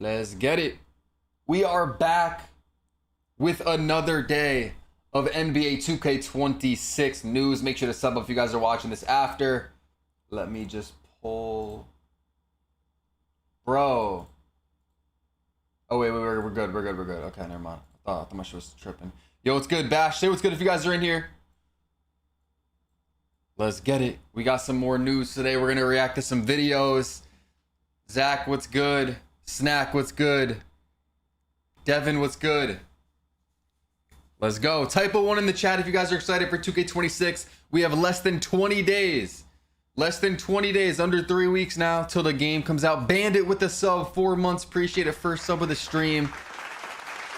Let's get it. We are back with another day of NBA 2K26 news. Make sure to sub if you guys are watching this after. Let me just pull. Bro. Oh, wait, we're good. Okay, never mind. I thought my shit was tripping. Yo, what's good, Bash? Say what's good if you guys are in here. Let's get it. We got some more news today. We're going to react to some videos. Zach, what's good? Snack, what's good? Devin, what's good? Let's go. Type a 1 in the chat if you guys are excited for 2K26. We have less than 20 days. Less than 20 days, under 3 weeks now till the game comes out. Bandit with the sub, 4 months. Appreciate it. First sub of the stream.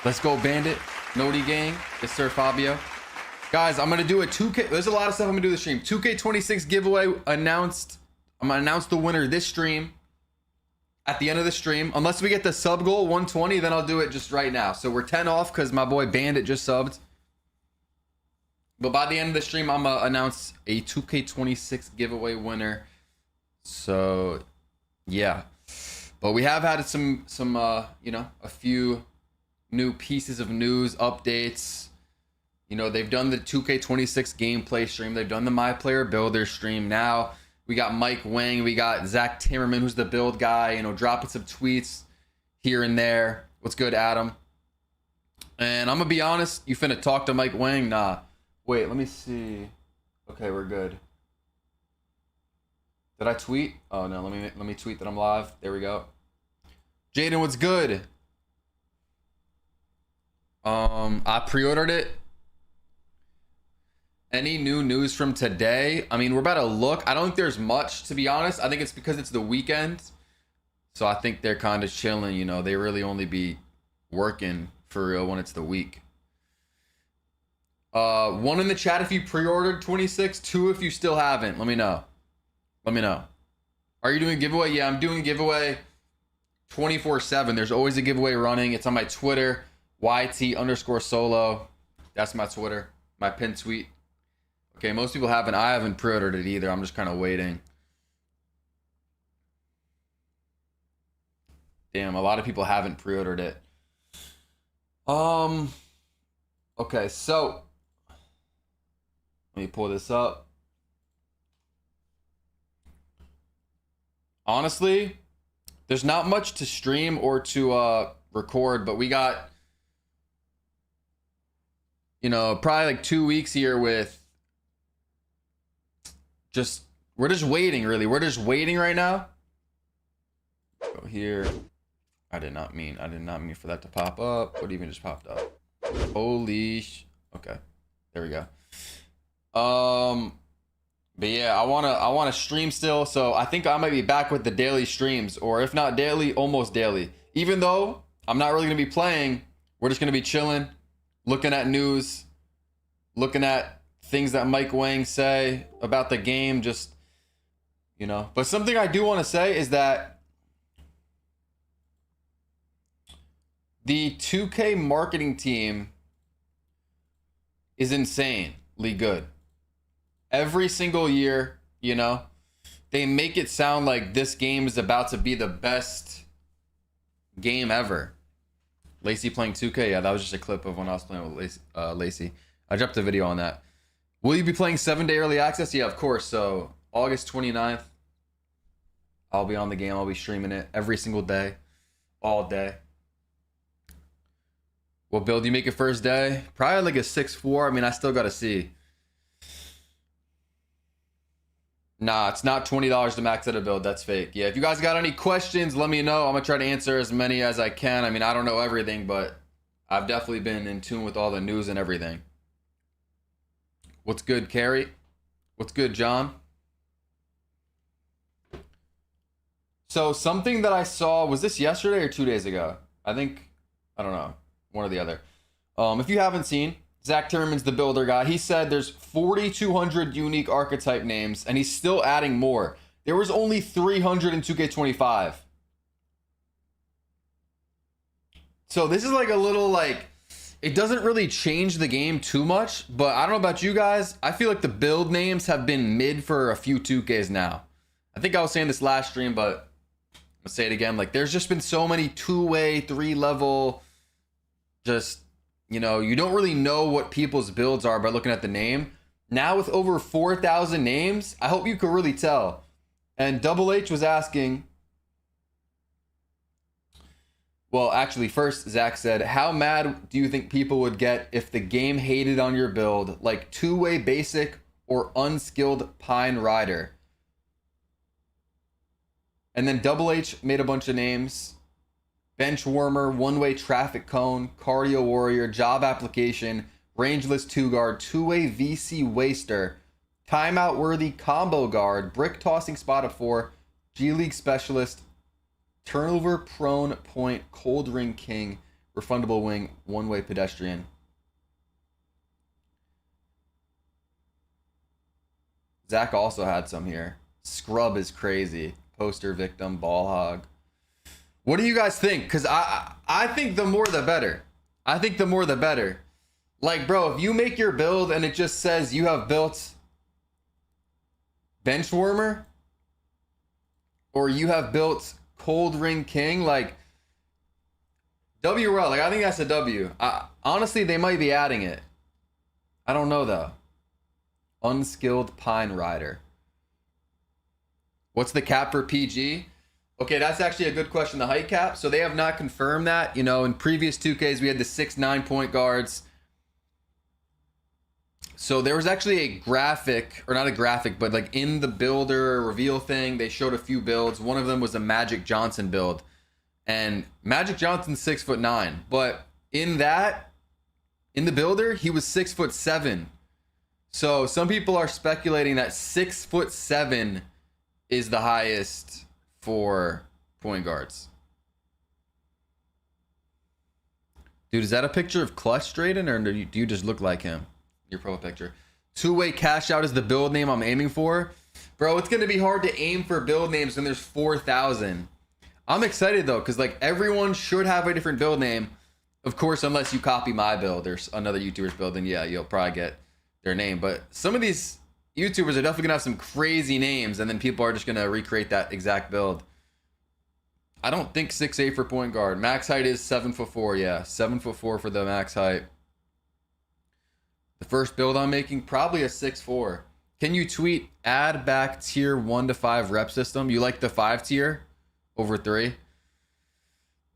Let's go, Bandit. Noti gang. Yes, sir, Fabio. Guys, I'm going to do a 2K. There's a lot of stuff I'm going to do this stream. 2K26 giveaway announced. I'm going to announce the winner this stream. At the end of the stream. Unless we get the sub goal, 120, then I'll do it just right now. So we're 10 off because my boy Bandit just subbed. But by the end of the stream, I'm going to announce a 2K26 giveaway winner. So, yeah. But we have had some you know, a few new pieces of news, updates. You know, they've done the 2K26 gameplay stream. They've done the Myplayer builder stream. Now, we got Mike Wang. We got Zach Timmerman, who's the build guy, you know, dropping some tweets here and there. What's good, Adam? And I'm going to be honest, you finna talk to Mike Wang? Nah. Wait, let me see. Okay, we're good. Did I tweet? Oh, no, let me tweet that I'm live. There we go. Jaden, what's good? I pre-ordered it. Any new news from today? I mean, we're about to look. I don't think there's much, to be honest. I think it's because it's the weekend. So I think they're kind of chilling, you know. They really only be working for real when it's the week. 1 in the chat if you pre-ordered 26. 2 if you still haven't. Let me know. Let me know. Are you doing a giveaway? Yeah, I'm doing a giveaway 24/7. There's always a giveaway running. It's on my Twitter. YT_solo. That's my Twitter. My pinned tweet. Okay, most people haven't. I haven't pre-ordered it either. I'm just kind of waiting. Damn, a lot of people haven't pre-ordered it. Okay, so let me pull this up. Honestly, there's not much to stream or to record, but we got, you know, probably like 2 weeks here with we're just waiting, really. We're just waiting right now. Go here. I did not mean for that to pop up. What even just popped up? Holy okay. There we go. But yeah, I wanna stream still, so I think I might be back with the daily streams, or if not daily, almost daily. Even though I'm not really gonna be playing, we're just gonna be chilling, looking at news, looking at things that Mike Wang say about the game, just, you know. But something I do want to say is that the 2K marketing team is insanely good. Every single year, you know, they make it sound like this game is about to be the best game ever. Lacey playing 2K, yeah, that was just a clip of when I was playing with Lacey. I dropped a video on that. Will you be playing 7-day early access? Yeah, of course. So August 29th, I'll be on the game. I'll be streaming it every single day, all day. What build do you make it first day? Probably like a 6-4. I mean, I still got to see. Nah, it's not $20 to max out a build. That's fake. Yeah, if you guys got any questions, let me know. I'm going to try to answer as many as I can. I mean, I don't know everything, but I've definitely been in tune with all the news and everything. What's good, Carrie? What's good, John? So something that I saw, was this yesterday or 2 days ago? I don't know, one or the other. If you haven't seen, Zach Timmerman's the builder guy. He said there's 4,200 unique archetype names, and he's still adding more. There was only 300 in 2K25. So this is like a little like, it doesn't really change the game too much, but I don't know about you guys. I feel like the build names have been mid for a few 2Ks now. I think I was saying this last stream, but I'll say it again. Like, there's just been so many 2-way, 3-level, just, you know, you don't really know what people's builds are by looking at the name. Now with over 4,000 names, I hope you could really tell. And Double H was asking, well, actually, first, Zach said, how mad do you think people would get if the game hated on your build, like 2-way basic or unskilled Pine Rider? And then Double H made a bunch of names. Bench Warmer, 1-way Traffic Cone, Cardio Warrior, Job Application, Rangeless 2-guard, 2-way VC Waster, Timeout Worthy Combo Guard, Brick Tossing Spot of 4, G League Specialist, Turnover Prone Point, Cold Ring King, Refundable Wing, 1-way Pedestrian. Zach also had some here. Scrub is crazy. Poster Victim, Ball Hog. What do you guys think? Because I think the more the better. I think the more the better. Like, bro, if you make your build and it just says you have built Bench Warmer or you have built Cold Ring King, like, WRL, like, I think that's a W. Honestly, they might be adding it. I don't know, though. Unskilled Pine Rider. What's the cap for PG? Okay, that's actually a good question, the height cap. So they have not confirmed that. You know, in previous 2Ks, we had the 6'9" point guards. So there was actually a graphic, or not a graphic, but like in the builder reveal thing, they showed a few builds. One of them was a Magic Johnson build. And Magic Johnson's 6'9", but in the builder, he was 6'7". So some people are speculating that 6'7" is the highest for point guards. Dude, is that a picture of Clutch Drayden, or do you just look like him? Your profile picture. 2-way Cash Out is the build name I'm aiming for. Bro, it's going to be hard to aim for build names when there's 4,000. I'm excited, though, because like everyone should have a different build name. Of course, unless you copy my build or another YouTuber's build, then yeah, you'll probably get their name. But some of these YouTubers are definitely going to have some crazy names, and then people are just going to recreate that exact build. I don't think 6'8" for point guard. Max height is 7'4". Yeah, 7'4" for the max height. The first build I'm making, probably a 6'4". Can you tweet, add back tier 1 to 5 rep system? You like the 5 tier over 3?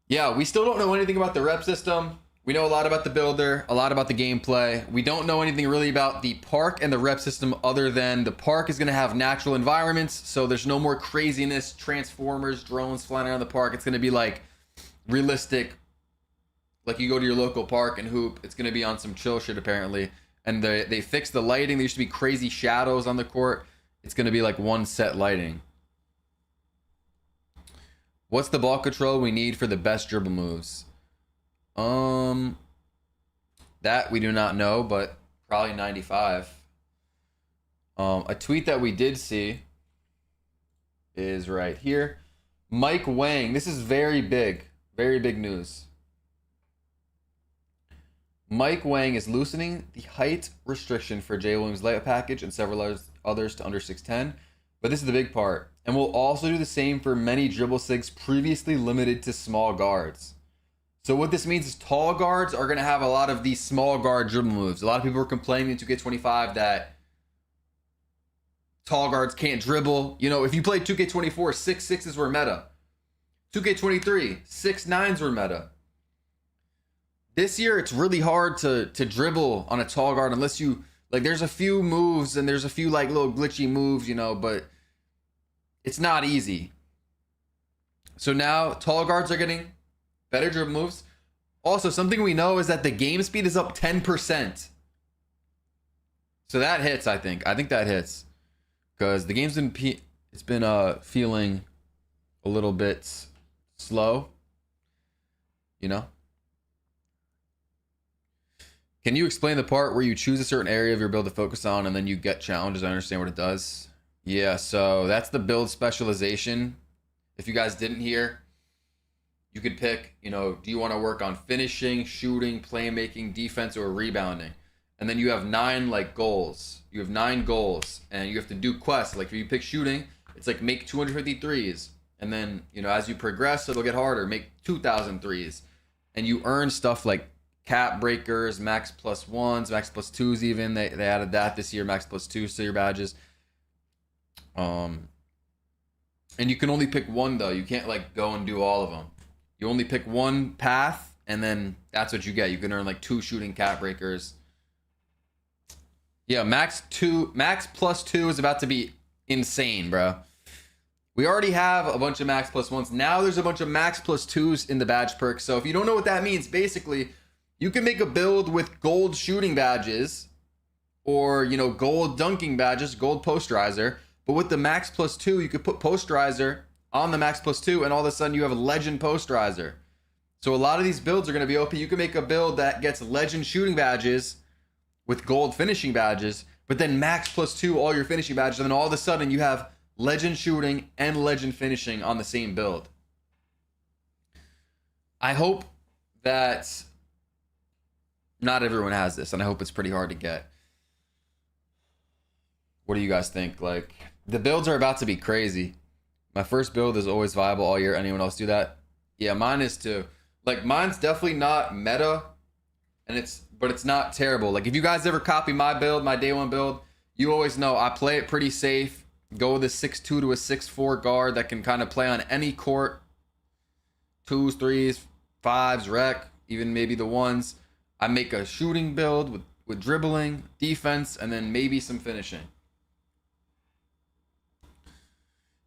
Yeah, we still don't know anything about the rep system. We know a lot about the builder, a lot about the gameplay. We don't know anything really about the park and the rep system other than the park is going to have natural environments. So there's no more craziness, transformers, drones flying around the park. It's going to be like realistic. Like you go to your local park and hoop. It's going to be on some chill shit apparently. And they fixed the lighting. There used to be crazy shadows on the court. It's going to be like one set lighting. What's the ball control we need for the best dribble moves? That we do not know, but probably 95. A tweet that we did see is right here. Mike Wang. This is very big news. Mike Wang is loosening the height restriction for Jay Williams' layup package and several others to under 6'10". But this is the big part. And will also do the same for many dribble sigs previously limited to small guards. So what this means is tall guards are going to have a lot of these small guard dribble moves. A lot of people are complaining in 2K25 that tall guards can't dribble. You know, if you played 2K24, 6'6" were meta. 2K23, 6'9" were meta. This year, it's really hard to dribble on a tall guard unless you, like, there's a few moves and there's a few, like, little glitchy moves, you know, but it's not easy. So now, tall guards are getting better dribble moves. Also, something we know is that the game speed is up 10%. So that hits, I think. I think that hits. Because the game's been, it's been feeling a little bit slow. You know? Can you explain the part where you choose a certain area of your build to focus on and then you get challenges? I understand what it does. Yeah, so that's the build specialization. If you guys didn't hear, you could pick, you know, do you want to work on finishing, shooting, playmaking, defense, or rebounding? And then you have 9 like goals. You have 9 goals and you have to do quests. Like if you pick shooting, it's like make 253s. And then, you know, as you progress, it'll get harder. Make 2,000 threes. And you earn stuff like cap breakers, max plus ones, max plus twos even. They added that this year, max plus twos to your badges. And you can only pick one, though. You can't, like, go and do all of them. You only pick one path, and then that's what you get. You can earn, like, 2 shooting cap breakers. Yeah, max plus 2 is about to be insane, bro. We already have a bunch of max plus 1s. Now there's a bunch of max plus 2s in the badge perk. So if you don't know what that means, basically, you can make a build with gold shooting badges or, you know, gold dunking badges, gold posterizer. But with the max plus 2, you could put posterizer on the max plus 2, and all of a sudden you have a legend posterizer. So a lot of these builds are going to be OP. You can make a build that gets legend shooting badges with gold finishing badges, but then max plus 2 all your finishing badges, and then all of a sudden you have legend shooting and legend finishing on the same build. I hope that not everyone has this, and I hope it's pretty hard to get. What do you guys think? Like, the builds are about to be crazy. My first build is always viable all year. Anyone else do that? Yeah, mine is too. Like, mine's definitely not meta, but it's not terrible. Like, if you guys ever copy my build, my day one build, you always know I play it pretty safe. Go with a 6'2 to a 6'4 guard that can kind of play on any court. 2s, 3s, 5s, rec, even maybe the 1s. I make a shooting build with dribbling, defense, and then maybe some finishing.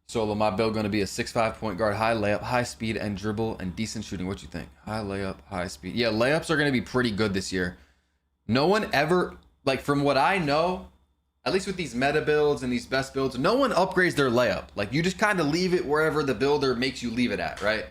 Solo, my build going to be a 6'5 point guard, high layup, high speed, and dribble, and decent shooting. What you think? High layup, high speed. Yeah, layups are going to be pretty good this year. No one ever, like, from what I know, at least with these meta builds and these best builds, no one upgrades their layup. Like, you just kind of leave it wherever the builder makes you leave it at, right?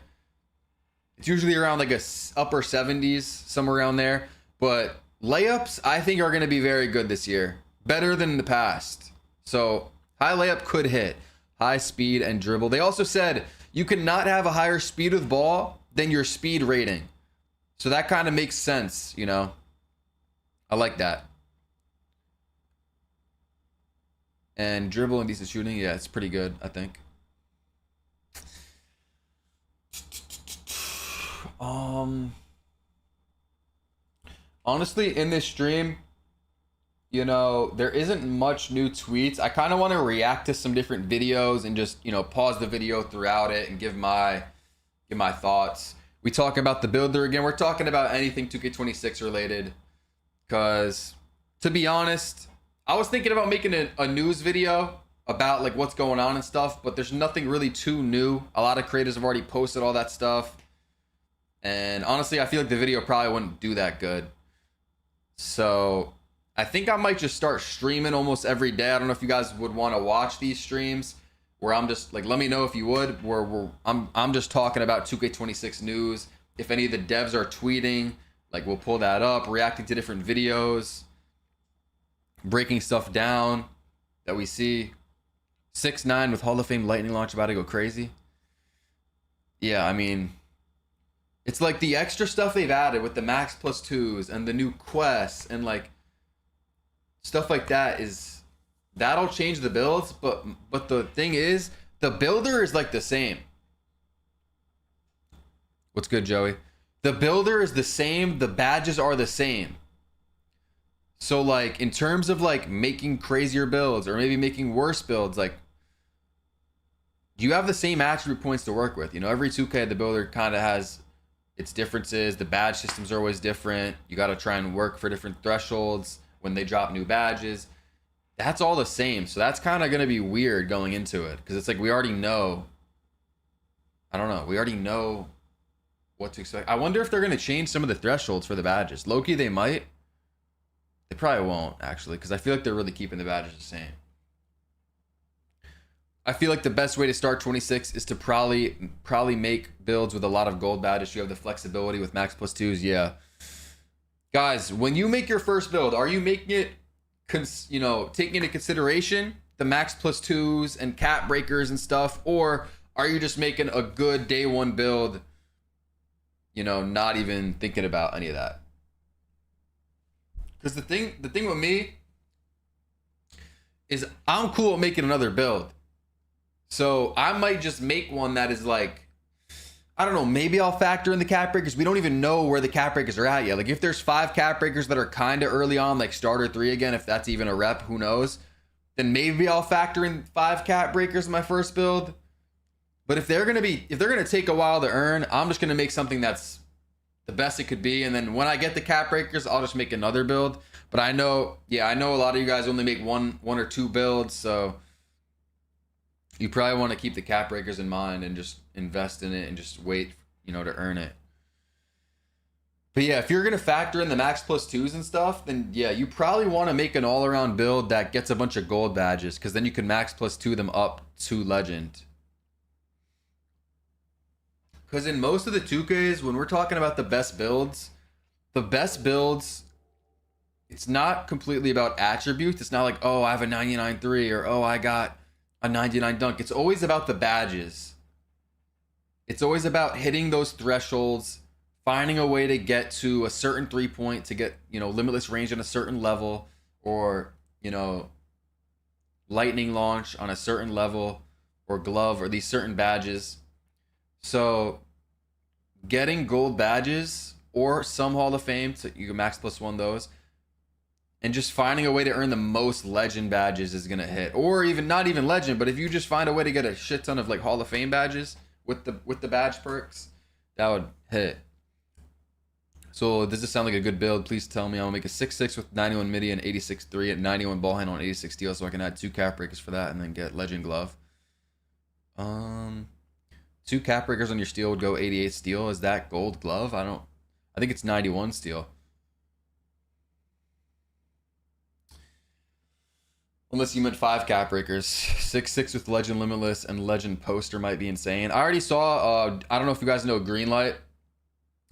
It's usually around like a upper 70s, somewhere around there. But layups, I think, are going to be very good this year. Better than in the past. So, high layup could hit. High speed and dribble. They also said you cannot have a higher speed with ball than your speed rating. So that kind of makes sense, you know? I like that. And dribble and decent shooting, yeah, it's pretty good, I think. Honestly, in this stream, you know, there isn't much new tweets. I kind of want to react to some different videos and just, you know, pause the video throughout it and give my thoughts. We talk about the builder again. We're talking about anything 2K26 related. Because, to be honest, I was thinking about making a news video about, like, what's going on and stuff, but there's nothing really too new. A lot of creators have already posted all that stuff. And honestly, I feel like the video probably wouldn't do that good. So I think I might just start streaming almost every day. I don't know if you guys would want to watch these streams where I'm just like, let me know if you would, where I'm just talking about 2K26 news. If any of the devs are tweeting, like, we'll pull that up, reacting to different videos, breaking stuff down that we see. 6ix9ine with Hall of Fame lightning launch about to go crazy. Yeah, I mean, it's like the extra stuff they've added with the max plus 2s and the new quests and, like, stuff like that that'll change the builds, but the thing is, the builder is like the same. What's good, Joey? The builder is the same, the badges are the same. So, like, in terms of, like, making crazier builds or maybe making worse builds, like, you have the same attribute points to work with. You know, every 2K, the builder kind of has its differences. The badge systems are always different. You got to try and work for different thresholds when they drop new badges. That's all the same. So that's kind of going to be weird going into it, because it's like we already know. I don't know. We already know what to expect. I wonder if they're going to change some of the thresholds for the badges. Low-key, they might. They probably won't, actually, because I feel like they're really keeping the badges the same. I feel like the best way to start 26 is to probably make builds with a lot of gold badges. You have the flexibility with max plus 2s. Yeah. Guys, when you make your first build, are you making it, you know, taking into consideration the max plus 2s and cap breakers and stuff? Or are you just making a good day one build, you know, not even thinking about any of that? Because the thing with me is I'm cool at making another build. So I might just make one that is like, I don't know, maybe I'll factor in the cap breakers. We don't even know where the cap breakers are at yet. Like if there's 5 cap breakers that are kind of early on, like starter 3 again, if that's even a rep, who knows? Then maybe I'll factor in 5 cap breakers in my first build. But if they're gonna take a while to earn, I'm just gonna make something that's the best it could be. And then when I get the cap breakers, I'll just make another build. But I know a lot of you guys only make one or 2 builds, so you probably want to keep the cap breakers in mind and just invest in it and just wait, to earn it. But yeah, if you're going to factor in the max plus 2s and stuff, then yeah, you probably want to make an all-around build that gets a bunch of gold badges, because then you can max plus 2 them up to legend. Because in most of the 2Ks, when we're talking about the best builds, it's not completely about attributes. It's not like, oh, I have a 99.3 or oh, I got a 99 dunk. It's always about the badges. It's always about hitting those thresholds, finding a way to get to a certain 3-point to get, limitless range on a certain level, or, lightning launch on a certain level, or glove, or these certain badges. So getting gold badges or some Hall of Fame, so you can max plus 1 those, and just finding a way to earn the most legend badges is gonna hit. Or even not even legend, but if you just find a way to get a shit ton of like Hall of Fame badges with the badge perks, that would hit. So does this sound like a good build? Please tell me. I'll make a 6'6" with 91 midi and 86'3" and 91 ball handle and 86 steal, so I can add 2 cap breakers for that and then get legend glove. 2 cap breakers on your steal would go 88 steal. Is that gold glove? I think it's 91 steal. Unless you meant 5 cap breakers. 6'6" with legend limitless and legend poster might be insane. I already saw, I don't know if you guys know Greenlight.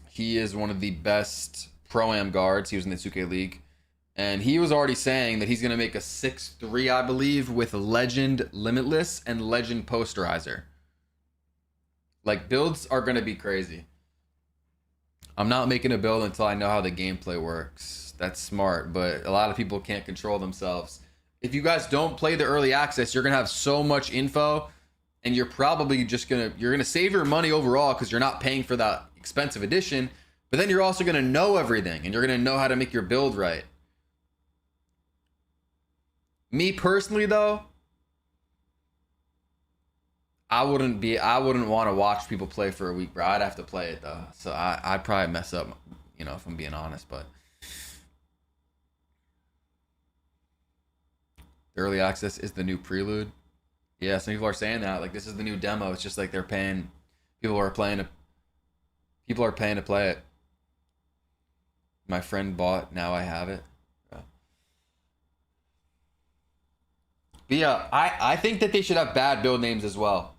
He is one of the best pro-am guards. He was in the 2K League. And he was already saying that he's going to make a 6'3", I believe, with legend limitless and legend posterizer. Like, builds are going to be crazy. I'm not making a build until I know how the gameplay works. That's smart, but a lot of people can't control themselves. If you guys don't play the early access, you're going to have so much info, and you're probably just you're going to save your money overall because you're not paying for that expensive edition, but then you're also going to know everything, and you're going to know how to make your build right. Me personally, though, I wouldn't want to watch people play for a week, bro. I'd have to play it, though. So I'd probably mess up, if I'm being honest, but early access is the new prelude. Yeah, some people are saying that. Like, this is the new demo. It's just like they're paying. People are paying to play it. My friend bought. Now I have it. Yeah. But yeah, I think that they should have bad build names as well.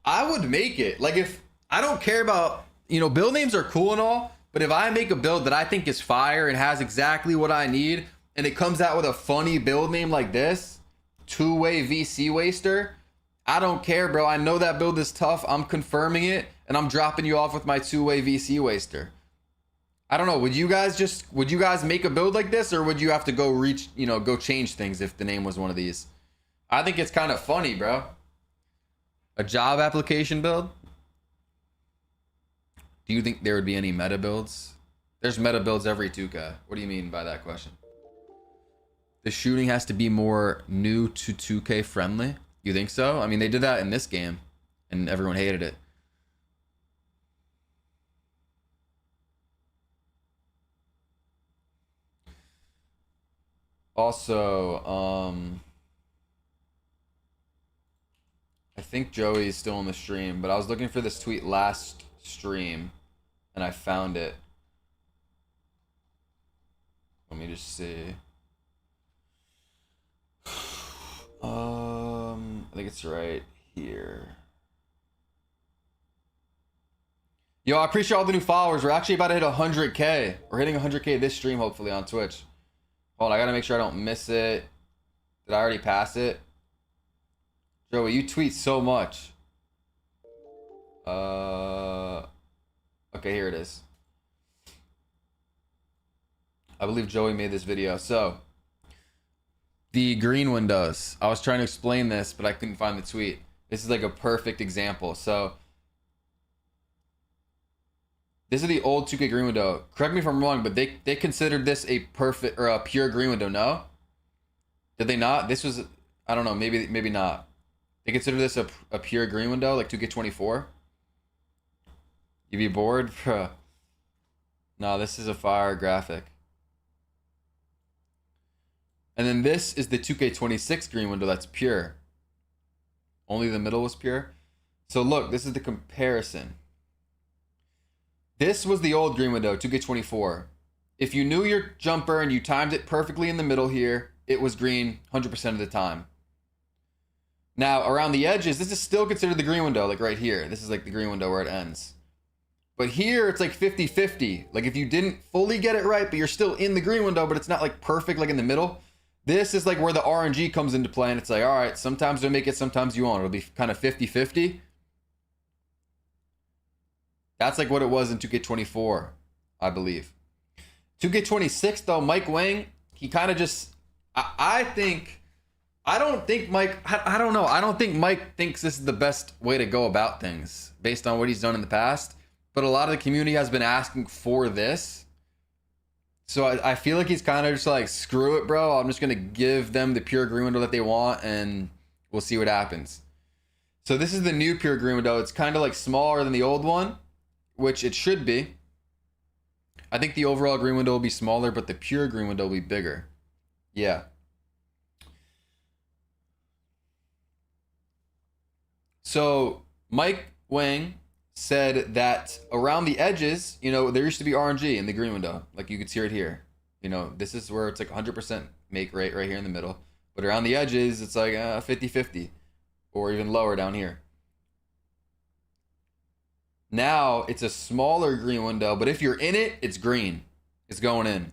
I would make it. Like, if I don't care about, build names are cool and all, but if I make a build that I think is fire and has exactly what I need, and it comes out with a funny build name like this, 2-way VC waster, I don't care, bro. I know that build is tough. I'm confirming it, and I'm dropping you off with my 2-way VC waster. I don't know. Would you guys make a build like this, or would you have to go change things if the name was one of these? I think it's kind of funny, bro. A job application build? Do you think there would be any meta builds? There's meta builds every 2K. What do you mean by that question? The shooting has to be more new to 2K friendly. You think so? I mean, they did that in this game, and everyone hated it. Also, I think Joey is still on the stream, but I was looking for this tweet last stream, and I found it. Let me just see. I think it's right here. Yo, I appreciate all the new followers. We're actually about to hit 100K. We're hitting 100K this stream, hopefully, on Twitch. Hold on, I gotta make sure I don't miss it. Did I already pass it? Joey, you tweet so much. Okay, here it is. I believe Joey made this video. So, the green windows. I was trying to explain this, but I couldn't find the tweet. This is like a perfect example. So this is the old 2K green window. Correct me if I'm wrong, but they considered this a perfect or a pure green window, no? Did they not? This was, I don't know, maybe not. They consider this a pure green window, like 2K24? You be bored? Bruh. No, this is a fire graphic. And then this is the 2K26 green window that's pure. Only the middle was pure. So look, this is the comparison. This was the old green window, 2K24. If you knew your jumper and you timed it perfectly in the middle here, it was green 100% of the time. Now, around the edges, this is still considered the green window, like right here. This is like the green window where it ends. But here, it's like 50-50. Like if you didn't fully get it right, but you're still in the green window, but it's not like perfect like in the middle. This is like where the RNG comes into play, and it's like, all right, sometimes you'll make it, sometimes you won't. It'll be kind of 50-50. That's like what it was in 2K24, I believe. 2K26, though, Mike Wang, he kind of just... I don't think Mike thinks this is the best way to go about things based on what he's done in the past. But a lot of the community has been asking for this. So I feel like he's kind of just like, screw it, bro. I'm just going to give them the pure green window that they want, and we'll see what happens. So this is the new pure green window. It's kind of like smaller than the old one, which it should be. I think the overall green window will be smaller, but the pure green window will be bigger. Yeah. So Mike Wang said that around the edges, you know, there used to be RNG in the green window. Like you could see it here. You know, this is where it's like 100% make rate right here in the middle. But around the edges, it's like 50-50 or even lower down here. Now it's a smaller green window, but if you're in it, it's green. It's going in.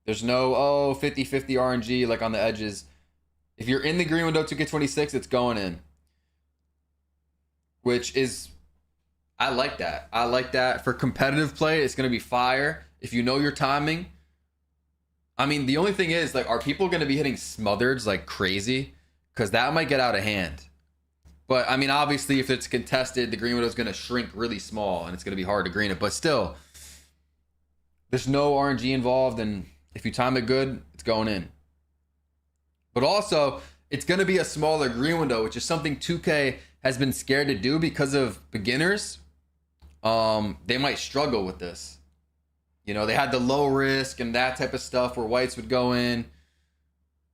There's no, 50-50 RNG like on the edges. If you're in the green window 2K26, it's going in. Which is, I like that. I like that. For competitive play, it's going to be fire. If you know your timing. I mean, the only thing is, like, are people going to be hitting smothereds like crazy? Because that might get out of hand. But, I mean, obviously, if it's contested, the green window is going to shrink really small, and it's going to be hard to green it. But still, there's no RNG involved, and if you time it good, it's going in. But also, it's going to be a smaller green window, which is something 2K has been scared to do because of beginners. They might struggle with this. You know, they had the low risk and that type of stuff where whites would go in,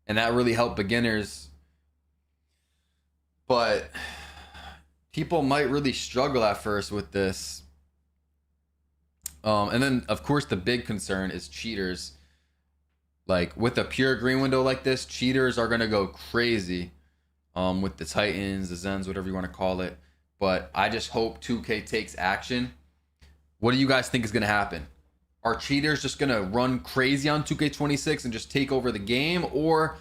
and that really helped beginners. But people might really struggle at first with this. And then, of course, the big concern is cheaters. Like, with a pure green window like this, cheaters are going to go crazy with the Titans, the Zens, whatever you want to call it. But I just hope 2K takes action. What do you guys think is going to happen? Are cheaters just going to run crazy on 2K26 and just take over the game? Or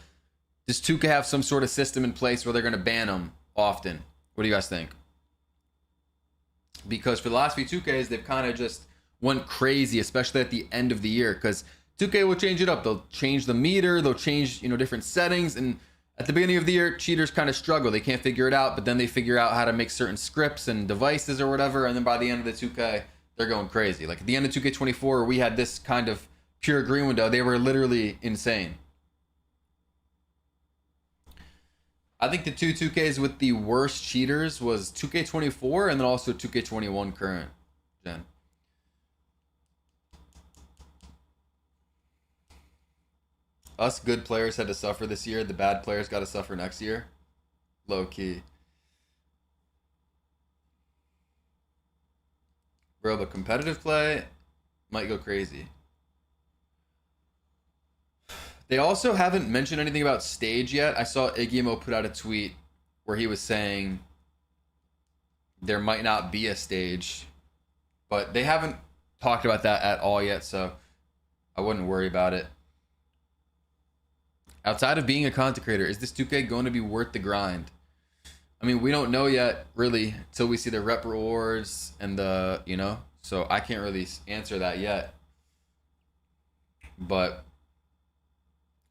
does 2K have some sort of system in place where they're going to ban them often? What do you guys think? Because for the last few 2Ks, they've kind of just went crazy, especially at the end of the year. Because 2K will change it up. They'll change the meter. They'll change, you know, different settings. And at the beginning of the year, cheaters kind of struggle. They can't figure it out. But then they figure out how to make certain scripts and devices or whatever. And then by the end of the 2K, they're going crazy. Like at the end of 2K24, we had this kind of pure green window. They were literally insane. I think the two 2Ks with the worst cheaters was 2K24 and then also 2K21 current gen. Us good players had to suffer this year. The bad players got to suffer next year. Low key. Bro, but competitive play might go crazy. They also haven't mentioned anything about stage yet. I saw Iggymo put out a tweet where he was saying there might not be a stage, but they haven't talked about that at all yet, so I wouldn't worry about it. Outside of being a content creator, is this 2K going to be worth the grind? I mean, we don't know yet, really, until we see the rep rewards and the, you know, so I can't really answer that yet. But,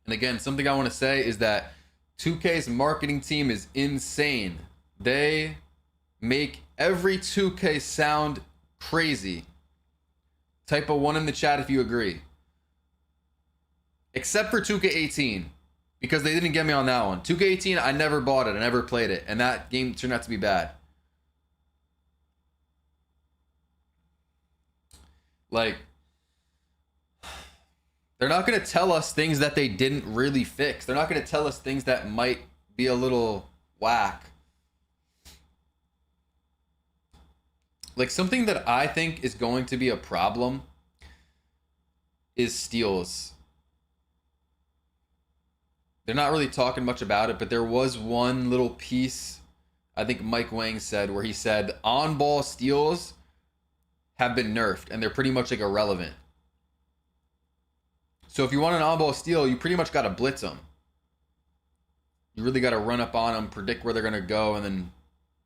and again, something I want to say is that 2K's marketing team is insane. They make every 2K sound crazy. Type a 1 in the chat if you agree. Except for 2K18. Because they didn't get me on that one. 2K18, I never bought it. I never played it. And that game turned out to be bad. Like, they're not going to tell us things that they didn't really fix. They're not going to tell us things that might be a little whack. Like, something that I think is going to be a problem is steals. They're not really talking much about it, but there was one little piece, I think Mike Wang said, where he said on-ball steals have been nerfed, and they're pretty much like irrelevant. So if you want an on-ball steal, you pretty much got to blitz them. You really got to run up on them, predict where they're going to go, and then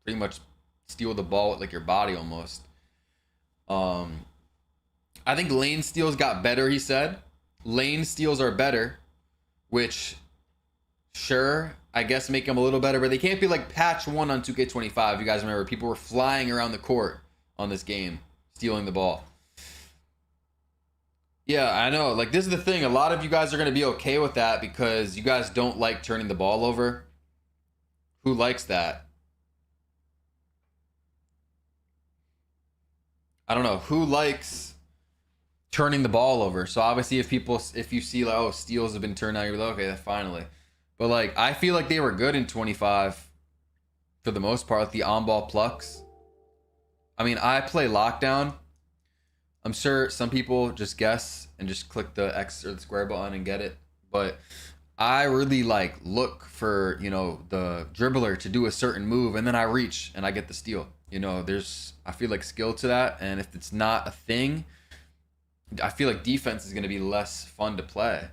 pretty much steal the ball with like your body almost. I think lane steals got better, he said. Lane steals are better, which, sure, I guess make them a little better, but they can't be like patch 1 on 2K25. You guys remember, people were flying around the court on this game, stealing the ball. Yeah, I know. Like, this is the thing. A lot of you guys are going to be okay with that because you guys don't like turning the ball over. Who likes that? I don't know. Who likes turning the ball over? So obviously if you see like, oh, steals have been turned out, you're like, okay, finally. But like, I feel like they were good in 25 for the most part, like the on-ball plucks. I mean, I play lockdown. I'm sure some people just guess and just click the X or the square button and get it. But I really like look for, you know, the dribbler to do a certain move, and then I reach and I get the steal. You know, I feel like skill to that. And if it's not a thing, I feel like defense is going to be less fun to play.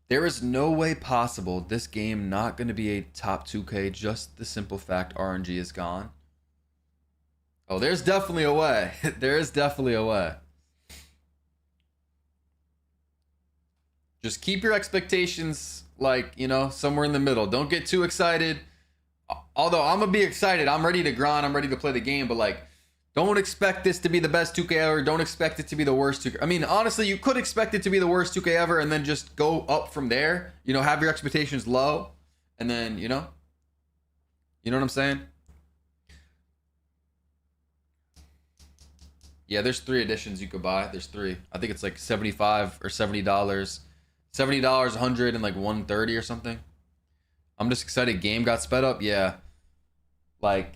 There is no way possible this game not going to be a top 2K, just the simple fact RNG is gone. Oh, there's definitely a way. There is definitely a way. Just keep your expectations, like, you know, somewhere in the middle. Don't get too excited. Although I'm going to be excited. I'm ready to grind. I'm ready to play the game. But, like, don't expect this to be the best 2K ever. Don't expect it to be the worst 2K. I mean, honestly, you could expect it to be the worst 2K ever and then just go up from there. You know, have your expectations low. And then, you know what I'm saying? Yeah, there's 3 editions you could buy. There's 3. I think it's like $75 or $70. $70, $100, and like $130 or something. I'm just excited. Game got sped up. Yeah. Like,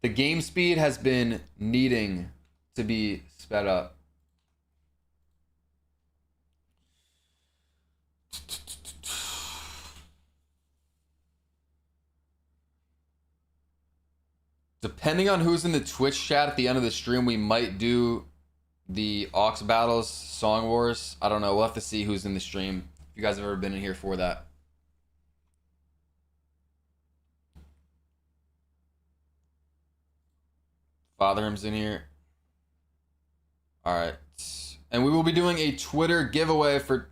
the game speed has been needing to be sped up. Depending on who's in the Twitch chat at the end of the stream, we might do the Aux Battles Song Wars. I don't know. We'll have to see who's in the stream. If you guys have ever been in here for that. Fatherham's in here. All right. And we will be doing a Twitter giveaway for,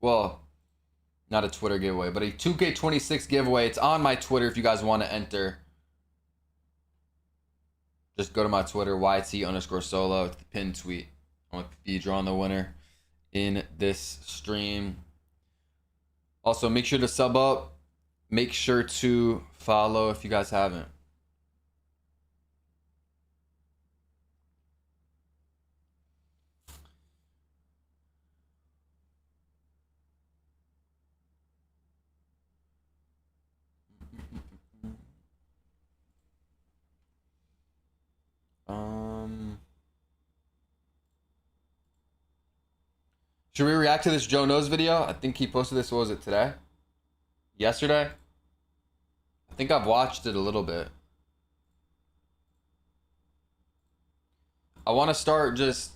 well, not a Twitter giveaway, but a 2K26 giveaway. It's on my Twitter if you guys want to enter. Just go to my Twitter, YT_solo. It's the pinned tweet. I'm going to be drawing the winner in this stream. Also, make sure to sub up. Make sure to follow if you guys haven't. Should we react to this Joe Knows video? I think he posted this, what was it, today? Yesterday? I think I've watched it a little bit. I want to start just,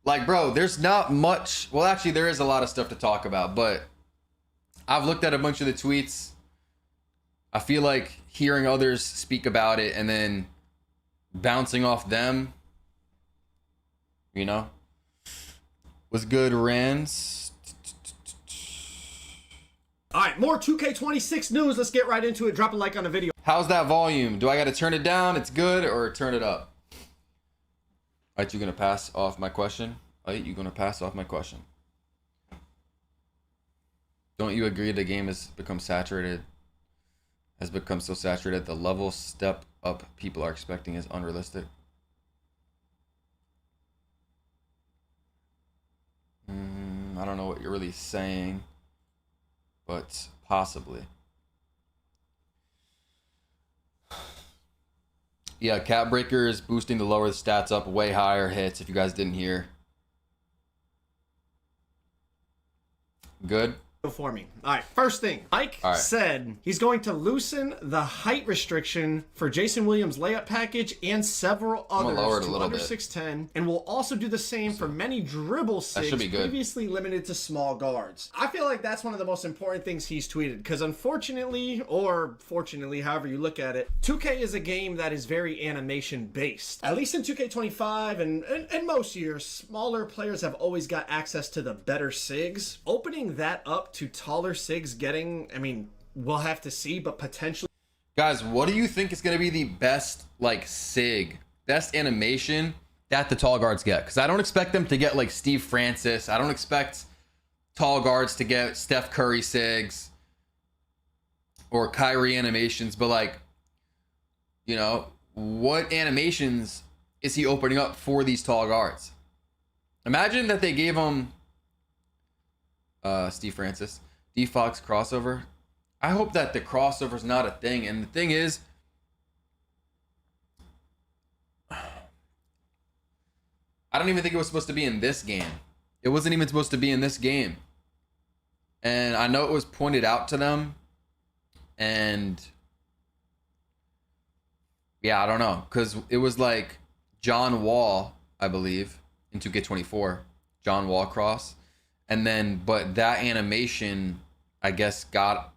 like, bro, there's not much, well, actually, there is a lot of stuff to talk about, but I've looked at a bunch of the tweets. I feel like hearing others speak about it and then bouncing off them, you know? Was good, Rands. All right, more 2K26 news. Let's get right into it. Drop a like on the video. How's that volume? Do I got to turn it down? It's good, or turn it up? All right, you gonna pass off my question? All right, you gonna pass off my question? Don't you agree the game has become saturated? Has become so saturated the level step up people are expecting is unrealistic. I don't know what you're really saying, but possibly. Yeah, Cap Breaker is boosting to lower the stats up way higher hits, if you guys didn't hear. Good. For me. All right, first thing, Mike said he's going to loosen the height restriction for Jason Williams' layup package and several others to under 6'10", and will also do the same for many dribble sigs previously limited to small guards. I feel like that's one of the most important things he's tweeted, because unfortunately, or fortunately, however you look at it, 2K is a game that is very animation based. At least in 2K25 and most years, smaller players have always got access to the better sigs. Opening that up to taller sigs getting, I mean, we'll have to see, but potentially. Guys, what do you think is going to be the best, like, sig, best animation that the tall guards get? Because I don't expect them to get, like, Steve Francis. I don't expect tall guards to get Steph Curry sigs or Kyrie animations, but, like, you know, what animations is he opening up for these tall guards? Imagine that they gave him Steve Francis, D-Fox crossover. I hope that the crossover's not a thing. And the thing is, I don't even think it was supposed to be in this game. It wasn't even supposed to be in this game. And I know it was pointed out to them. And yeah, I don't know. Because it was like John Wall, I believe, in 2K24. John Wall cross. And then, but that animation, I guess, got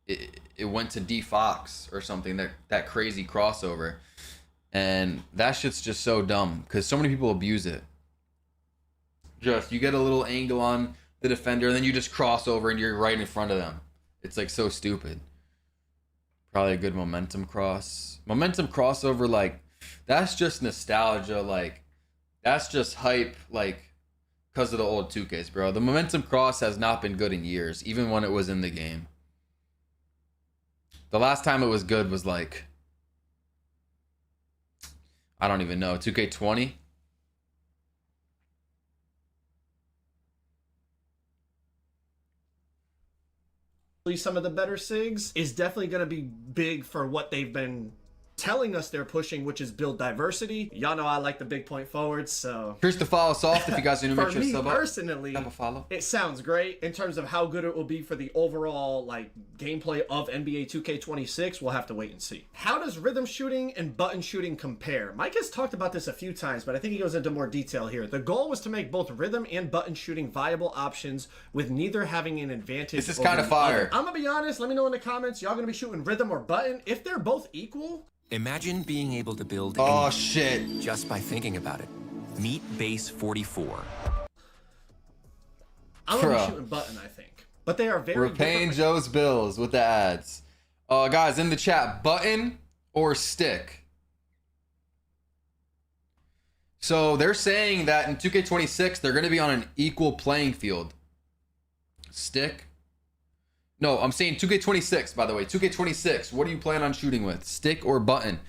it went to D-Fox or something, that crazy crossover. And that shit's just so dumb because so many people abuse it. Just, you get a little angle on the defender and then you just cross over and you're right in front of them. It's like so stupid. Probably a good momentum cross. Momentum crossover, like, that's just nostalgia. Like, that's just hype, like, because of the old 2Ks, bro. The momentum cross has not been good in years, even when it was in the game. The last time it was good was like, I don't even know, 2K20? Some of the better sigs is definitely going to be big for what they've been telling us they're pushing, which is build diversity. Y'all know I like the big point forwards, so here's to follow soft if you guys are new. For me personally, it sounds great in terms of how good it will be for the overall like gameplay of NBA 2K26. We'll have to wait and see. How does rhythm shooting and button shooting compare? Mike has talked about this a few times, but I think he goes into more detail here. The goal was to make both rhythm and button shooting viable options with neither having an advantage. This is kind of fire. I'm gonna be honest, let me know in the comments, y'all gonna be shooting rhythm or button? If they're both equal, imagine being able to build shit just by thinking about it. Meet Base 44. I'm gonna be shooting button, I think. But they are very We're paying Joe's bills with the ads. Guys, in the chat, button or stick? So they're saying that in 2K26, they're going to be on an equal playing field. Stick? No, I'm saying 2K26, by the way. 2K26, what do you plan on shooting with? Stick or button?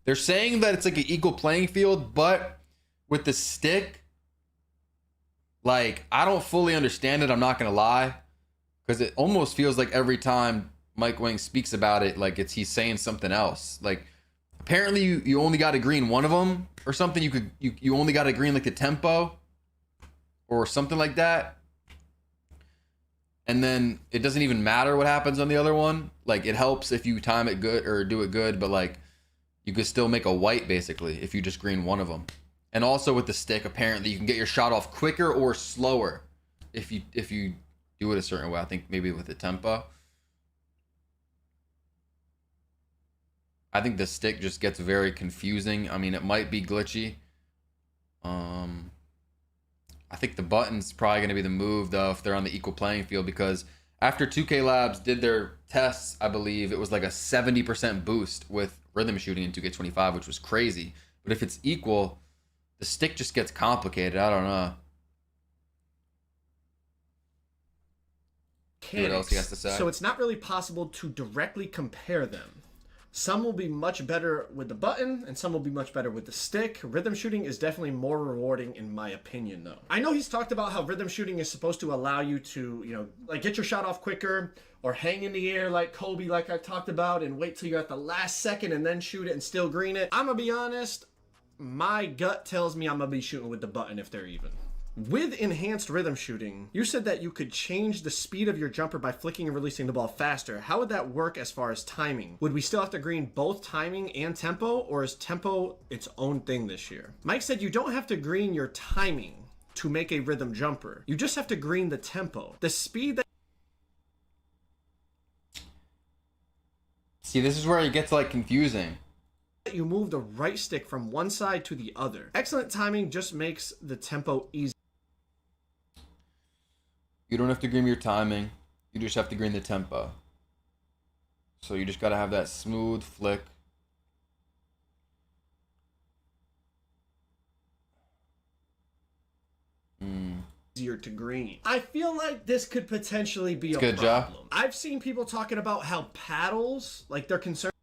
They're saying that it's like an equal playing field, but with the stick, like, I don't fully understand it, I'm not going to lie. Because it almost feels like every time Mike Wang speaks about it, like he's saying something else. Like, apparently you only got to green one of them or something. You only got to green like the tempo or something like that. And then it doesn't even matter what happens on the other one. Like, it helps if you time it good or do it good, but like you could still make a white basically if you just green one of them. And also with the stick, apparently you can get your shot off quicker or slower if you do it a certain way. I think maybe with the tempo. I think the stick just gets very confusing. I mean, it might be glitchy. I think the button's probably going to be the move, though, if they're on the equal playing field, because After 2K Labs did their tests, I believe it was like a 70% boost with rhythm shooting in 2K25, which was crazy. But if it's equal, the stick just gets complicated. I don't know. See what else he has to say. So it's not really possible to directly compare them. Some will be much better with the button, and some will be much better with the stick. Rhythm shooting is definitely more rewarding in my opinion, though. I know he's talked about how rhythm shooting is supposed to allow you to, you know, like get your shot off quicker, or hang in the air like Kobe, like I talked about, and wait till you're at the last second and then shoot it and still green it. I'm gonna be honest, my gut tells me I'm gonna be shooting with the button if they're even. With enhanced rhythm shooting, you said that you could change the speed of your jumper by flicking and releasing the ball faster. How would that work as far as timing? Would we still have to green both timing and tempo, or is tempo its own thing this year? Mike said you don't have to green your timing to make a rhythm jumper. You just have to green the tempo. The speed that... See, this is where it gets like confusing. You move the right stick from one side to the other. Excellent timing just makes the tempo easy. You don't have to green your timing. You just have to green the tempo. So you just got to have that smooth flick. Easier to green. I feel like this could potentially be a good problem. job. I've seen people talking about how paddles, like they're concerned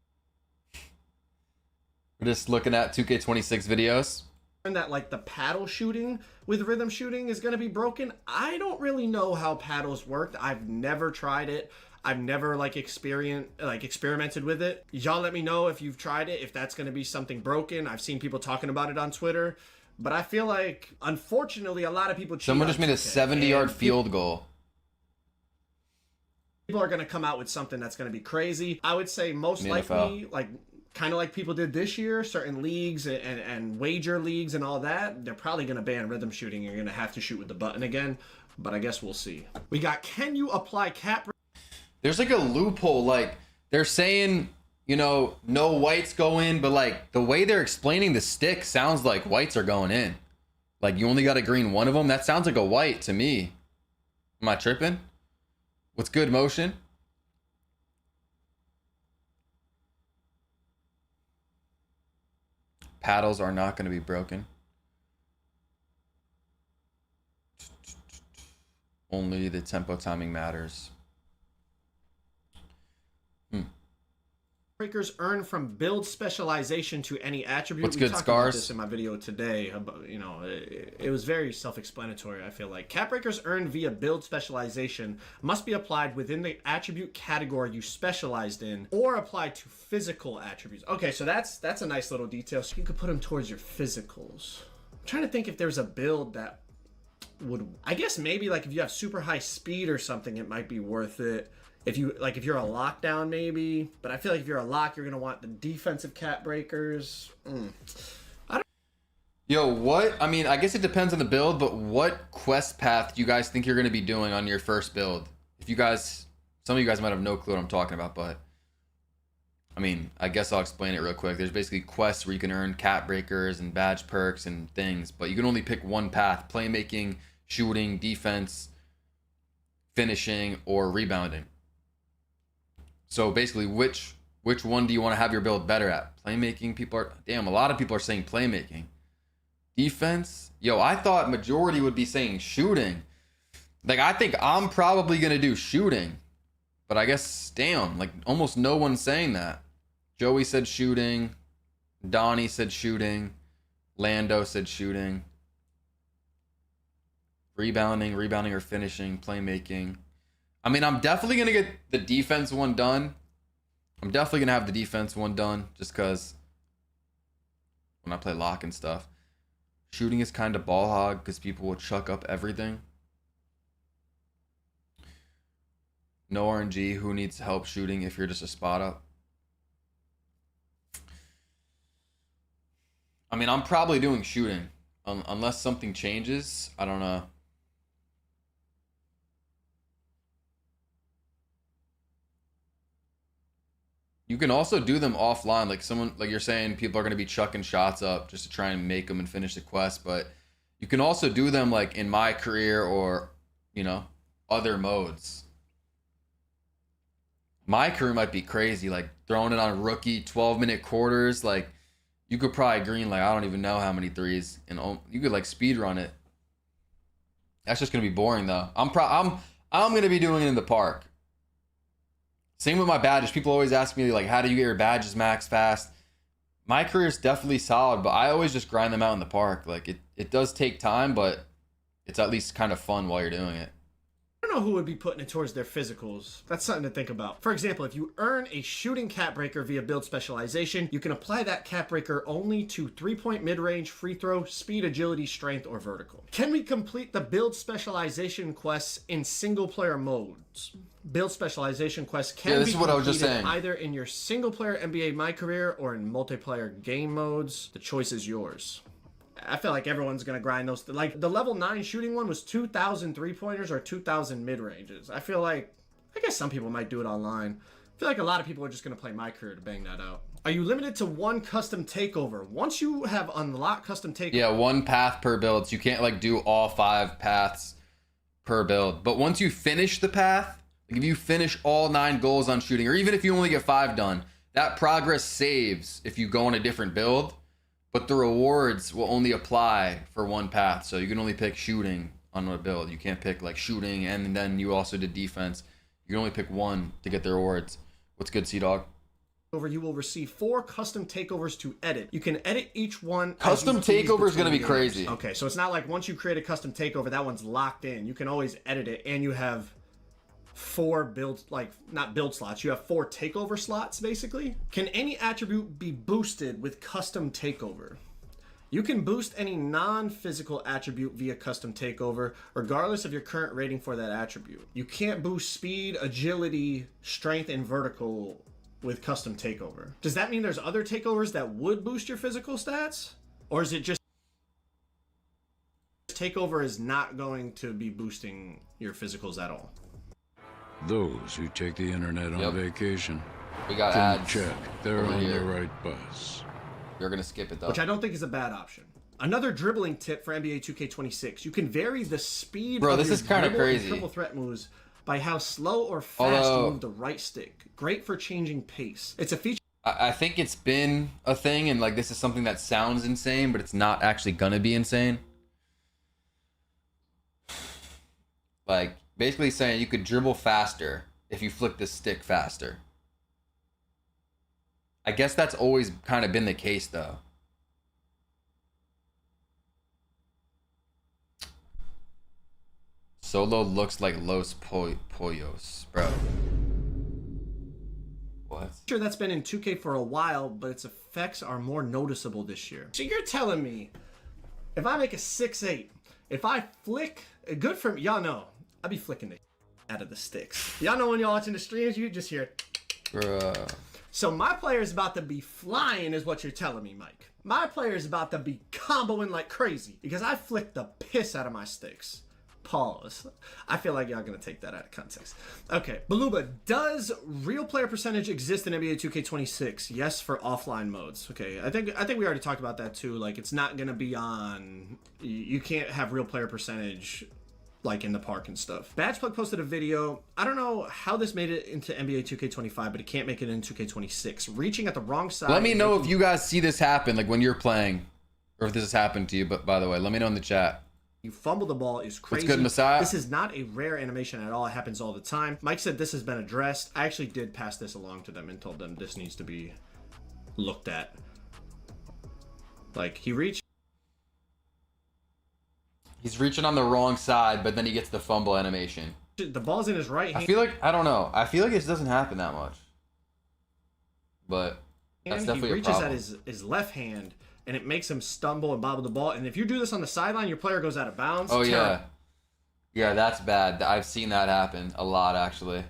We're just looking at 2K26 videos. that like the paddle shooting with rhythm shooting is going to be broken. I don't really know how paddles worked. I've never tried it. I've never experimented with it. Y'all let me know if you've tried it, if that's going to be something broken. I've seen people talking about it on Twitter, but I feel like unfortunately a lot of people cheat. Someone just made a 70-yard field goal. People are going to come out with something that's going to be crazy. I would say most likely like kind of like people did this year, certain leagues and wager leagues and all that, they're probably going to ban rhythm shooting. You're going to have to shoot with the button again, but I guess we'll see. We got, can you apply cap? There's like a loophole. Like they're saying, you know, no whites go in, but like the way they're explaining the stick sounds like whites are going in. Like you only got to green one of them. That sounds like a white to me. Am I tripping? What's good, motion? Paddles are not going to be broken. Only the tempo timing matters. Breakers earn from build specialization to any attribute. What's we good, talked Scars? about this in my video today. About, you know, it was very self-explanatory. I feel like cap breakers earned via build specialization must be applied within the attribute category you specialized in, or applied to physical attributes. Okay, so that's a nice little detail. So you could put them towards your physicals. I'm trying to think if there's a build that would. I guess maybe like if you have super high speed or something, it might be worth it. If you're a lockdown maybe, but I feel like if you're a lock, you're gonna want the defensive cap breakers. Yo, what? I mean, I guess it depends on the build, but what quest path do you guys think you're gonna be doing on your first build? If you guys, some of you guys might have no clue what I'm talking about, but I mean, I guess I'll explain it real quick. There's basically quests where you can earn cap breakers and badge perks and things, but you can only pick one path: playmaking, shooting, defense, finishing, or rebounding. So basically, which one do you want to have your build better at? Playmaking, a lot of people are saying playmaking. Defense, yo, I thought majority would be saying shooting. Like, I think I'm probably going to do shooting. But I guess, damn, like almost no one's saying that. Joey said shooting. Donnie said shooting. Lando said shooting. Rebounding or finishing, playmaking. I mean, I'm definitely going to get the defense one done. I'm definitely going to have the defense one done just because when I play lock and stuff. Shooting is kind of ball hog because people will chuck up everything. No RNG. Who needs help shooting if you're just a spot up? I mean, I'm probably doing shooting. Unless something changes. I don't know. You can also do them offline. Like like you're saying, people are going to be chucking shots up just to try and make them and finish the quest. But you can also do them like in my career or, you know, other modes. My career might be crazy, like throwing it on rookie 12-minute quarters. Like you could probably green like I don't even know how many threes, and you could like speed run it. That's just gonna be boring though. I'm gonna be doing it in the park. Same with my badges. People always ask me like, how do you get your badges max fast? My career is definitely solid, but I always just grind them out in the park. Like it does take time, but it's at least kind of fun while you're doing it. I don't know who would be putting it towards their physicals. That's something to think about. For example, if you earn a shooting cap breaker via build specialization, you can apply that cap breaker only to 3-point mid-range, free throw, speed, agility, strength, or vertical. Can we complete the build specialization quests in single player modes? Build specialization quests can be completed either in your single player NBA My Career or in multiplayer game modes. The choice is yours. I feel like everyone's going to grind those. Like the level 9 shooting one was 2,000 3-pointers or 2,000 mid-ranges. I guess some people might do it online. I feel like a lot of people are just going to play My Career to bang that out. Are you limited to one custom takeover? Once you have unlocked custom takeover. Yeah, one path per build. So you can't like do all 5 paths per build. But once you finish the path, like if you finish all 9 goals on shooting, or even if you only get 5 done, that progress saves if you go on a different build. But the rewards will only apply for one path. So you can only pick shooting on a build. You can't pick like shooting and then you also did defense. You can only pick one to get the rewards. What's good, Sea-Dog? You will receive 4 custom takeovers to edit. You can edit each one. Custom takeover is going to be crazy. Okay, so it's not like once you create a custom takeover, that one's locked in. You can always edit it, and you have 4 build, like not build slots. You have 4 takeover slots, basically. Can any attribute be boosted with custom takeover? You can boost any non-physical attribute via custom takeover, regardless of your current rating for that attribute. You can't boost speed, agility, strength, and vertical with custom takeover. Does that mean there's other takeovers that would boost your physical stats? Or is it just takeover is not going to be boosting your physicals at all? Those who take the internet on vacation we got can ads check they're on the right bus. You're gonna skip it though, which I don't think is a bad option. Another dribbling tip for NBA 2K26: you can vary the speed of this is kind of crazy triple threat moves by how slow or fast you move the right stick. Great for changing pace. It's a feature. I think it's been a thing, and like this is something that sounds insane, but it's not actually gonna be insane. Like basically saying you could dribble faster if you flick the stick faster. I guess that's always kind of been the case though. Solo looks like Los Pollos, bro. What? Sure, that's been in 2K for a while, but its effects are more noticeable this year. So you're telling me, if I make a 6'8", if I flick, good for me, y'all know, I be flicking the out of the sticks. Y'all know when y'all watching the streams, you just hear, bruh. So my player is about to be flying is what you're telling me, Mike. My player is about to be comboing like crazy because I flicked the piss out of my sticks. Pause. I feel like y'all gonna take that out of context. Okay, Baluba, does real player percentage exist in NBA 2K26? Yes, for offline modes. Okay, I think we already talked about that too. Like, it's not gonna be on. You can't have real player percentage like in the park and stuff. Badgeplug posted a video. I don't know how this made it into NBA 2K25, but it can't make it in 2K26. Reaching at the wrong side. Let me know if you guys see this happen, like when you're playing, or if this has happened to you. But by the way, let me know in the chat. You fumble the ball is crazy. What's good, Messiah? This is not a rare animation at all. It happens all the time. Mike said this has been addressed. I actually did pass this along to them and told them this needs to be looked at. Like, he's reaching on the wrong side, but then he gets the fumble animation. The ball's in his right hand. I feel like, I don't know. I feel like it doesn't happen that much. But that's definitely a problem. He reaches at his left hand, and it makes him stumble and bobble the ball. And if you do this on the sideline, your player goes out of bounds. Oh, yeah. Yeah, that's bad. I've seen that happen a lot, actually.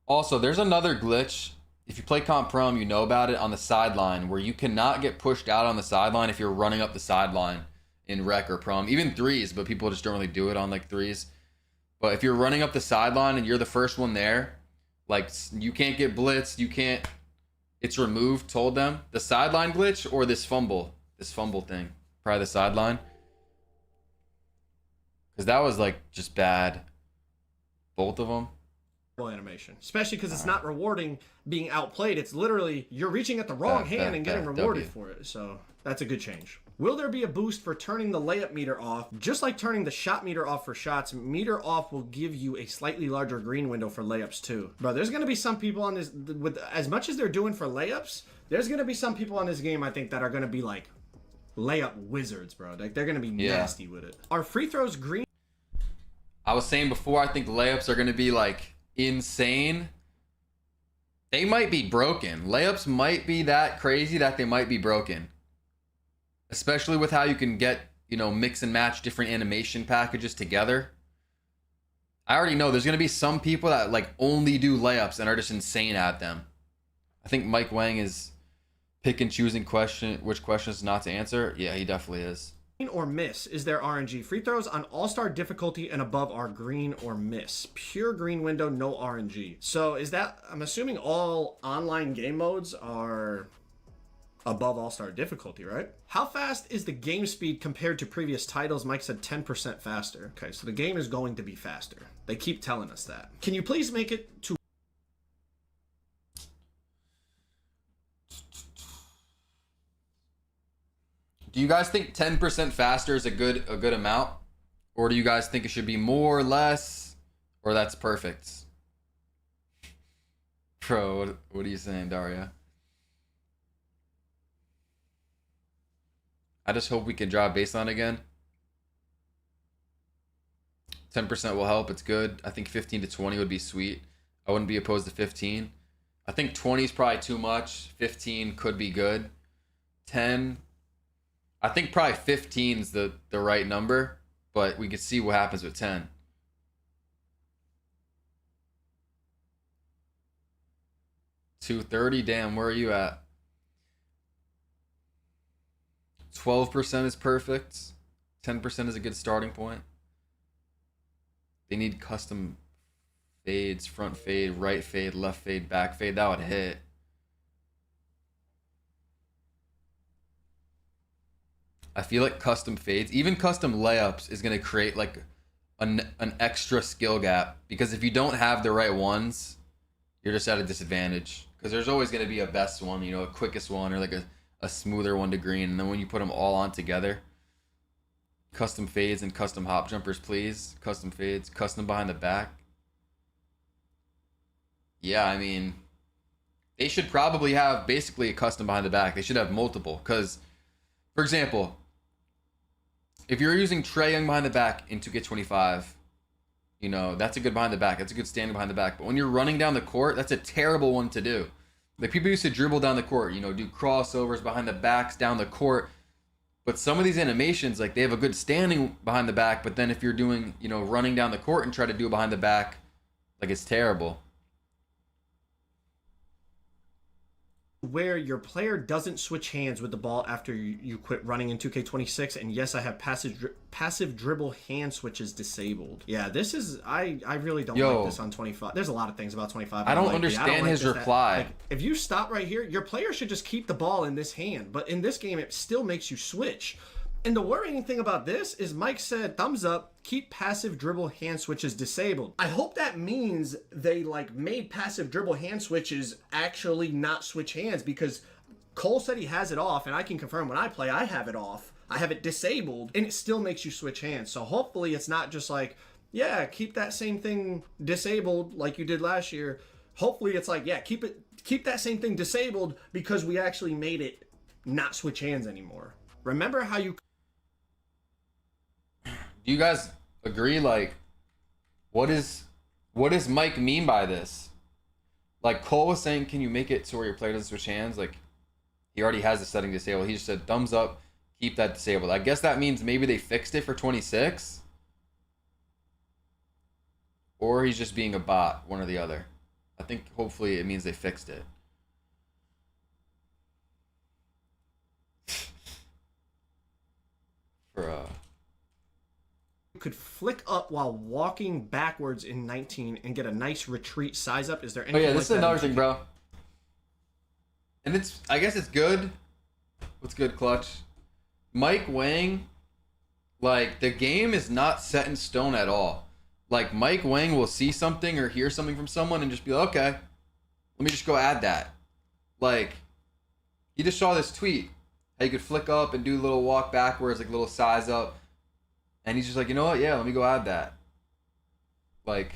Also, there's another glitch. If you play Comp Prom, you know about it on the sideline, where you cannot get pushed out on the sideline if you're running up the sideline in rec or prom, even threes, but people just don't really do it on like threes. But if you're running up the sideline and you're the first one there, like you can't get blitzed, you can't, it's removed, told them. The sideline glitch or this fumble thing, probably the sideline. Because that was like just bad. Both of them. animation, especially because it's not rewarding being outplayed. It's literally you're reaching at the wrong hand and getting rewarded for it. So that's a good change. Will there be a boost for turning the layup meter off? Just like turning the shot meter off for shots, meter off will give you a slightly larger green window for layups too. Bro, there's going to be some people on this, with as much as they're doing for layups, there's going to be some people on this game, I think, that are going to be like layup wizards, bro. Like they're going to be nasty with it. Are free throws green? I was saying before, I think layups are going to be like insane. They might be broken. Layups might be that crazy that they might be broken. Especially with how you can get, you know, mix and match different animation packages together. I already know there's going to be some people that like only do layups and are just insane at them. I think Mike Wang is pick and choosing which questions not to answer. Yeah, he definitely is. Green or miss is there RNG. Free throws on all-star difficulty and above are green or miss. Pure green window, no RNG. So is that, I'm assuming all online game modes are above all-star difficulty, right? How fast is the game speed compared to previous titles? Mike said 10% faster. Okay, so the game is going to be faster. They keep telling us that. Can you please make it to... Do you guys think 10% faster is a good amount? Or do you guys think it should be more or less? Or that's perfect? Bro, what are you saying, Daria? I just hope we can draw baseline again. 10% will help. It's good. I think 15 to 20 would be sweet. I wouldn't be opposed to 15. I think 20 is probably too much. 15 could be good. 10. I think probably 15 is the right number, but we could see what happens with 10. $230. Damn, where are you at? 12% is perfect. 10% is a good starting point. They need custom fades, front fade, right fade, left fade, back fade. That would hit. I feel like custom fades, even custom layups, is going to create like an extra skill gap. Because if you don't have the right ones, you're just at a disadvantage. Because there's always going to be a best one, you know, a quickest one, or like a smoother one to green. And then when you put them all on together, custom fades and custom hop jumpers, please. Custom fades, custom behind the back. Yeah, I mean, they should probably have basically a custom behind the back. They should have multiple. Because, for example, if you're using Trae Young behind the back in 2K25, you know, that's a good behind the back. That's a good standing behind the back. But when you're running down the court, that's a terrible one to do. Like, people used to dribble down the court, you know, do crossovers behind the backs down the court. But some of these animations, like, they have a good standing behind the back. But then if you're doing, you know, running down the court and try to do it behind the back, like, it's terrible. Where your player doesn't switch hands with the ball after you quit running in 2K26, and yes, I have passive dribble hand switches disabled. Yeah, this is I really don't like this on 25. There's a lot of things about 25 I don't understand his reply. Like, if you stop right here, your player should just keep the ball in this hand, but in this game it still makes you switch. And the worrying thing about this is Mike said, thumbs up, keep passive dribble hand switches disabled. I hope that means they like made passive dribble hand switches actually not switch hands, because Cole said he has it off, and I can confirm when I play, I have it off. I have it disabled, and it still makes you switch hands. So hopefully it's not just like, yeah, keep that same thing disabled like you did last year. Hopefully it's like, yeah, keep that same thing disabled because we actually made it not switch hands anymore. Remember how you... Do you guys agree? Like, what does Mike mean by this? Like, Cole was saying, can you make it to where your player doesn't switch hands? Like, he already has the setting disabled. He just said, thumbs up, keep that disabled. I guess that means maybe they fixed it for 26. Or he's just being a bot, one or the other. I think hopefully it means they fixed it. Could flick up while walking backwards in 19 and get a nice retreat size up. Is there any? Oh yeah, this is another thing, bro. And it's, I guess it's good. What's good, Clutch? Mike Wang, like, the game is not set in stone at all. Like Mike Wang will see something or hear something from someone and just be like, okay, let me just go add that. Like, he just saw this tweet. How you could flick up and do a little walk backwards, like little size up. And he's just like, you know what? Yeah, let me go add that. Like,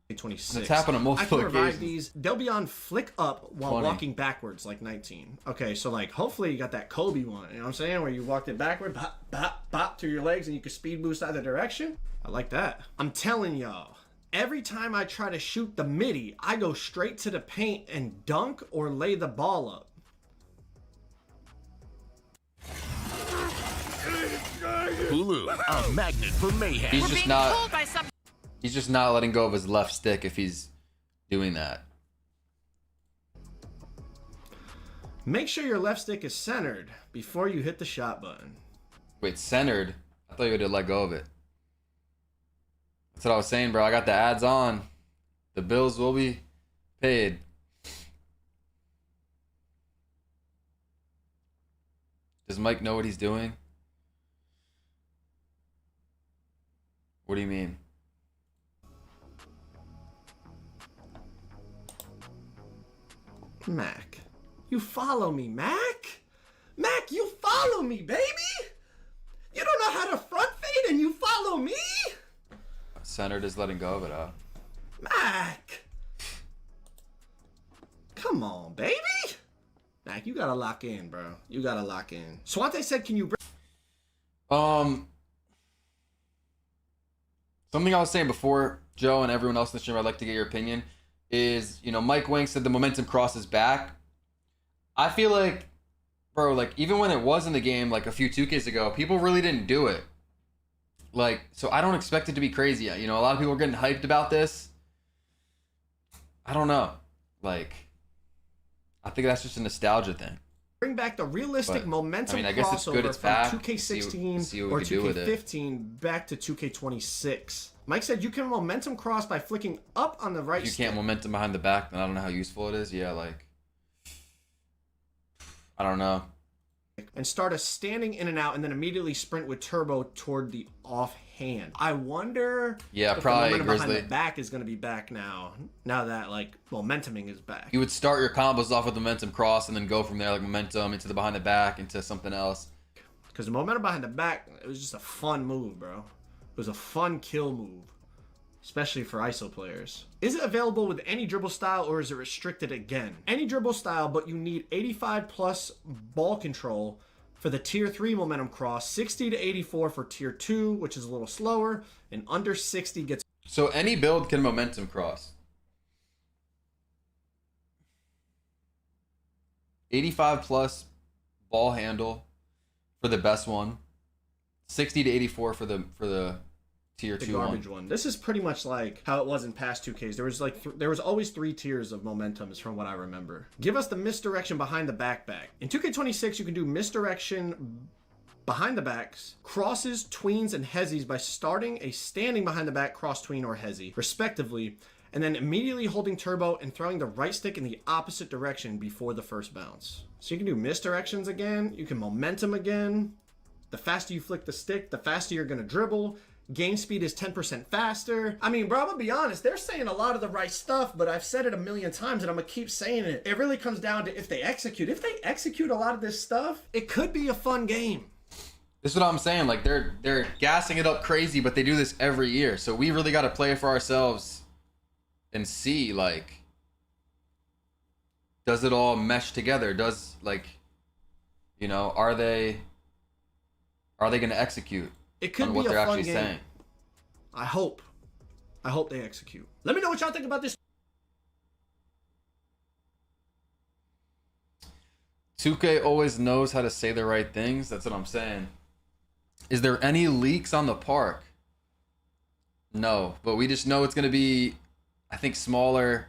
26. It's happened on multiple I can revive occasions. these. They'll be on flick up while 20. walking backwards, like 19. Okay, so like hopefully you got that Kobe one. You know what I'm saying? Where you walked it backward, bop, bop, bop through your legs, and you can speed boost either direction. I like that. I'm telling y'all. Every time I try to shoot the midi, I go straight to the paint and dunk or lay the ball up. Hulu, a magnet for mayhem. He's just not letting go of his left stick if he's doing that. Make sure your left stick is centered before you hit the shot button. Wait, centered? I thought you would have let go of it. That's what I was saying, bro. I got the ads on. The bills will be paid. Does Mike know what he's doing? What do you mean? Mac. You follow me, Mac? Mac, you follow me, baby? You don't know how to front fade and you follow me? Centered is letting go of it, huh? Mac! Come on, baby! Mac, you gotta lock in, bro. You gotta lock in. Swante said, can you bring... Something I was saying before, Joe and everyone else in the stream, I'd like to get your opinion, is, you know, Mike Wang said the momentum crosses back. I feel like, bro, like, even when it was in the game, like, a few 2Ks ago, people really didn't do it. Like, so I don't expect it to be crazy yet. You know, a lot of people are getting hyped about this. I don't know. Like, I think that's just a nostalgia thing. Bring back the realistic momentum I guess it's good crossover it's from back. 2K16 See what or we can do with it. 2K15 back to 2K26. Mike said you can momentum cross by flicking up on the right If you stick. can't momentum behind the back, then I don't know how useful it is. Yeah, like, I don't know. And start a standing in and out and then immediately sprint with turbo toward the offhand. I wonder if probably the momentum behind Grizzly. the back is going to be back now that like momentuming is back. You would start your combos off with momentum cross and then go from there, like momentum into the behind the back into something else. Because the momentum behind the back, it was just a fun move, bro. It was a fun kill move, especially for ISO players. Is it available with any dribble style or is it restricted again? Any dribble style, but you need 85 plus ball control for the tier 3 momentum cross, 60 to 84 for tier 2, which is a little slower, and under 60 gets... So any build can momentum cross. 85 plus ball handle for the best one. 60 to 84 for the tier 2 garbage one. This is pretty much like how it was in past 2Ks. There was like there was always 3 tiers of momentums from what I remember. Give us the misdirection behind the back. In 2K26, you can do misdirection behind the backs, crosses, tweens, and hezzies by starting a standing behind the back cross, tween, or hezzy, respectively, and then immediately holding turbo and throwing the right stick in the opposite direction before the first bounce. So you can do misdirections again, you can momentum again. The faster you flick the stick, the faster you're gonna dribble. Game speed is 10% faster. I mean, bro, I'm gonna be honest, they're saying a lot of the right stuff, but I've said it a million times and I'm gonna keep saying it. It really comes down to if they execute. If they execute a lot of this stuff, it could be a fun game. This is what I'm saying. Like, they're gassing it up crazy, but they do this every year. So we really got to play it for ourselves and see, like, does it all mesh together? Does, like, you know, are they going to execute It could on be what a they're fun actually game. saying? I hope they execute. Let me know what y'all think about this. 2K always knows how to say the right things. That's what I'm saying. Is there any leaks on the park? No, but we just know it's going to be, I think, smaller,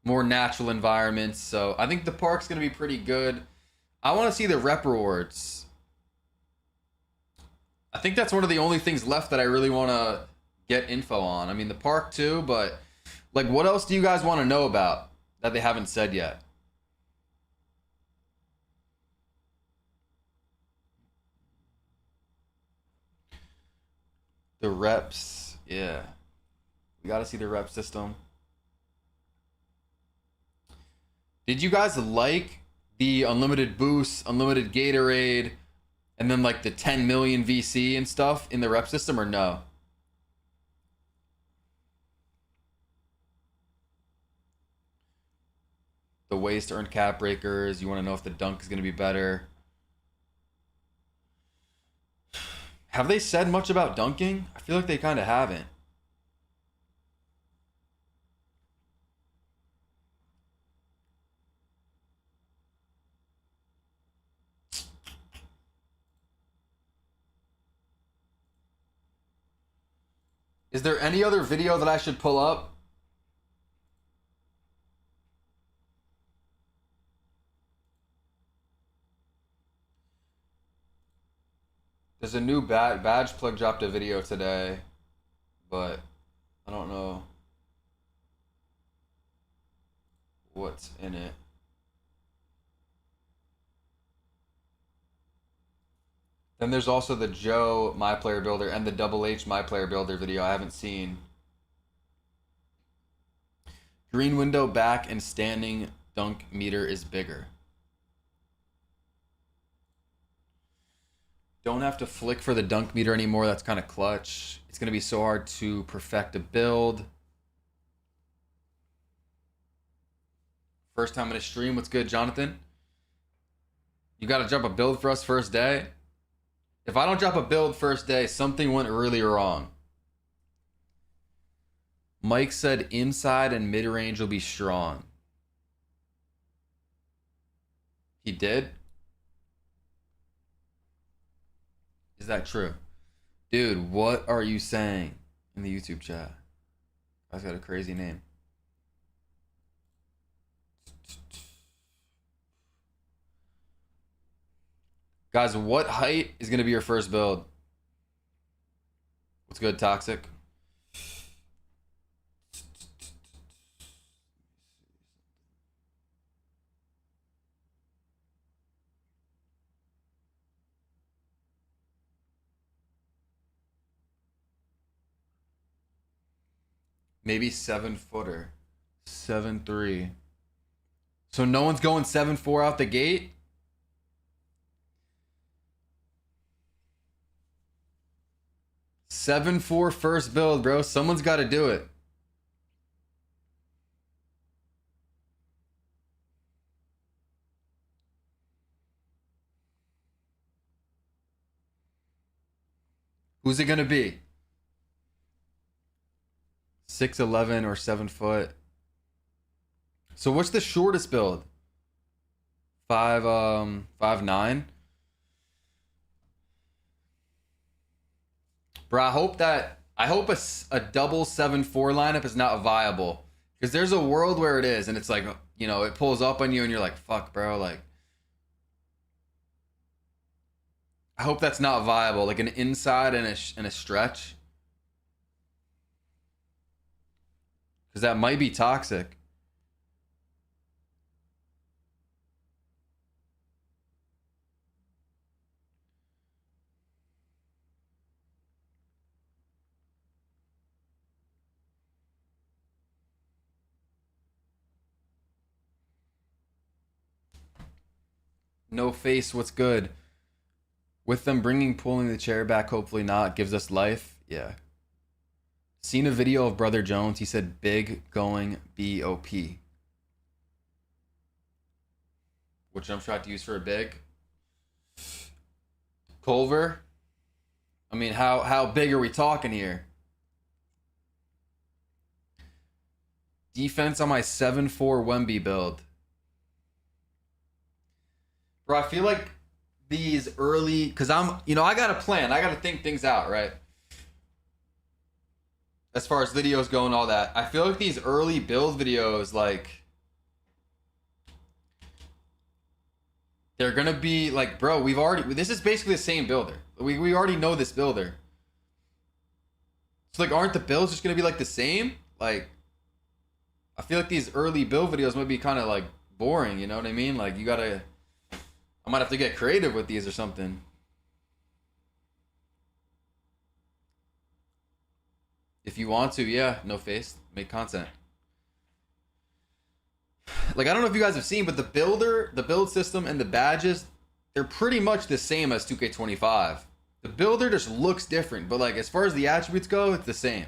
more natural environments. So I think the park's going to be pretty good. I want to see the rep rewards. I think that's one of the only things left that I really want to get info on. I mean, the park too, but like, what else do you guys want to know about that they haven't said yet? The reps, yeah. We gotta see the rep system. Did you guys like the unlimited boost, unlimited Gatorade, and then like the 10 million VC and stuff in the rep system, or no? The ways to earn cap breakers. You want to know if the dunk is going to be better. Have they said much about dunking? I feel like they kind of haven't. Is there any other video that I should pull up? There's a new badge plug dropped a video today, but I don't know what's in it. Then there's also the Joe Myplayer Builder and the Double H Myplayer Builder video I haven't seen. Green window back and standing dunk meter is bigger. Don't have to flick for the dunk meter anymore. That's kind of clutch. It's going to be so hard to perfect a build. First time in a stream. What's good, Jonathan? You got to drop a build for us first day? If I don't drop a build first day, something went really wrong. Mike said inside and mid-range will be strong. He did? Is that true? Dude, what are you saying in the YouTube chat? I've got a crazy name. Guys, what height is going to be your first build? What's good, Toxic? Maybe 7-footer. 7'3". So no one's going 7'4" out the gate? $7'4" first build, bro. Someone's got to do it. Who's it going to be? 6'11" or 7 foot. So what's the shortest build? 5'9". Bro, I hope a double 7'4" lineup is not viable, because there's a world where it is, and it's like, you know, it pulls up on you and you're like, fuck, bro, like, I hope that's not viable, like an inside and a stretch, because that might be toxic. No face, what's good? With them pulling the chair back, hopefully not, gives us life. Yeah. Seen a video of Brother Jones. He said big going BOP. Which I'm trying to use for a big. Culver. I mean, how big are we talking here? Defense on my 7'4" Wemby build. Bro, I feel like these early, because I got a plan. I got to think things out, right? As far as videos go and all that. I feel like these early build videos, like, they're going to be like, bro, this is basically the same builder. We already know this builder. So, like, aren't the builds just going to be, like, the same? Like, I feel like these early build videos might be kind of, like, boring, you know what I mean? Like, I might have to get creative with these or something. If you want to, yeah, no face, make content. Like, I don't know if you guys have seen, but the build system and the badges, they're pretty much the same as 2K25. The builder just looks different, but like as far as the attributes go, it's the same.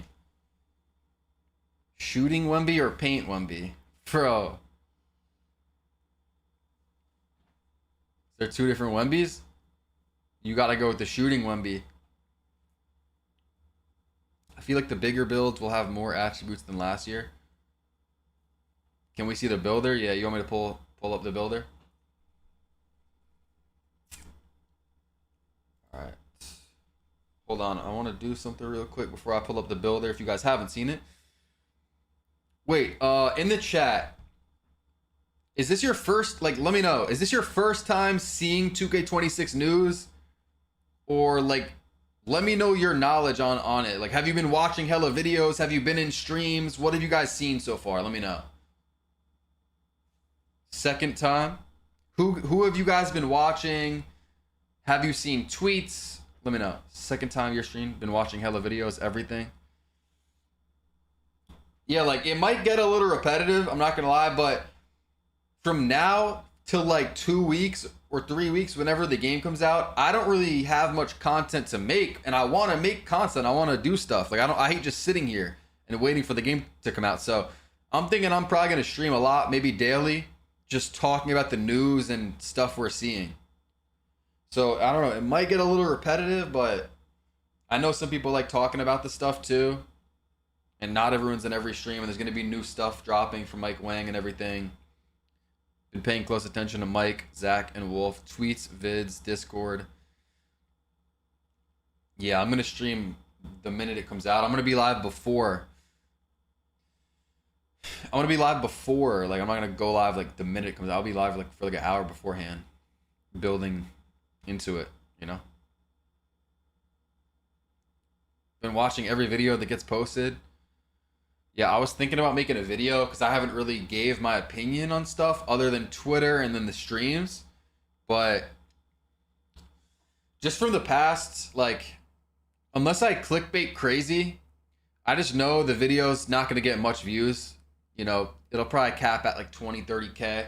Shooting Wemby or paint Wemby? Bro. They're two different Wembys? You gotta go with the shooting Wemby. I feel like the bigger builds will have more attributes than last year. Can we see the builder? Yeah, you want me to pull up the builder? Alright. Hold on, I want to do something real quick before I pull up the builder if you guys haven't seen it. Wait, in the chat, is this your first, like, let me know, is this your first time seeing 2K26 news? Or, like, let me know your knowledge on it. Like, have you been watching hella videos? Have you been in streams? What have you guys seen so far? Let me know. Second time? Who have you guys been watching? Have you seen tweets? Let me know. Second time your stream, been watching hella videos, everything. Yeah, like, it might get a little repetitive, I'm not gonna lie, but from now till like 2 weeks or 3 weeks, whenever the game comes out, I don't really have much content to make, and I want to make content. I want to do stuff. Like, I hate just sitting here and waiting for the game to come out. So I'm thinking I'm probably gonna stream a lot, maybe daily, just talking about the news and stuff we're seeing. So I don't know, it might get a little repetitive, but I know some people like talking about the stuff too. And not everyone's in every stream, and there's going to be new stuff dropping from Mike Wang and everything. Been paying close attention to Mike, Zach, and Wolf. Tweets, vids, Discord. Yeah, I'm going to stream the minute it comes out. I'm going to be live before. I want to be live before. Like, I'm not going to go live like the minute it comes out. I'll be live like for like an hour beforehand. Building into it, you know? Been watching every video that gets posted. Yeah, I was thinking about making a video because I haven't really gave my opinion on stuff other than Twitter and then the streams. But just from the past, like, unless I clickbait crazy, I just know the video's not going to get much views. You know, it'll probably cap at like 20, 30K.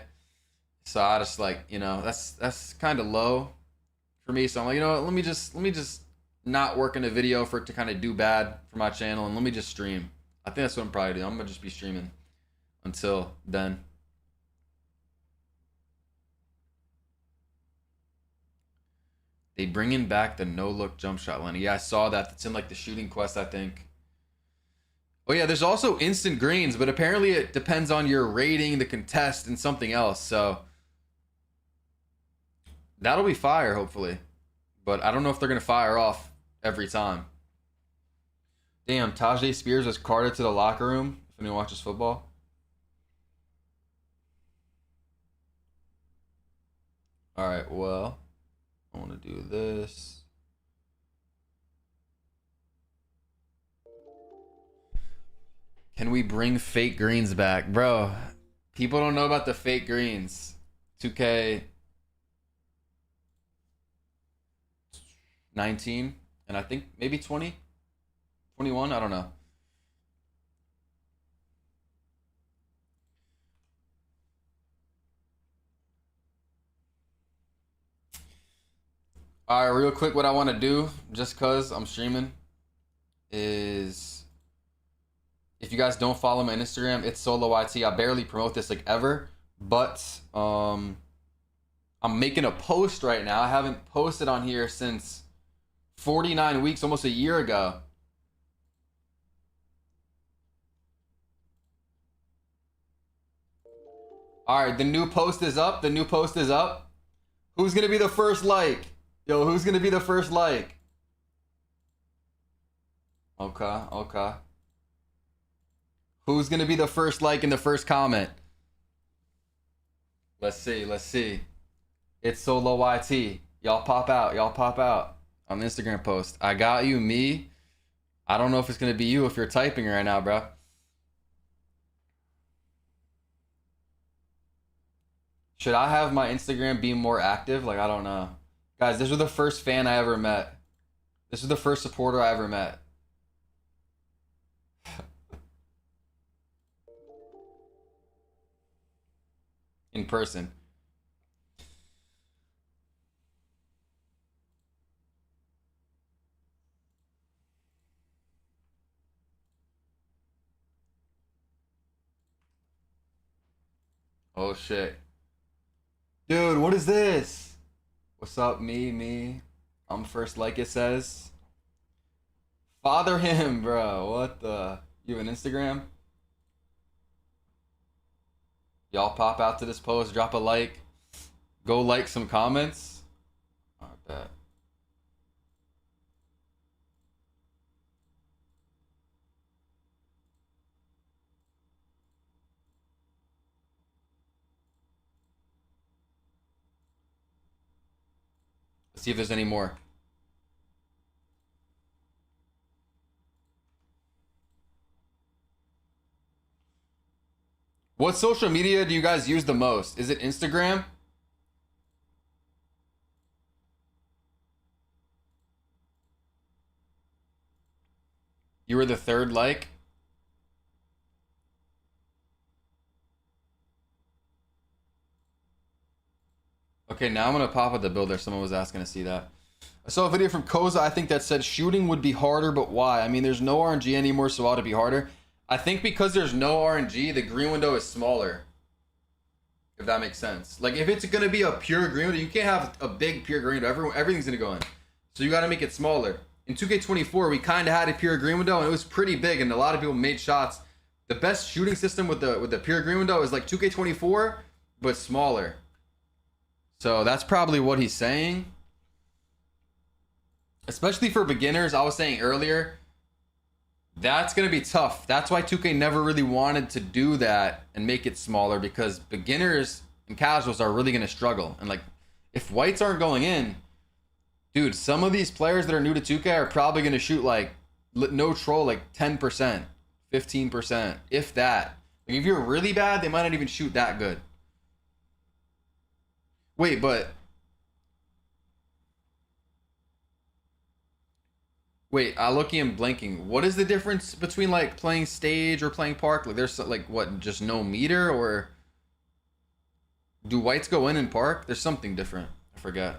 So I just like, you know, that's kind of low for me. So I'm like, you know what, let me just not work in a video for it to kind of do bad for my channel, and let me just stream. I think that's what I'm probably doing. I'm gonna just be streaming until then. They bringing back the no-look jump shot, Lenny. Yeah, I saw that. It's in like the shooting quest, I think. Oh yeah, there's also instant greens, but apparently it depends on your rating, the contest, and something else. So that'll be fire, hopefully. But I don't know if they're gonna fire off every time. Damn, Tajay Spears was carted to the locker room. If anyone watches football. All right, well, I want to do this. Can we bring fake greens back? Bro, people don't know about the fake greens. 2K19, and I think maybe 20. 21? I don't know. All right, real quick, what I want to do, just because I'm streaming, is if you guys don't follow my Instagram, it's SoloYT. I barely promote this like ever, but I'm making a post right now. I haven't posted on here since 49 weeks, almost a year ago. All right, the new post is up. The new post is up. Who's going to be the first like? Yo, who's going to be the first like? Okay. Who's going to be the first like in the first comment? Let's see. It's SoloYT. Y'all pop out on the Instagram post. I got you, me. I don't know if it's going to be you if you're typing right now, bro. Should I have my Instagram be more active? Like, I don't know. Guys, this was the first fan I ever met. This is the first supporter I ever met. in person. Oh shit. Dude, what is this? What's up, me? I'm first, like it says. Father him, bro. What the? You have an Instagram? Y'all pop out to this post, drop a like. Go like some comments. I bet. Let's see if there's any more. What social media do you guys use the most? Is it Instagram? You were the third like? Okay, now I'm gonna pop at the builder. Someone was asking to see that. I saw a video from Koza, I think, that said shooting would be harder, but why? I mean, there's no RNG anymore, so ought to be harder. I think because there's no RNG, the green window is smaller. If that makes sense. Like, if it's going to be a pure green window, you can't have a big pure green window. Everything's going to go in. So you got to make it smaller. In 2K24, we kind of had a pure green window, and it was pretty big, and a lot of people made shots. The best shooting system with the pure green window is like 2K24, but smaller. So that's probably what he's saying. Especially for beginners, I was saying earlier, that's going to be tough. That's why 2K never really wanted to do that and make it smaller, because beginners and casuals are really going to struggle. And like, if whites aren't going in, dude, some of these players that are new to 2K are probably going to shoot like, no troll, like 10%, 15%, if that. Like, if you're really bad, they might not even shoot that good. Wait, but... Wait, Loki and blanking. What is the difference between like playing stage or playing park? Like, there's like what, just no meter, or do whites go in park? There's something different. I forget.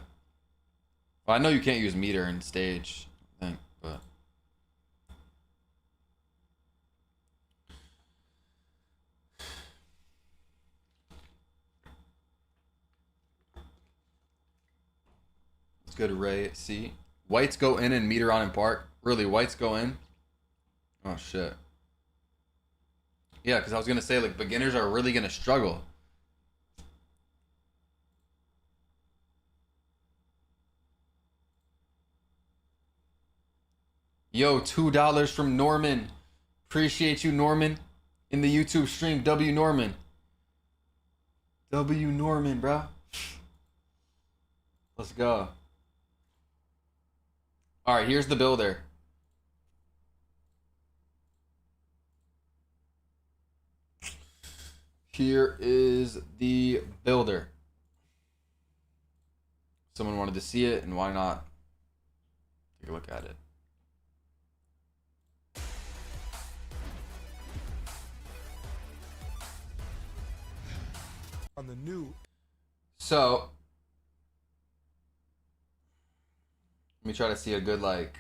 Well, I know you can't use meter in stage, I think, but let's go to Ray. See. Whites go in and meter on in park. Really, whites go in? Oh, shit. Yeah, because I was going to say, like, beginners are really going to struggle. Yo, $2 from Norman. Appreciate you, Norman. In the YouTube stream, W Norman. W Norman, bro. Let's go. All right, here's the builder. Here is the builder. Someone wanted to see it, and why not? Take a look at it. On the new. So, let me try to see a good, like,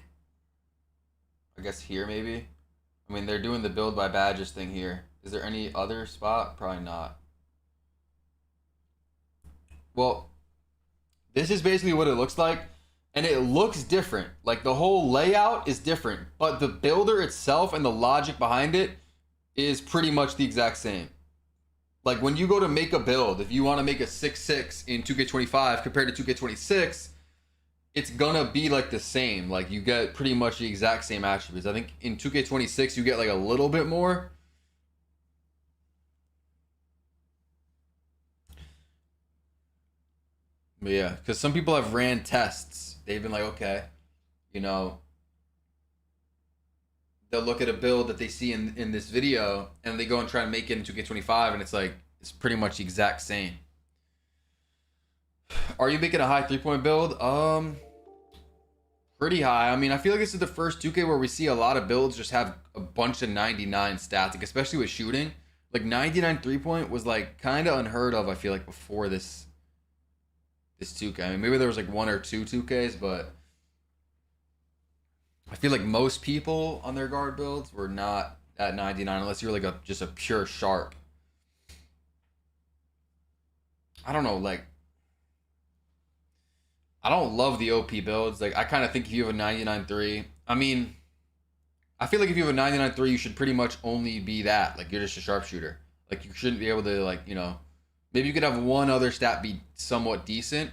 I guess here maybe. I mean, they're doing the build by badges thing here. Is there any other spot? Probably not. Well, this is basically what it looks like. And it looks different. Like, the whole layout is different. But the builder itself and the logic behind it is pretty much the exact same. Like, when you go to make a build, if you want to make a 6-6 in 2K25 compared to 2K26, it's gonna be like the same. Like, you get pretty much the exact same attributes. I think in 2K26 you get like a little bit more. But yeah, because some people have ran tests. They've been like, okay, you know, they'll look at a build that they see in this video and they go and try and make it in 2K25, and it's like, it's pretty much the exact same. Are you making a high 3-point build? Pretty high. I mean, I feel like this is the first 2K where we see a lot of builds just have a bunch of 99 stats, like especially with shooting. Like 99 3-point was like kind of unheard of, I feel like, before this 2K. I mean, maybe there was like 1 or 2 2Ks, but I feel like most people on their guard builds were not at 99 unless you're like just a pure sharp. I don't know, like, I don't love the OP builds. Like, I kind of think if you have a 99-3, I mean, I feel like if you have a 99-3, you should pretty much only be that. Like, you're just a sharpshooter. Like, you shouldn't be able to, like, you know, maybe you could have one other stat be somewhat decent.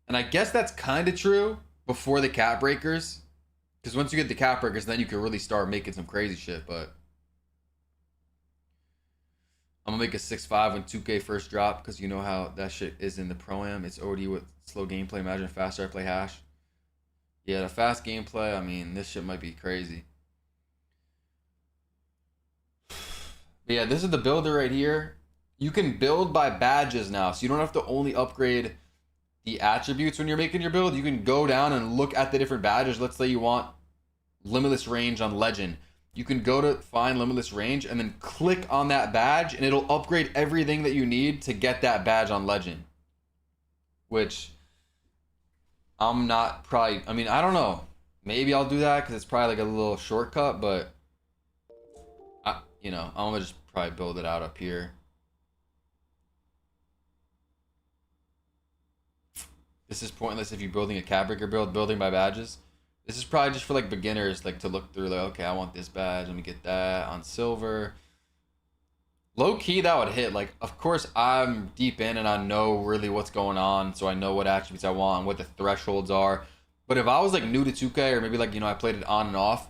And I guess that's kind of true before the cap breakers. Because once you get the cap breakers, then you can really start making some crazy shit. But I'm going to make a 6'5" when 2K first drop, because you know how that shit is in the Pro-Am. It's OD with slow gameplay. Imagine faster I play Hash. Yeah, the fast gameplay, I mean, this shit might be crazy. But yeah, this is the builder right here. You can build by badges now, so you don't have to only upgrade the attributes when you're making your build. You can go down and look at the different badges. Let's say you want limitless range on Legend. You can go to find limitless range and then click on that badge, and it'll upgrade everything that you need to get that badge on Legend. Which I'm not probably, I mean, I don't know. Maybe I'll do that because it's probably like a little shortcut, but you know, I'm gonna just probably build it out up here. This is pointless if you're building a cap breaker build, building by badges. This is probably just for like beginners, like to look through, like, okay, I want this badge, let me get that on silver. Low key, that would hit. Like, of course, I'm deep in and I know really what's going on, so I know what attributes I want and what the thresholds are. But if I was like new to 2K, or maybe like, you know, I played it on and off,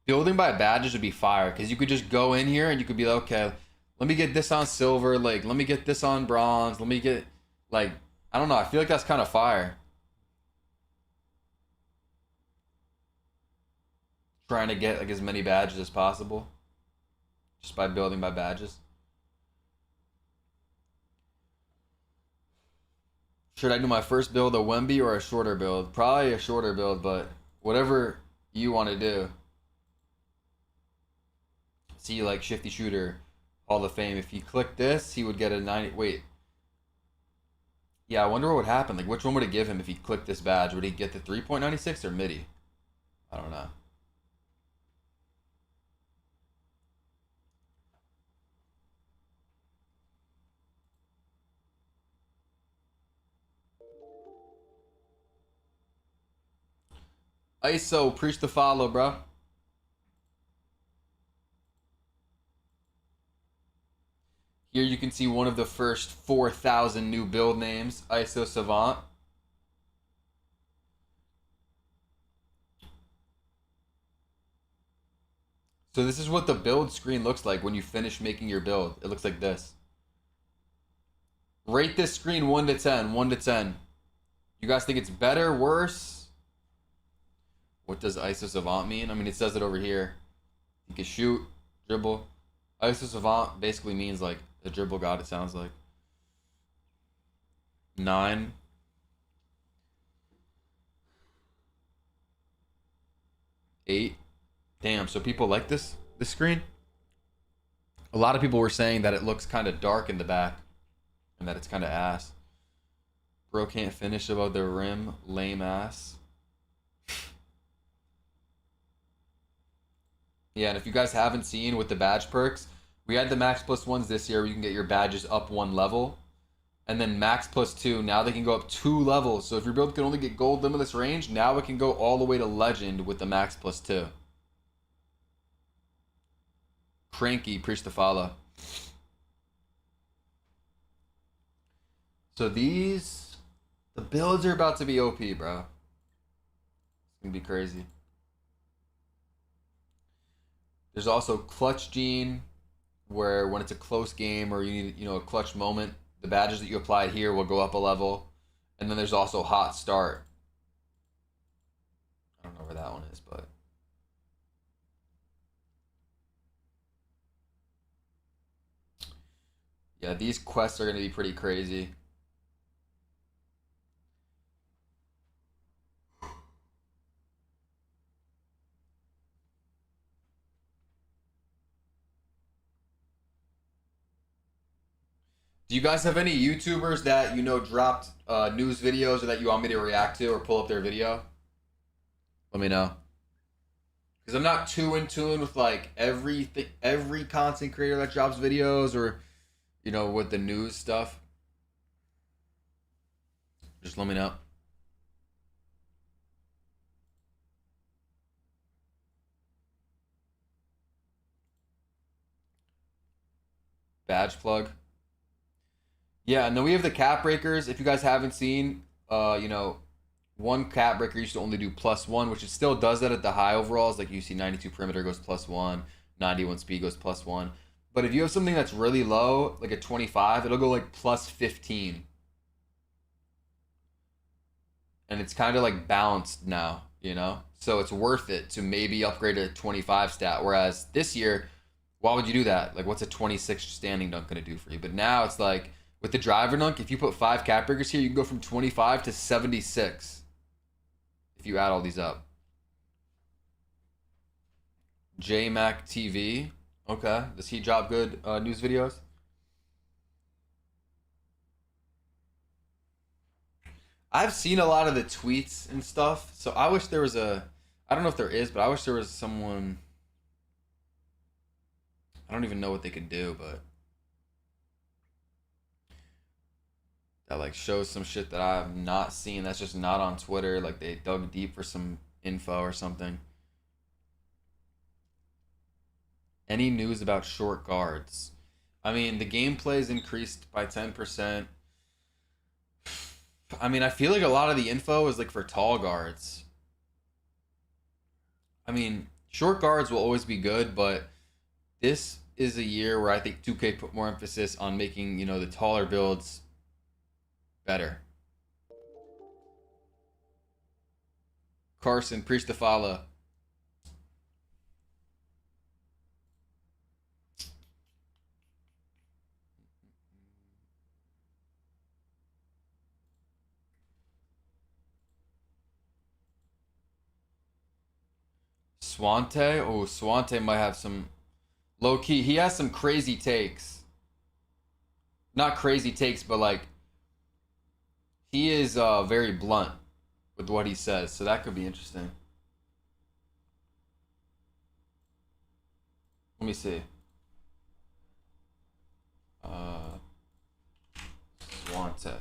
building by badges would be fire, because you could just go in here and you could be like, okay, let me get this on silver, like, let me get this on bronze, let me get, like, I don't know, I feel like that's kind of fire. Trying to get like as many badges as possible just by building by badges. Should I do my first build a Wemby or a shorter build? Probably a shorter build, but whatever you want to do. See, like Shifty Shooter, Hall of Fame. If you click this, he would get a 90. Wait. Yeah, I wonder what would happen. Like, which one would it give him if he clicked this badge? Would he get the 3.96 or MIDI? I don't know. ISO, preach the follow, bro. Here you can see one of the first 4,000 new build names, ISO Savant. So this is what the build screen looks like when you finish making your build. It looks like this. Rate this screen 1 to 10, 1 to 10. You guys think it's better, worse? What does ISO Savant mean? I mean, it says it over here. You can shoot, dribble. ISO Savant basically means like the dribble god, it sounds like. 9. 8. Damn, so people like this screen? A lot of people were saying that it looks kind of dark in the back and that it's kind of ass. Bro can't finish above the rim, lame ass. Yeah, and if you guys haven't seen with the badge perks, we had the max plus ones this year where you can get your badges up 1 level. And then max plus 2, now they can go up 2 levels. So if your build can only get gold limitless range, now it can go all the way to legend with the max plus 2. Cranky, preach the follow. So the builds are about to be OP, bro. It's gonna be crazy. There's also Clutch Gene, where when it's a close game or you need, you know, a clutch moment, the badges that you apply here will go up a level. And then there's also Hot Start. I don't know where that one is, but yeah, these quests are going to be pretty crazy. you guys have any YouTubers that you know dropped news videos or that you want me to react to or pull up their video? Let me know. Because I'm not too in tune with like every content creator that drops videos or, you know, with the news stuff. Just let me know. Badge plug. Yeah, and then we have the cap breakers. If you guys haven't seen, you know, one cap breaker used to only do +1, which it still does that at the high overalls. Like you see 92 perimeter goes +1, 91 speed goes +1. But if you have something that's really low, like a 25, it'll go like +15. And it's kind of like balanced now, you know? So it's worth it to maybe upgrade a 25 stat. Whereas this year, why would you do that? Like, what's a 26 standing dunk going to do for you? But now it's like, with the driver dunk, if you put 5 cap breakers here, you can go from 25 to 76. If you add all these up. JMac TV. Okay. Does he drop good news videos? I've seen a lot of the tweets and stuff. So I wish there was a... I don't know if there is, but I wish there was someone... I don't even know what they could do, but... that like shows some shit that I have not seen. That's just not on Twitter. Like they dug deep for some info or something. Any news about short guards? I mean, the gameplay's increased by 10%. I mean, I feel like a lot of the info is like for tall guards. I mean, short guards will always be good, but this is a year where I think 2K put more emphasis on making, you know, the taller builds better. Carson, preach the follow. Swante? Oh, Swante might have some low key. He has some crazy takes. Not crazy takes, but like he is very blunt with what he says, so that could be interesting. Let me see. Swante.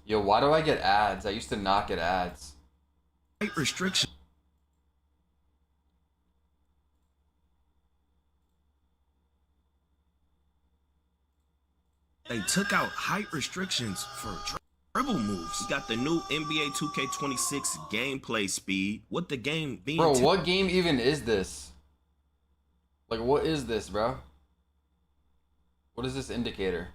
Yo, why do I get ads? I used to not get ads. Height restriction. They took out height restrictions for dribble moves. We got the new NBA 2K26 gameplay speed. What the game being? Bro, what game even is this? Like, what is this, bro? What is this indicator?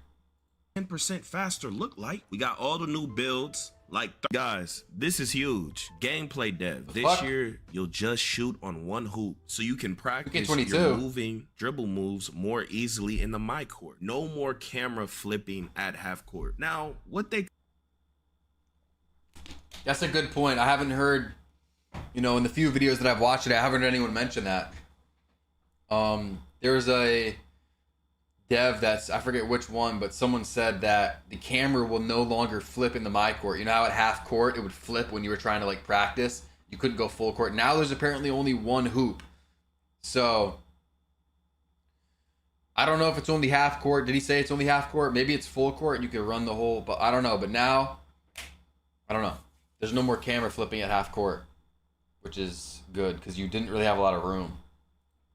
10% faster look like. We got all the new builds. Like, guys, this is huge. Gameplay dev. This year, you'll just shoot on one hoop, so you can practice your moving dribble moves more easily in the my court. No more camera flipping at half court. Now, what they... That's a good point. I haven't heard, you know, in the few videos that I've watched today, I haven't heard anyone mention that. There's a dev that's, I forget which one, but someone said that the camera will no longer flip in the my court. You know how at half court it would flip when you were trying to like practice? You couldn't go full court. Now there's apparently only one hoop. So I don't know if it's only half court. Did he say it's only half court? Maybe it's full court and you could run the whole, but I don't know. But now, I don't know. There's no more camera flipping at half court, which is good because you didn't really have a lot of room.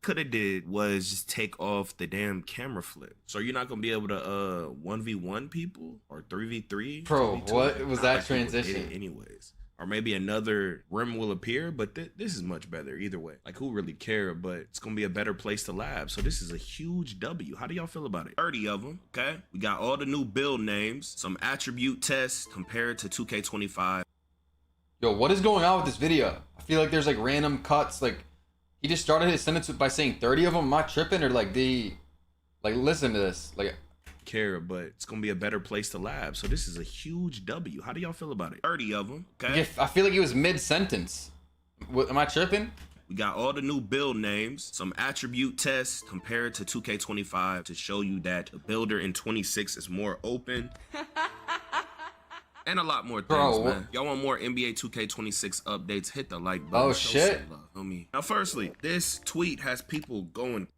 Could have did was just take off the damn camera flip. So you're not gonna be able to 1v1 people or 3v3. Bro, 2v2. what was that like transition? Anyways, or maybe another rim will appear, but this is much better either way. Like who really care? But it's gonna be a better place to lab. So this is a huge W. How do y'all feel about it? 30 of them. Okay, we got all the new build names, some attribute tests compared to 2K25. Yo, what is going on with this video? I feel like there's like random cuts. Like he just started his sentence by saying 30 of them. Am I tripping or like listen to this? Like, care, but it's gonna be a better place to lab. So this is a huge W. How do y'all feel about it? 30 of them. Okay. I feel like he was mid-sentence. Am I tripping? We got all the new build names, some attribute tests compared to 2K25 to show you that the builder in 26 is more open. And a lot more things, man. Y'all want more NBA 2K26 updates? Hit the like button. Oh, shit. Now, firstly, this tweet has people going.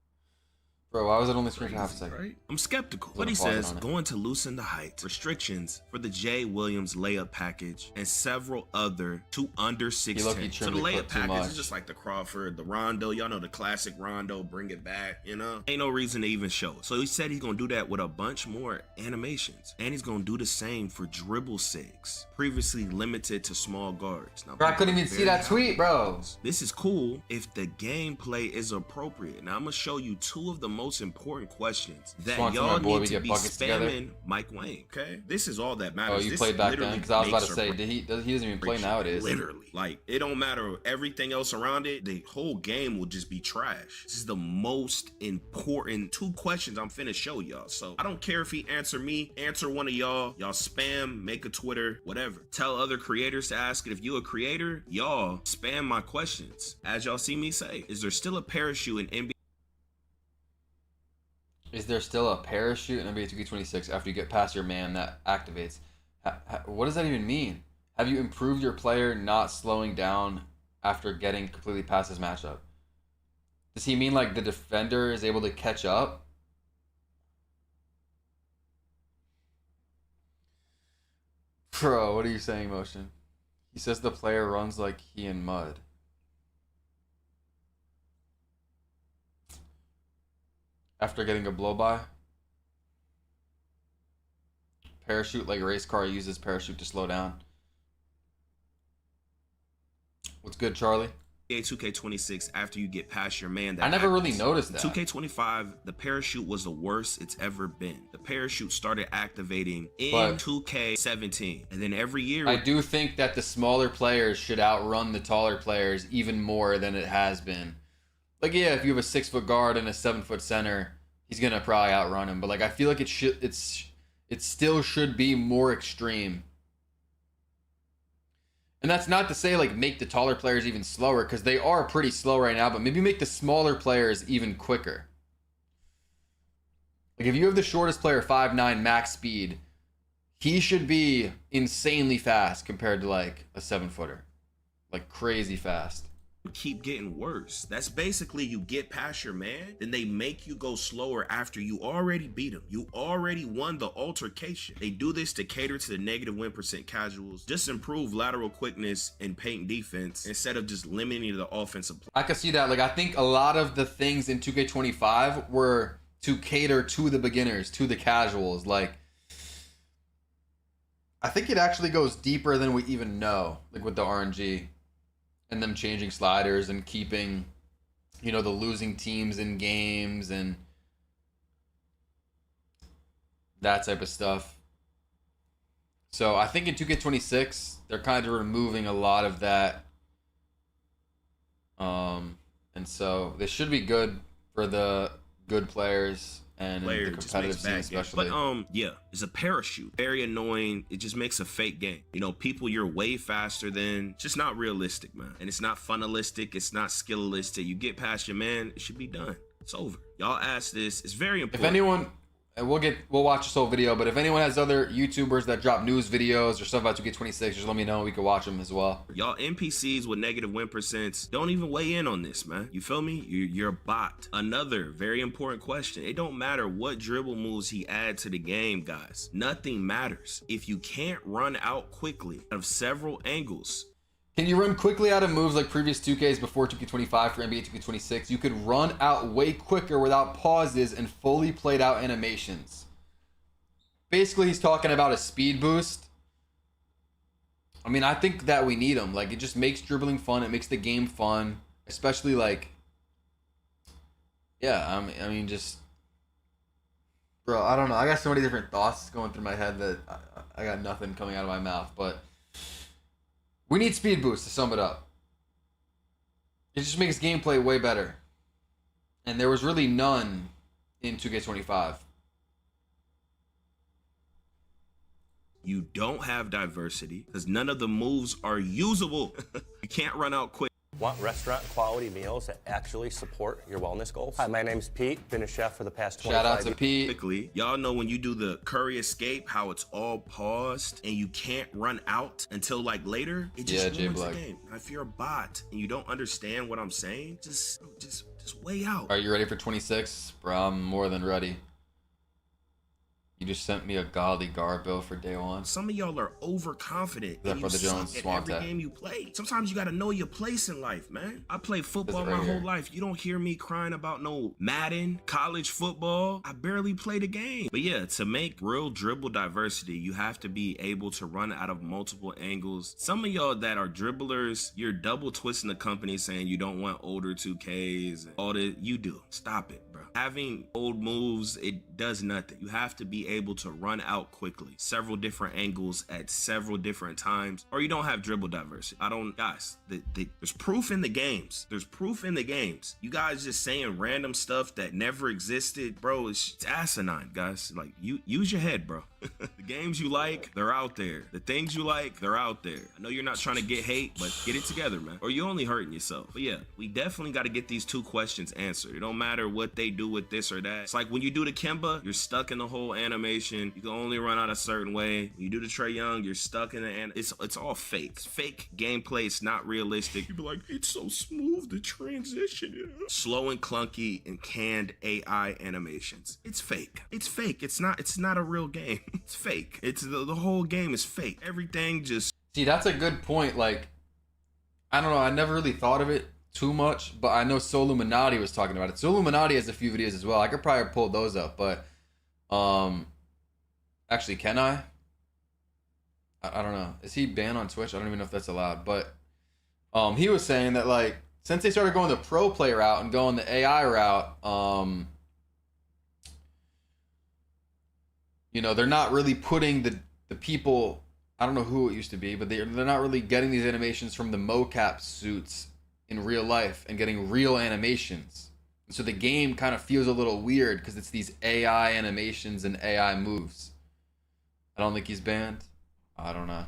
Bro, why was it only screen for half a second? Right? I'm skeptical. What he says, going to loosen the height, restrictions for the J. Williams layup package, and several other to under 6'10". So the layup package is just like the Crawford, the Rondo. Y'all know the classic Rondo, bring it back, you know? Ain't no reason to even show it. So he said he's gonna do that with a bunch more animations. And he's gonna do the same for Dribble 6, previously limited to small guards. Now, bro, I couldn't even see that tweet, bro. This is cool if the gameplay is appropriate. Now I'm gonna show you two of the most important questions that y'all need to be spamming Mike Wayne. Okay, this is all that matters. Oh, you played back then? Because I was about to say, he doesn't even play nowadays. Literally, like it don't matter everything else around it. The whole game will just be trash. This is the most important two questions I'm finna show y'all. So I don't care if he answer me, answer one of y'all. Y'all spam, make a Twitter, whatever. Tell other creators to ask it. If you a creator, y'all spam my questions. As y'all see me say, is there still a parachute in NBA? Is there still a parachute in NBA 2K26 after you get past your man that activates? What does that even mean? Have you improved your player not slowing down after getting completely past his matchup? Does he mean like the defender is able to catch up? Bro, what are you saying, Motion? He says the player runs like he in mud. After getting a blow-by? Parachute like race car uses parachute to slow down. What's good, Charlie? 2K26 after you get past your man. I never really noticed that. 2K25, the parachute was the worst it's ever been. The parachute started activating in 2K17, and then every year. I do think that the smaller players should outrun the taller players even more than it has been. Like, yeah, if you have a 6-foot guard and a 7-foot center, he's gonna probably outrun him. But like, I feel like it still should be more extreme. And that's not to say like make the taller players even slower, because they are pretty slow right now. But maybe make the smaller players even quicker. Like if you have the shortest player 5'9" max speed, he should be insanely fast compared to like a 7-footer, like crazy fast. Keep getting worse. That's basically you get past your man, then they make you go slower after you already beat him. You already won the altercation. They do this to cater to the negative win percent casuals, just improve lateral quickness and paint defense instead of just limiting the offensive play. I can see that. Like I think a lot of the things in 2K25 were to cater to the beginners, to the casuals. Like I think it actually goes deeper than we even know, like with the RNG. And them changing sliders and keeping, you know, the losing teams in games and that type of stuff. So I think in 2K26, they're kind of removing a lot of that. And so this should be good for the good players and the competitive scene especially. But yeah, it's a parachute. Very annoying. It just makes a fake game. You know, people you're way faster than. Just not realistic, man. And it's not funistic. It's not skillistic. You get past your man, it should be done. It's over. Y'all ask this. It's very important. If anyone, and we'll watch this whole video, but if anyone has other YouTubers that drop news videos or stuff about 2K26, just let me know. We can watch them as well. Y'all NPCs with negative win percents don't even weigh in on this, man. You feel me? You're a bot. Another very important question. It don't matter what dribble moves he adds to the game, guys. Nothing matters. If you can't run out quickly out of several angles. Can you run quickly out of moves like previous 2Ks before 2K25 for NBA 2K26? You could run out way quicker without pauses and fully played out animations. Basically, he's talking about a speed boost. I mean, I think that we need them. Like, it just makes dribbling fun. It makes the game fun. Especially, like... Yeah, I mean, just... Bro, I don't know. I got so many different thoughts going through my head that I got nothing coming out of my mouth, but... We need speed boost to sum it up. It just makes gameplay way better. And there was really none in 2K25. You don't have diversity because none of the moves are usable. You can't run out quick. Want restaurant quality meals that actually support your wellness goals? Hi, my name's Pete. Been a chef for the past 25 years. Shout out to Pete. Y'all know when you do the curry escape, how it's all paused and you can't run out until like later? It just ruins the game. If you're a bot and you don't understand what I'm saying, just way out. Are you ready for 26? Bro, I'm more than ready. You just sent me a godly guard bill for day one. Some of y'all are overconfident and you suck at every game you play. Sometimes you gotta know your place in life, man. I played football my whole life. You don't hear me crying about no Madden, college football. I barely played a game. But yeah, to make real dribble diversity, you have to be able to run out of multiple angles. Some of y'all that are dribblers, you're double twisting the company saying you don't want older 2Ks and all that. You do. Stop it, bro. Having old moves, it does nothing. You have to be able to run out quickly, several different angles at several different times, or you don't have dribble diversity. Guys, there's proof in the games. There's proof in the games. You guys just saying random stuff that never existed, bro, it's asinine, guys. Like, use your head, bro. The games you like, they're out there. The things you like, they're out there. I know you're not trying to get hate, but get it together, man, or you're only hurting yourself. But yeah, we definitely got to get these 2 questions answered. It don't matter what they do with this or that. It's like when you do the Kimba, you're stuck in the whole animation. You can only run out a certain way. When you do the Trae Young, you're stuck in the it's all fake. It's fake gameplay. It's not realistic. People are like, it's so smooth, the transition. Yeah. Slow and clunky and canned AI animations. It's fake. It's fake. It's not a real game. It's fake. It's the whole game is fake. Everything just... See, that's a good point. Like, I don't know. I never really thought of it too much, but I know Soluminati was talking about it. Soluminati has a few videos as well. I could probably pull those up, but actually, can I don't know. Is he banned on Twitch? I don't even know if that's allowed, but he was saying that, like, since they started going the pro player route and going the AI route, you know, they're not really putting the people, I don't know who it used to be, but they're not really getting these animations from the mocap suits in real life and getting real animations. And so the game kind of feels a little weird because it's these AI animations and AI moves. I don't think he's banned. I don't know.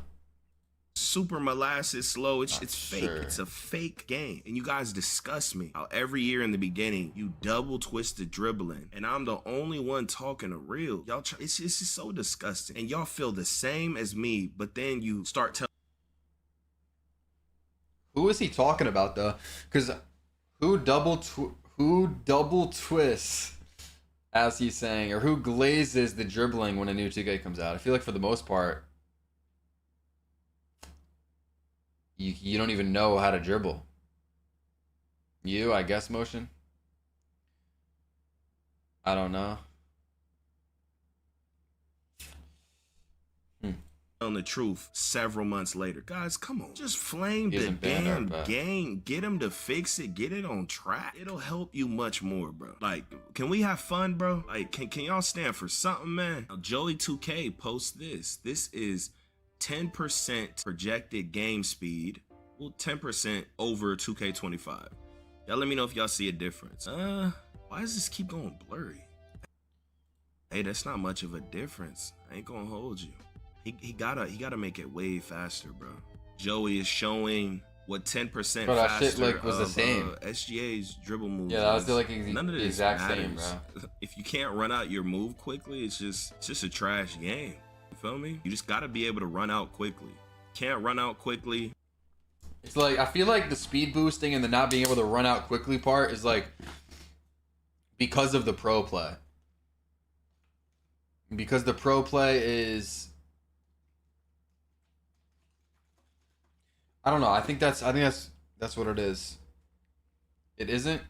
Super molasses slow. It's fake. Sure. It's a fake game. And you guys disgust me how every year in the beginning you double twisted dribbling, and I'm the only one talking a real. Y'all, it's just so disgusting. And y'all feel the same as me, but then you start telling. Who is he talking about though? Because who double twists, as he's saying, or who glazes the dribbling when a new 2K comes out? I feel like for the most part, you don't even know how to dribble. You, I guess, Motion? I don't know. On the truth several months later. Guys, come on. Just flame the damn game. Get him to fix it. Get it on track. It'll help you much more, bro. Like, can we have fun, bro? Like, can y'all stand for something, man? Now, Joey 2K posts this. This is 10% projected game speed. Well, 10% over 2K25. Y'all let me know if y'all see a difference. Why does this keep going blurry? Hey, that's not much of a difference. I ain't gonna hold you. He gotta make it way faster, bro. Joey is showing what 10% faster. That shit like was the same. SGA's dribble moves. Yeah, that was like none of the exact same, bro. If you can't run out your move quickly, it's just a trash game. You feel me? You just gotta be able to run out quickly. Can't run out quickly. It's like, I feel like the speed boosting and the not being able to run out quickly part is like because of the pro play. Because the pro play is, I don't know. I think that's what it is. It isn't.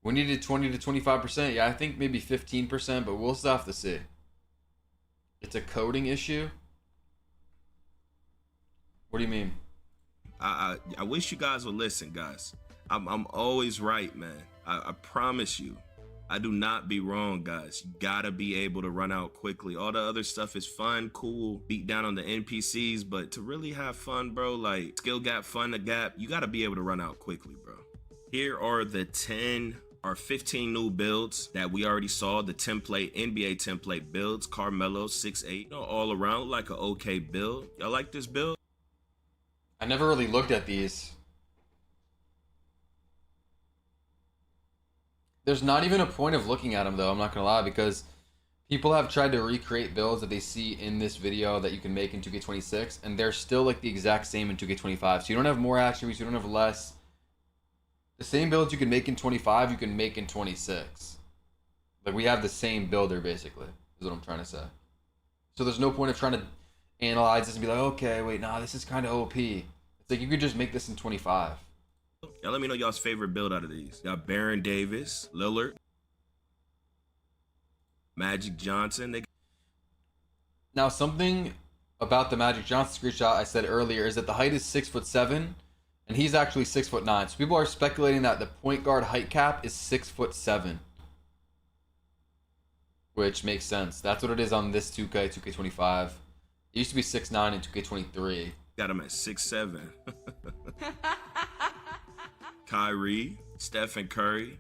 We needed 20 to 25%. Yeah, I think maybe 15%, but we'll still have to see. It's a coding issue. What do you mean? I wish you guys would listen, guys. I'm always right, man. I promise you. I do not be wrong, guys. You gotta be able to run out quickly. All the other stuff is fun, cool, beat down on the NPCs, but to really have fun, bro, like skill gap, fun the gap, you gotta be able to run out quickly, bro. Here are the 10 Our 15 new builds that we already saw, the template, NBA template builds, Carmelo 6'8", all around like an okay build. Y'all like this build? I never really looked at these. There's not even a point of looking at them though, I'm not gonna lie, because people have tried to recreate builds that they see in this video that you can make in 2K26, and they're still like the exact same in 2K25. So you don't have more attributes, you don't have less. The same builds you can make in 25, you can make in 26. Like, we have the same builder, basically, is what I'm trying to say. So there's no point of trying to analyze this and be like, okay, wait, nah, this is kind of OP. It's like, you could just make this in 25. Y'all let me know y'all's favorite build out of these. Got Baron Davis, Lillard, Magic Johnson. Now, something about the Magic Johnson screenshot I said earlier is that the height is 6'7", and he's actually 6'9". So people are speculating that the point guard height cap is 6'7", which makes sense. That's what it is on this 2K25. It used to be 6'9" in 2K23. Got him at 6'7". Kyrie, Stephen Curry.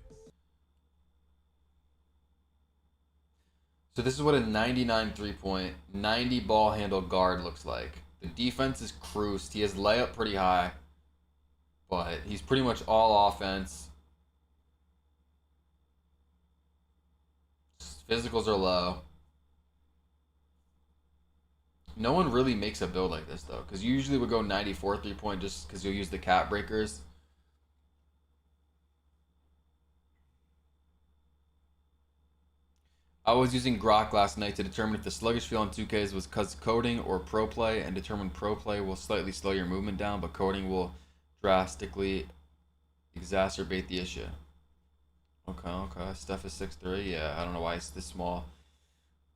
So this is what a 99 3-point, 90 ball handle guard looks like. The defense is cruised. He has layup pretty high, but he's pretty much all offense. Physicals are low. No one really makes a build like this though, because you usually would go 94 3-point just because you'll use the cap breakers. I was using Grok last night to determine if the sluggish feel on 2Ks was because coding or pro play, and determine pro play will slightly slow your movement down, but coding will drastically exacerbate the issue. Okay. Steph is 6'3". Yeah, I don't know why it's this small.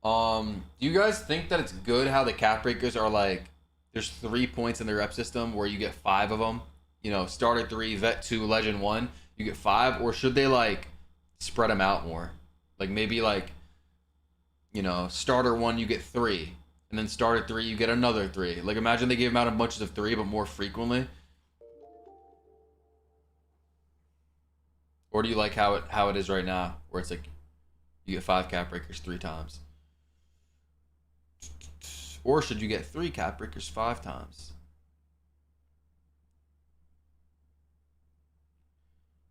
Do you guys think that it's good how the cap breakers are like, there's 3 points in the rep system where you get 5 of them? You know, starter 3, vet 2, legend 1, you get 5, or should they like spread them out more? Like maybe like, you know, starter 1 you get 3, and then starter 3 you get another 3. Like imagine they gave them out of bunches of 3 but more frequently. Or do you like how it is right now, where it's like you get 5 cap breakers 3 times? Or should you get 3 cap breakers 5 times?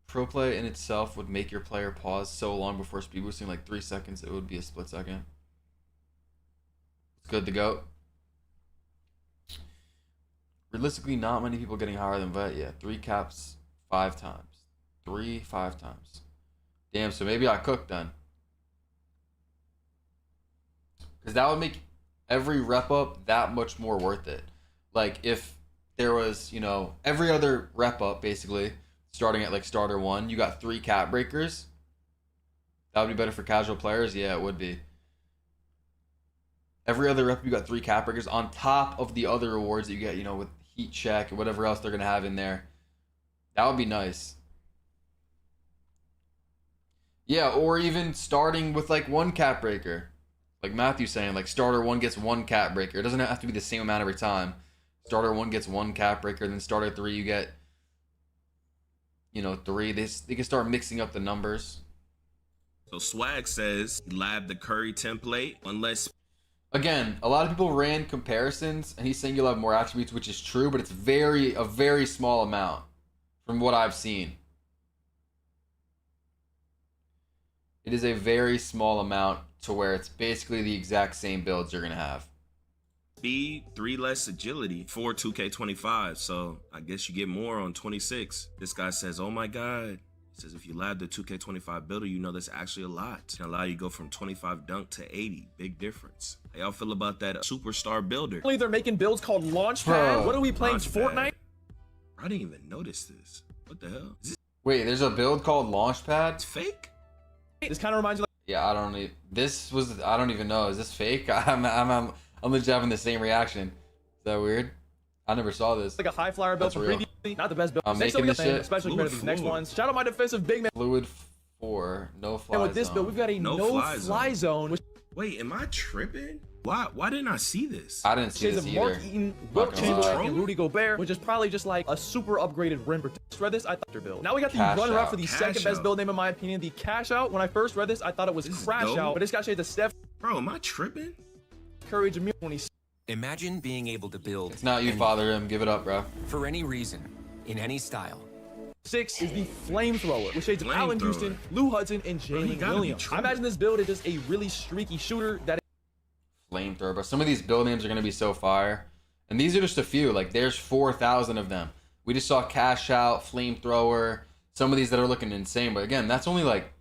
Pro play in itself would make your player pause so long before speed boosting, like 3 seconds, it would be a split second. It's good to go. Realistically, not many people getting higher than vet. Yeah, 3 caps 5 times. 3 5 times. Damn, so maybe I cooked then. Because that would make every rep up that much more worth it. Like if there was, you know, every other rep up basically, starting at like starter 1, you got 3 cap breakers. That would be better for casual players. Yeah, it would be. Every other rep you got 3 cap breakers on top of the other rewards that you get, you know, with heat check or whatever else they're gonna have in there. That would be nice. Yeah, or even starting with like 1 cap breaker. Like Matthew's saying, like starter 1 gets 1 cap breaker. It doesn't have to be the same amount every time. Starter 1 gets 1 cap breaker, then starter 3 you get, you know, 3. They can start mixing up the numbers. So Swag says lab the Curry template unless. Again, a lot of people ran comparisons, and he's saying you'll have more attributes, which is true, but it's a very small amount from what I've seen. It is a very small amount to where it's basically the exact same builds you're going to have. Speed, 3 less agility for 2K25. So I guess you get more on 26. This guy says, oh my God. He says, if you lab the 2K25 builder, you know that's actually a lot. It can allow you to go from 25 dunk to 80. Big difference. How y'all feel about that superstar builder? They're making builds called Launchpad. What are we playing, Fortnite? I didn't even notice this. What the hell? Is this Wait, there's a build called Launchpad? fake? This kind of reminds you. Yeah, I don't even know. Is this fake? I'm legit having the same reaction. Is that weird? I never saw this. Like a high flyer build That's from real. previously. Not the best build. I'm making this shit. Especially compared to these next ones. Shout out my defensive big man. Fluid 4, no fly And with this zone. build, we've got a no fly zone. Wait, am I tripping? Why didn't I see this? I didn't see Shades this of either. Mark Eaton, Not Wilt gonna lie. Chamberlain, and Rudy Gobert, which is probably just like a super upgraded rim protector. Read this, I thought their build. Now we got the Cash runner-up out. for the Cash second best out. build name in my opinion, the cash out. When I first read this, I thought it was This is crash dope. out, but this got shades of Steph Bro, am I tripping? Curry, Jameer when he's Imagine being able to build It's not you, any- Father Him. Give it up, bro. for any reason, in any style. 6 is the flamethrower with shades of Allen Flamethrower. Houston, Lou Hudson, and you Jalen gotta be Williams. I trolling. imagine this build is just a really streaky shooter that Flamethrower, bro. Some of these build names are gonna be so fire, and these are just a few. Like there's 4,000 of them. We just saw Cash Out, Flamethrower. Some of these that are looking insane, but again, that's only like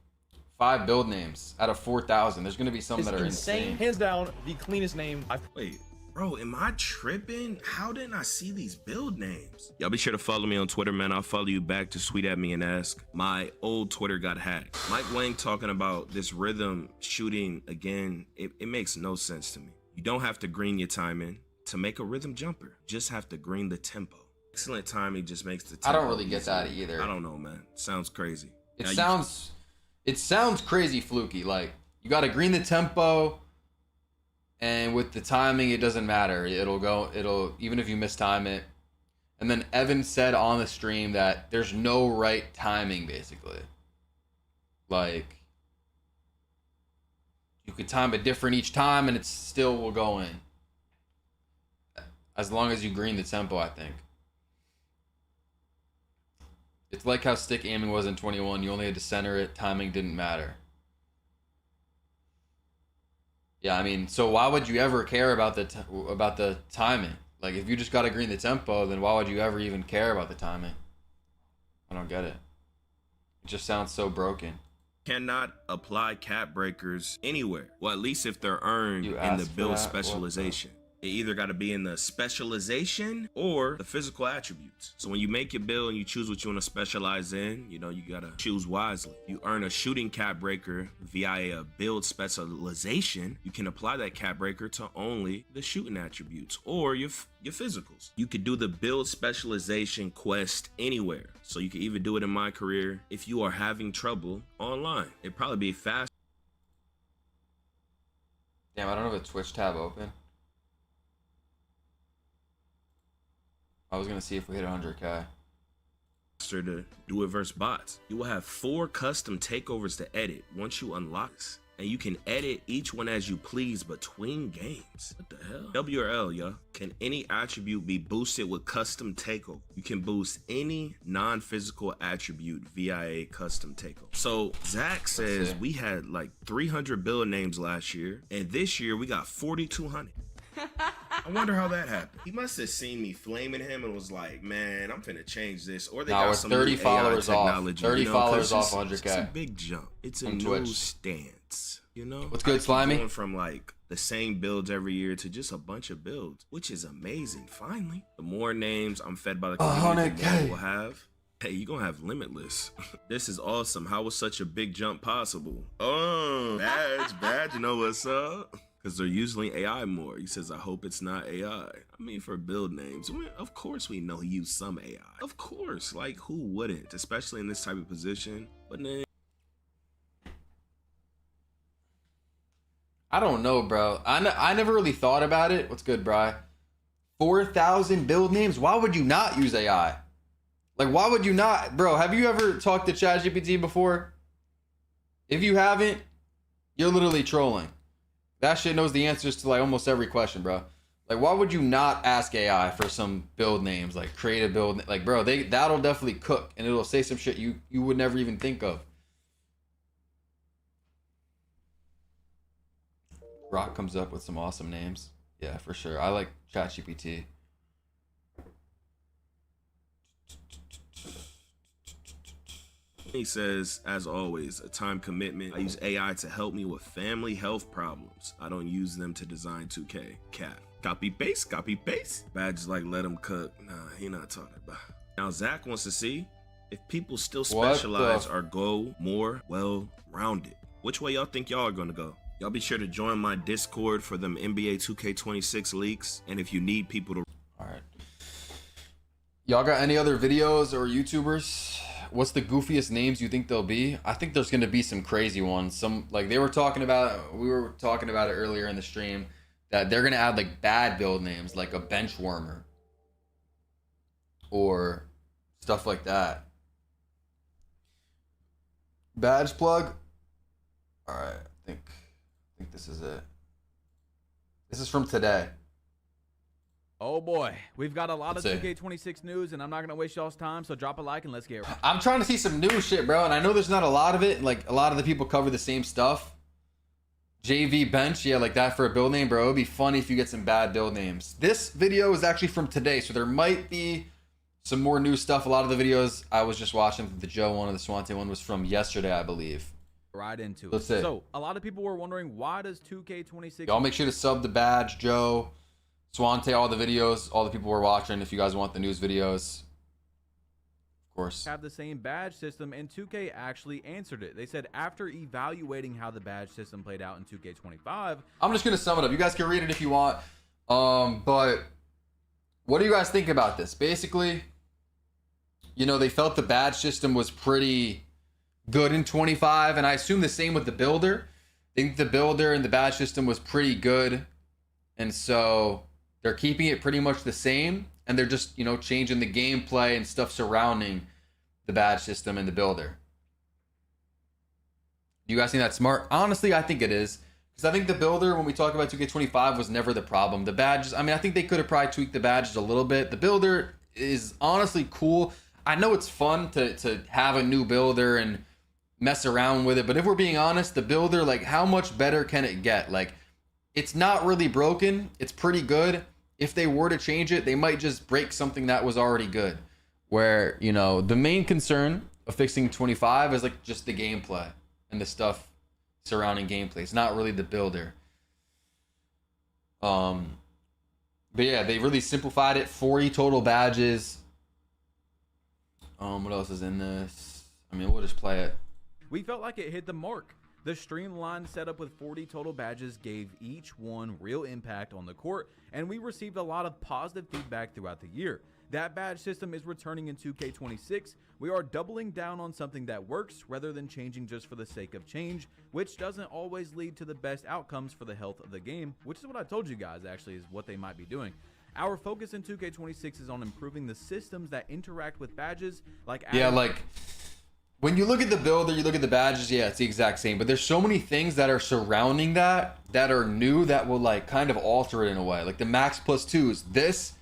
5 build names out of 4,000. There's gonna be some is that are insane. insane. Hands down, the cleanest name I've Wait, bro, am I tripping? How didn't I see these build names? Y'all be sure to follow me on Twitter, man. I'll follow you back to tweet at me and ask. My old Twitter got hacked. Mike Wang talking about this rhythm shooting again. It makes no sense to me. You don't have to green your timing to make a rhythm jumper. You just have to green the tempo. Excellent timing just makes the tempo. I don't really get easier. that either. I don't know, man. Sounds crazy. It Now, sounds crazy fluky. Like you got to green the tempo, and with the timing, it doesn't matter. It'll even if you mistime it. And then Evan said on the stream that there's no right timing, basically. Like you could time it different each time, and it still will go in. As long as you green the tempo, I think. It's like how stick aiming was in 21. You only had to center it. Timing didn't matter. Yeah, I mean, so why would you ever care about the timing? Like, if you just got to green the tempo, then why would you ever even care about the timing? I don't get it. It just sounds so broken. cannot apply cap breakers anywhere. Well, at least if they're earned You in the asked for build that? specialization. It either got to be in the specialization or the physical attributes. So when you make your build and you choose what you want to specialize in, you know, you got to choose wisely. You earn a shooting cap breaker via a build specialization. You can apply that cap breaker to only the shooting attributes or your physicals. You could do the build specialization quest anywhere. So you can even do it in my career if you are having trouble online. It'd probably be fast. Damn, I don't have a Twitch tab open. I was gonna see if we hit 100K. To do it versus bots. You will have 4 custom takeovers to edit once you unlock this. And you can edit each one as you please between games. What the hell? W or L, y'all. Can any attribute be boosted with custom takeover? You can boost any non-physical attribute via a custom takeover. So Zach says we had like 300 build names last year, and this year we got 4,200. I wonder how that happened. He must have seen me flaming him and was like, man, I'm finna change this. Or they Nah, got we're some 30 new AI followers off. technology, 30 you know, followers 'cause off it's 100K. a big jump. It's a On new Twitch. stance, you know? What's good, I keep Slimy? Going from like the same builds every year to just a bunch of builds, which is amazing. Finally, the more names I'm fed by the community, the more 100K. we'll have. Hey, you're gonna have limitless. This is awesome. How was such a big jump possible? Oh, badge, you know what's up? Because they're using AI more. He says, I hope it's not AI. I mean, for build names, I mean, of course we know he used some AI. Of course, like who wouldn't, especially in this type of position. But then I don't know, bro. I never really thought about it. What's good, Bri? 4,000 build names? Why would you not use AI? Like, why would you not? Bro, have you ever talked to ChatGPT before? If you haven't, you're literally trolling. That shit knows the answers to like almost every question, bro. Like, why would you not ask AI for some build names? Like, create a build. Like, bro, that'll definitely cook. And it'll say some shit you would never even think of. Rock comes up with some awesome names. Yeah, for sure. I like ChatGPT. he says, as always, a time commitment. I use AI to help me with family health problems. I don't use them to design 2K. Cat. Copy paste, copy paste. Badge like let him cook. Nah, he not talking about. Now Zach wants to see if people still specialize or go more well-rounded. Which way y'all think y'all are gonna go? Y'all be sure to join my Discord for them NBA 2K26 leaks. And if you need people to... All right. Y'all got any other videos or YouTubers? What's the goofiest names you think they'll be? I think there's gonna be some crazy ones. Some, like we were talking about it earlier in the stream, that they're gonna add like bad build names, like a bench warmer or stuff like that. Badge plug. All right, I think this is it. This is from today. Oh boy, we've got a lot of 2K26 news, and I'm not gonna waste y'all's time, so drop a like and let's get right. I'm trying to see some new shit, bro, and I know there's not a lot of it. Like, a lot of the people cover the same stuff. JV bench, yeah, like that for a build name, bro. It would be funny if you get some bad build names. This video is actually from today, so there might be some more new stuff. A lot of the videos I was just watching, the Joe one or the Swante one, was from yesterday, I believe. Right into Let's it. see. So a lot of people were wondering, why does 2K26... Y'all make sure to sub the Badge, Joe, Swante, all the videos, all the people were watching. If you guys want the news videos, of course. Have the same badge system, and 2K actually answered it. They said after evaluating how the badge system played out in 2K25... I'm just going to sum it up. You guys can read it if you want. But what do you guys think about this? Basically, you know, they felt the badge system was pretty good in 25, and I assume the same with the builder. I think the builder and the badge system was pretty good, and so they're keeping it pretty much the same, and they're just, you know, changing the gameplay and stuff surrounding the badge system and the builder. Do you guys think that's smart? Honestly, I think it is, because I think the builder, when we talk about 2K25, was never the problem. The badges, I mean, I think they could have probably tweaked the badges a little bit. The builder is honestly cool. I know it's fun to have a new builder and mess around with it, but if we're being honest, the builder, like, how much better can it get? Like, it's not really broken. It's pretty good. If they were to change it, they might just break something that was already good. Where, you know, the main concern of fixing 25 is like just the gameplay and the stuff surrounding gameplay. It's not really the builder. But yeah, they really simplified it. 40 total badges. What else is in this? I mean, we'll just play it. We felt like it hit the mark. The streamlined setup with 40 total badges gave each one real impact on the court, and we received a lot of positive feedback throughout the year. That badge system is returning in 2K26. We are doubling down on something that works rather than changing just for the sake of change, which doesn't always lead to the best outcomes for the health of the game, which is what I told you guys actually is what they might be doing. Our focus in 2K26 is on improving the systems that interact with badges, like when you look at the builder, you look at the badges, yeah, it's the exact same. But there's so many things that are surrounding that are new that will like kind of alter it in a way. Like the max plus twos, this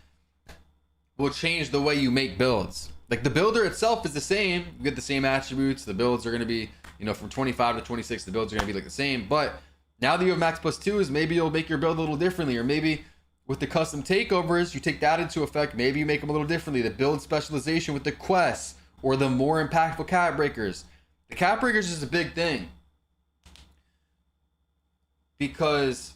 will change the way you make builds. Like the builder itself is the same. You get the same attributes. The builds are going to be, you know, from 25 to 26, the builds are going to be like the same. But now that you have max plus twos, maybe you'll make your build a little differently. Or maybe with the custom takeovers, you take that into effect. Maybe you make them a little differently. The build specialization with the quests, or the more impactful cap breakers. The cap breakers is a big thing. Because,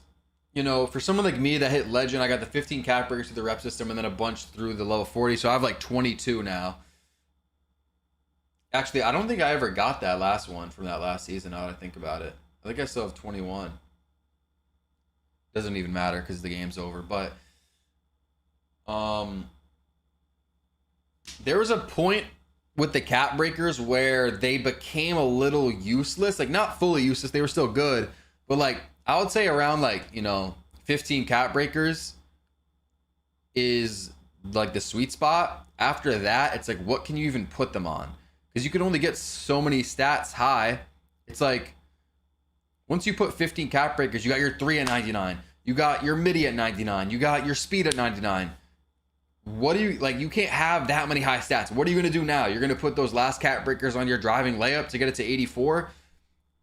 you know, for someone like me that hit legend, I got the 15 cap breakers through the rep system and then a bunch through the level 40. So I have like 22 now. Actually, I don't think I ever got that last one from that last season, now that I think about it. I think I still have 21. Doesn't even matter because the game's over. But there was a point with the cap breakers where they became a little useless. Like, not fully useless, they were still good, but like I would say around like, you know, 15 cap breakers is like the sweet spot. After that, it's like, what can you even put them on? Because you can only get so many stats high. It's like, once you put 15 cap breakers, you got your 3 at 99, you got your midi at 99, you got your speed at 99. What do you, like, you can't have that many high stats. What are you going to do now? You're going to put those last cap breakers on your driving layup to get it to 84.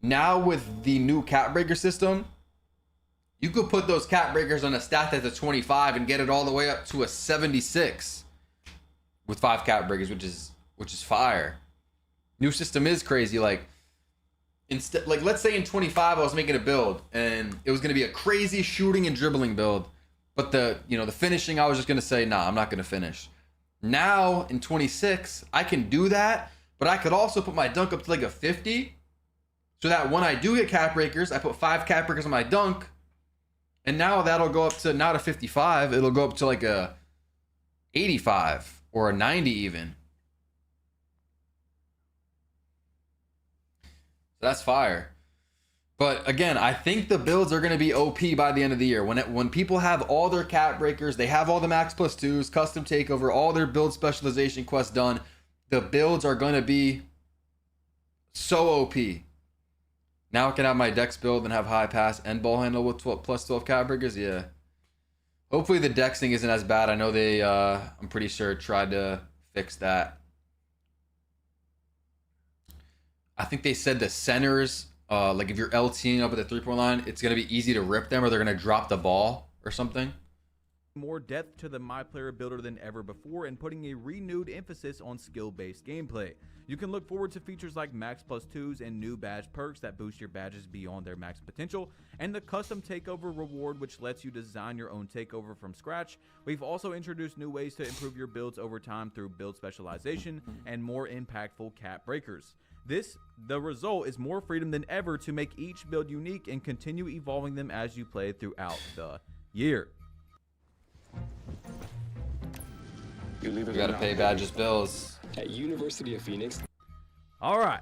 Now with the new cap breaker system, you could put those cap breakers on a stat that's a 25 and get it all the way up to a 76 with 5 cap breakers, which is fire. New system is crazy. Like, instead, like, let's say in 25 I was making a build and it was going to be a crazy shooting and dribbling build. But the, you know, the finishing, I was just going to say, nah, I'm not going to finish. Now in 26, I can do that, but I could also put my dunk up to like a 50. So that when I do get cap breakers, I put 5 cap breakers on my dunk. And now that'll go up to not a 55. It'll go up to like a 85 or a 90 even. So that's fire. But again, I think the builds are going to be OP by the end of the year. When people have all their cap breakers, they have all the max plus 2s, custom takeover, all their build specialization quests done, the builds are going to be so OP. Now I can have my dex build and have high pass and ball handle with plus 12 cap breakers. Yeah. Hopefully the dex thing isn't as bad. I know they, I'm pretty sure, tried to fix that. I think they said the centers, like if you're LTing up at the 3-point line, it's going to be easy to rip them or they're going to drop the ball or something. More depth to the Myplayer builder than ever before and putting a renewed emphasis on skill-based gameplay. You can look forward to features like max plus 2s and new badge perks that boost your badges beyond their max potential, and the custom takeover reward which lets you design your own takeover from scratch. We've also introduced new ways to improve your builds over time through build specialization and more impactful cap breakers. The result is more freedom than ever to make each build unique and continue evolving them as you play throughout the year. You gotta pay badges bills. At University of Phoenix. All right,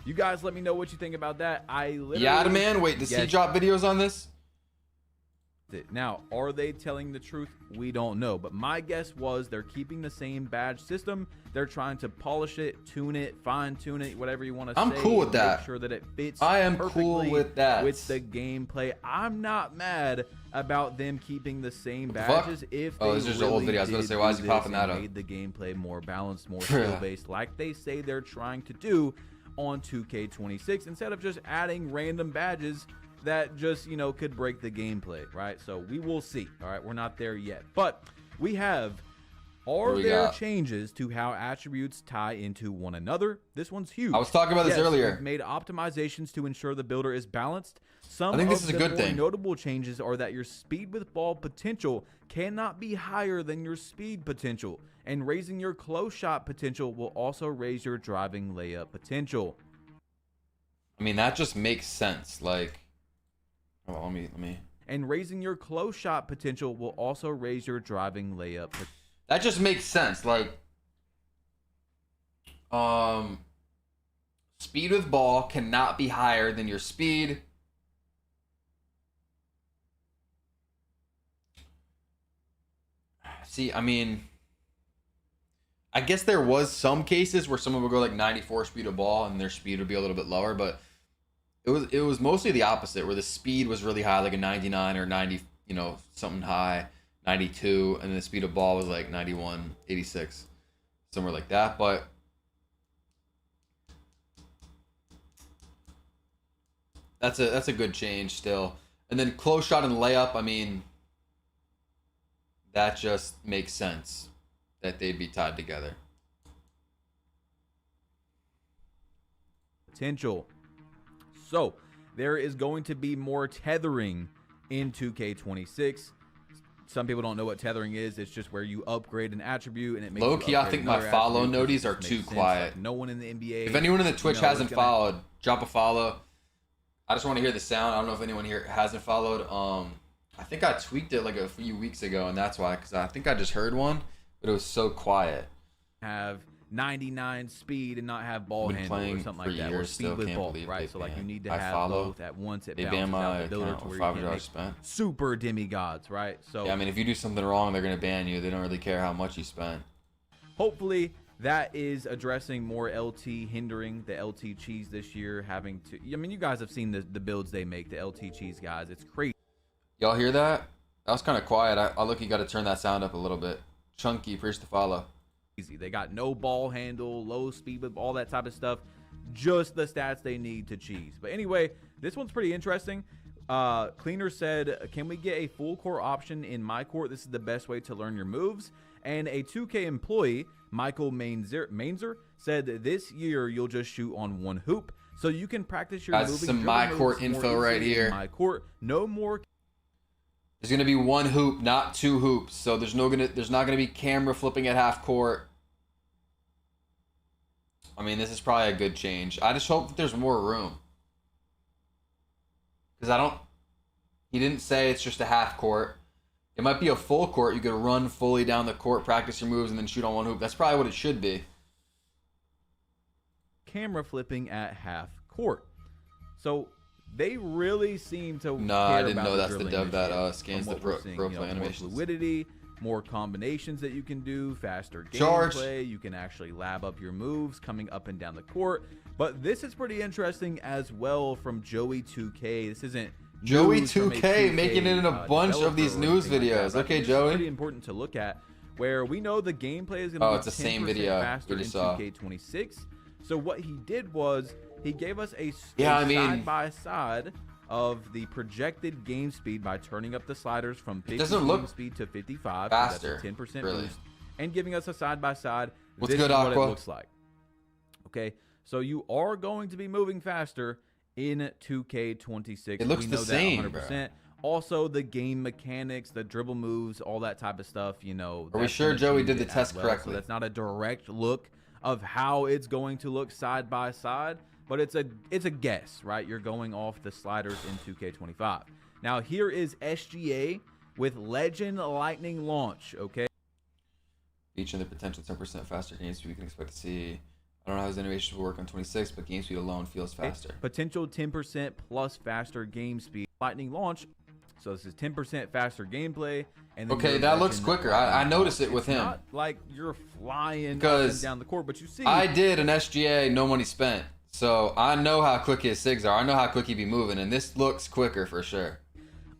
you guys let me know what you think about that. I literally Yeah, man. Wait, does he drop videos on this? Now, are they telling the truth? We don't know, but my guess was they're keeping the same badge system. They're trying to polish it, tune it, fine tune it, whatever you want to say. I'm cool with that. Make sure that it fits. I am cool with that. With the gameplay, I'm not mad about them keeping the same badges. If they this is just an old video. I was gonna say, why is he popping that up? Made the gameplay more balanced, more skill-based, like they say they're trying to do on 2K26, instead of just adding random badges that just, you know, could break the gameplay, right? So we will see. All right, we're not there yet, but we have, are there changes to how attributes tie into one another? This one's huge. I was talking about this earlier. We've made optimizations to ensure the builder is balanced. Some I think this is of a the good more thing. notable changes are that your speed with ball potential cannot be higher than your speed potential, and raising your close shot potential will also raise your driving layup potential. I mean, that just makes sense. Like, oh, let me. And raising your close shot potential will also raise your driving layup. That just makes sense. Like, speed with ball cannot be higher than your speed. See, I mean, I guess there was some cases where someone would go like 94 speed of ball and their speed would be a little bit lower, but it was mostly the opposite, where the speed was really high, like a 99 or 90, you know, something high, 92, and the speed of ball was like 91, 86, somewhere like that. But that's a good change still. And then close shot and layup, I mean, that just makes sense that they'd be tied together. Potential. So there is going to be more tethering in 2K26. Some people don't know what tethering is. It's just where you upgrade an attribute and it makes low-key, I think my follow noties are too quiet. Like no one in the NBA. If anyone in the Twitch hasn't followed, drop a follow. I just want to hear the sound. I don't know if anyone here hasn't followed. I think I tweaked it like a few weeks ago, and that's why, because I think I just heard one, but it was so quiet. Have 99 speed and not have ball handle or something like that, or speed with ball, right? So like you need to have both at once. It balances out the builder to where you can make super demigods, right? So yeah, I mean, if you do something wrong, they're gonna ban you. They don't really care how much you spent. Hopefully that is addressing more LT hindering the LT cheese this year. Having to, I mean, you guys have seen the builds they make, the LT cheese guys. It's crazy. Y'all hear that? That was kind of quiet. I look, you got to turn that sound up a little bit. Chunky, appreciate the follow. They got no ball handle, low speed with all that type of stuff. Just the stats they need to cheese. But anyway, this one's pretty interesting. Cleaner said, can we get a full court option in my court? This is the best way to learn your moves. And a 2K employee, Michael Mainzer, said that this year you'll just shoot on one hoop. So you can practice your moving. That's some my court info right here. My court, no more. There's gonna be one hoop, not two hoops. So there's not gonna be camera flipping at half court. I mean, this is probably a good change. I just hope that there's more room. Because he didn't say it's just a half court. It might be a full court. You could run fully down the court, practice your moves, and then shoot on one hoop. That's probably what it should be. Camera flipping at half court. So they really seem to Nah, care I didn't about know the that's the dribbling dev that initiative scans from the what we're seeing, pro you know, play more animations. fluidity, more combinations that you can do, faster Charge. gameplay. You can actually lab up your moves coming up and down the court. But this is pretty interesting as well from Joey 2K. This isn't Joey news from a 2K making it in a bunch of these developer or news anything like videos. that, but I Okay, think Joey. It's pretty important to look at where we know the gameplay is going to Oh, be it's the same 10% video faster we in just saw. 2K26. So what he did was he gave us a Yeah, I mean- side by side of the projected game speed by turning up the sliders from 50 doesn't look game speed to 55. faster, That's a 10% really. boost, and giving us a side by side. What's This good, is what it Aqua? looks like. Okay, so you are going to be moving faster in 2K26. It looks We the know same, that 100%. Also, the game mechanics, the dribble moves, all that type of stuff, you know. Are we that's sure gonna Joey change did the it as test well. correctly? So that's not a direct look of how it's going to look side by side, but it's a guess, right? You're going off the sliders in 2K25. Now, here is SGA with Legend Lightning Launch, okay? Each and the potential 10% faster game speed we can expect to see. I don't know how his animations will work on 26, but game speed alone feels faster. Potential 10% plus faster game speed. Lightning Launch. So this is 10% faster gameplay. And then Okay, your that looks Legend quicker. I Lightning noticed Launch. it with It's him. not like you're flying up Because and down the court, but you see. I did an SGA, no money spent. So I know how quick his SIGs are. I know how quick he be moving, and this looks quicker for sure.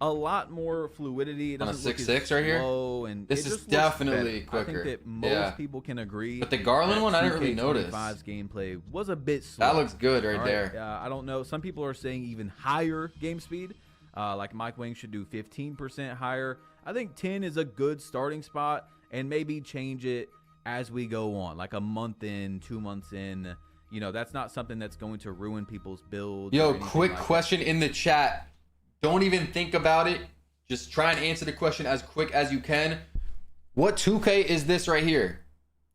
A lot more fluidity. It On a doesn't look as 6.6 right here? slow, and This it is just looks definitely better. quicker. I think that most Yeah. people can agree. But the Garland that one, I didn't really 2K25's notice. gameplay was a bit slow. That looks good right All there. I don't know. Some people are saying even higher game speed. Like Mike Wing should do 15% higher. I think 10 is a good starting spot, and maybe change it as we go on, like a month in, 2 months in. You know, that's not something that's going to ruin people's builds. or Yo, anything quick like that. question in the chat. Don't even think about it. Just try and answer the question as quick as you can. What 2K is this right here?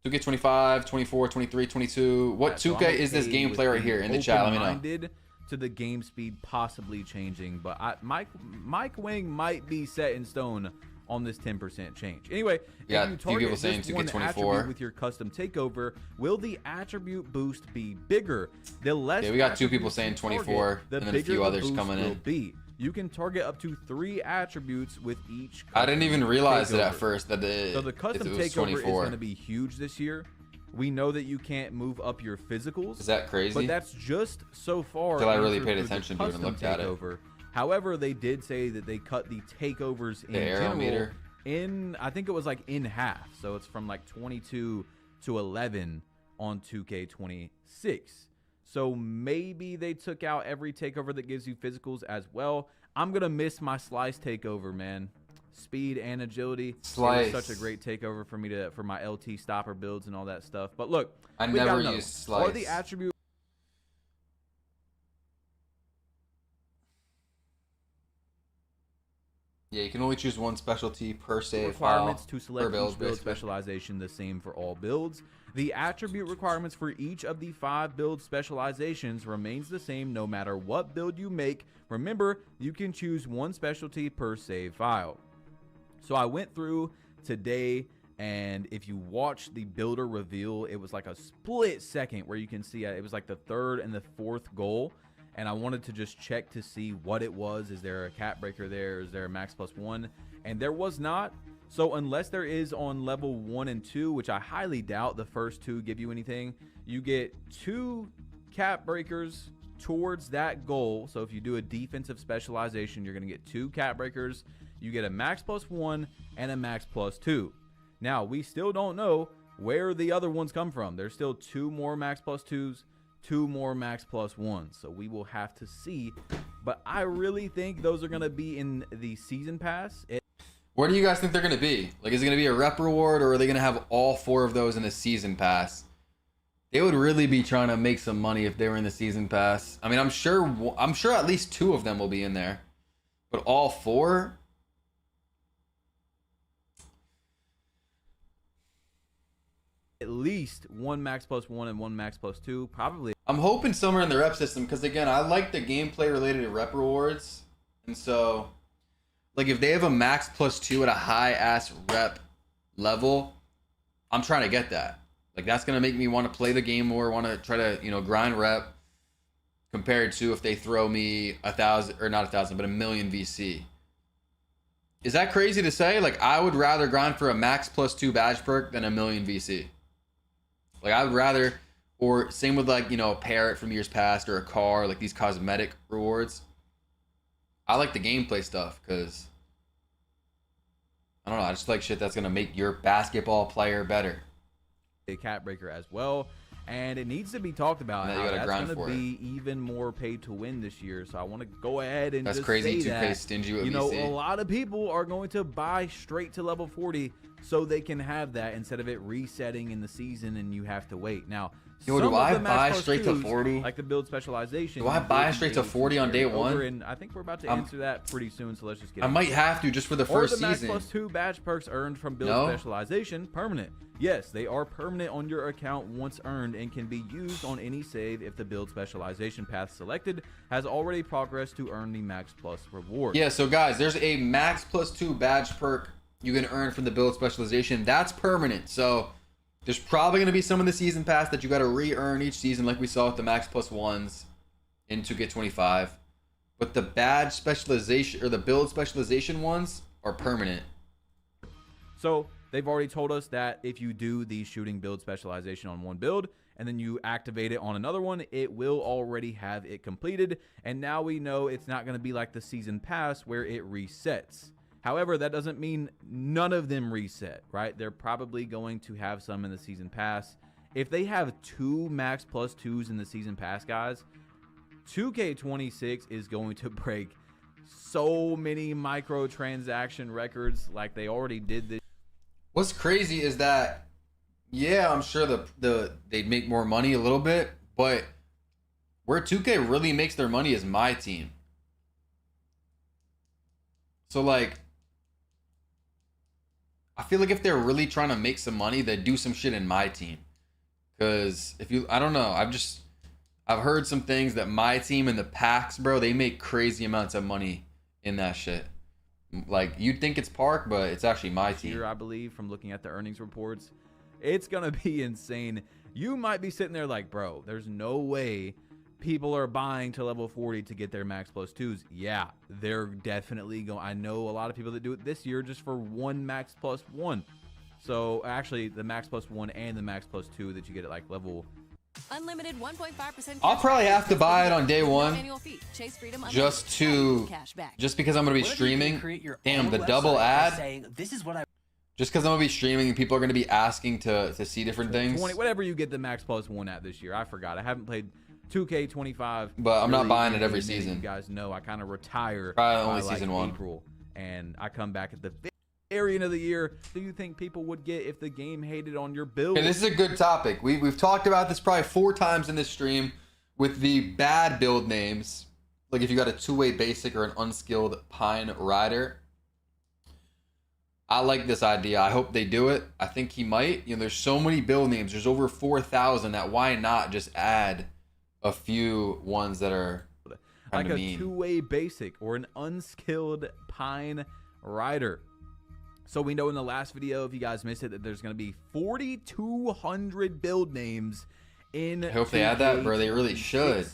2K25, 24, 23, 22. What So 2K I'm is this okay with gameplay right here in the chat? Let me know. open-minded to the game speed possibly changing, but Mike Wing might be set in stone on this 10% change. Anyway, Yeah, if you a few people target saying this one 2K24. attribute with your custom takeover, will the attribute boost be bigger? The less Yeah, we got 2 people attributes saying you target, 24, the and then a bigger few the others boost coming will in. be. You can target up to 3 attributes with each. I didn't even custom realize it at takeover. first that So the custom it was takeover is 24. going to be huge this year. We know that you can't move up your physicals. Is that crazy? But that's just so far. Till I really answered paid through the attention to it and custom looked at it. takeover. However, they did say that they cut the takeovers in The arrow general meter? I think it was like in half. So it's from like 22 to 11 on 2K26. So maybe they took out every takeover that gives you physicals as well. I'm gonna miss my slice takeover, man. Speed and agility. Slice. It was such a great takeover for me for my LT stopper builds and all that stuff. But look, I we never got another used one. Are the slice. attribute Yeah, you can only choose one specialty per save requirements file, to select per build, each build basically. specialization the same for all builds? The attribute requirements for each of the 5 build specializations remains the same no matter what build you make. Remember, you can choose one specialty per save file. So I went through today, and if you watch the builder reveal, it was like a split second where you can see it was like the 3rd and the 4th goal. And I wanted to just check to see what it was. Is there a cap breaker there? Is there a max +1? And there was not. So unless there is on level 1 and 2, which I highly doubt the first 2 give you anything, you get 2 cap breakers towards that goal. So if you do a defensive specialization, you're going to get 2 cap breakers. You get a max +1 and a max +2. Now, we still don't know where the other ones come from. There's still 2 more max +2s, 2 more max +1s. So we will have to see. But I really think those are going to be in the season pass. Where do you guys think they're going to be? Like, is it going to be a rep reward, or are they going to have all 4 of those in the season pass? They would really be trying to make some money if they were in the season pass. I mean, I'm sure at least 2 of them will be in there. But all 4? At least 1 max +1 and 1 max +2. Probably. I'm hoping somewhere in the rep system, because again, I like the gameplay related rep rewards. And so, like, if they have a max +2 at a high ass rep level, I'm trying to get that. Like, that's gonna make me want to play the game more, want to try to, you know, grind rep. compared to if they throw me 1,000, or not 1,000, but 1,000,000 VC. Is that crazy to say? Like, I would rather grind for a max +2 badge perk than 1,000,000 VC. Like, I would rather, or same with like, you know, a parrot from years past or a car, like these cosmetic rewards. I like the gameplay stuff because, I don't know, I just like shit that's going to make your basketball player better. A cap breaker as well. And it needs to be talked about. And that's going to be even more pay to win this year. So I want to go ahead and that's just crazy. say 2K that, stingy with you know, VC. a lot of people are going to buy straight to level 40 so they can have that instead of it resetting in the season and you have to wait. Now, yo, do I buy straight to 40? Like the build specialization. Do I buy straight to 40 on day one? And I think we're about to answer that pretty soon, so let's just get I might have to just for the first season. Or the max +2 badge perks earned from build specialization, permanent. Yes, they are permanent on your account once earned and can be used on any save if the build specialization path selected has already progressed to earn the max plus reward. Yeah, so guys, there's a max +2 badge perk you can earn from the build specialization. That's permanent. So there's probably going to be some in the season pass that you got to re-earn each season, like we saw with the max +1s in 2K25. But the badge specialization or the build specialization ones are permanent. So they've already told us that if you do the shooting build specialization on one build and then you activate it on another one, it will already have it completed. And now we know it's not going to be like the season pass where it resets. However, that doesn't mean none of them reset, right? They're probably going to have some in the season pass. If they have 2 max +2s in the season pass, guys, 2K26 is going to break so many microtransaction records like they already did this. What's crazy is that, yeah, I'm sure they'd make more money a little bit, but where 2K really makes their money is my team. So like, I feel like if they're really trying to make some money, they'd do some shit in my team. Cause I don't know, I've heard some things that my team and the packs, bro, they make crazy amounts of money in that shit. Like, you'd think it's Park, but it's actually my team. Here, I believe, from looking at the earnings reports, it's gonna be insane. You might be sitting there like, bro, there's no way people are buying to level 40 to get their max +2s. Yeah, they're definitely going. I know a lot of people that do it this year just for one max +1. So actually, the max +1 and the max +2 that you get at like level. Unlimited 1.5%. I'll probably have to buy it on day one, just because I'm gonna be streaming. Damn, the double ad. Just because I'm gonna be streaming and people are gonna be asking to see different things. Whatever you get the max +1 at this year. I forgot. I haven't played 2K25, but I'm not buying it every season. You guys know I kind of retire probably only by season like April, and I come back at the very end of the year. Do you think people would get if the game hated on your build? Okay, this is a good topic. We've talked about this probably 4 times in this stream with the bad build names. Like if you got a 2-way basic or an unskilled Pine Rider. I like this idea. I hope they do it. I think he might. You know, there's so many build names. There's over 4,000 that why not just add a few ones that are like a mean. 2-way basic or an unskilled Pine Rider. So we know in the last video, if you guys missed it, that there's going to be 4,200 build names in. I hope they add that, bro. They really should.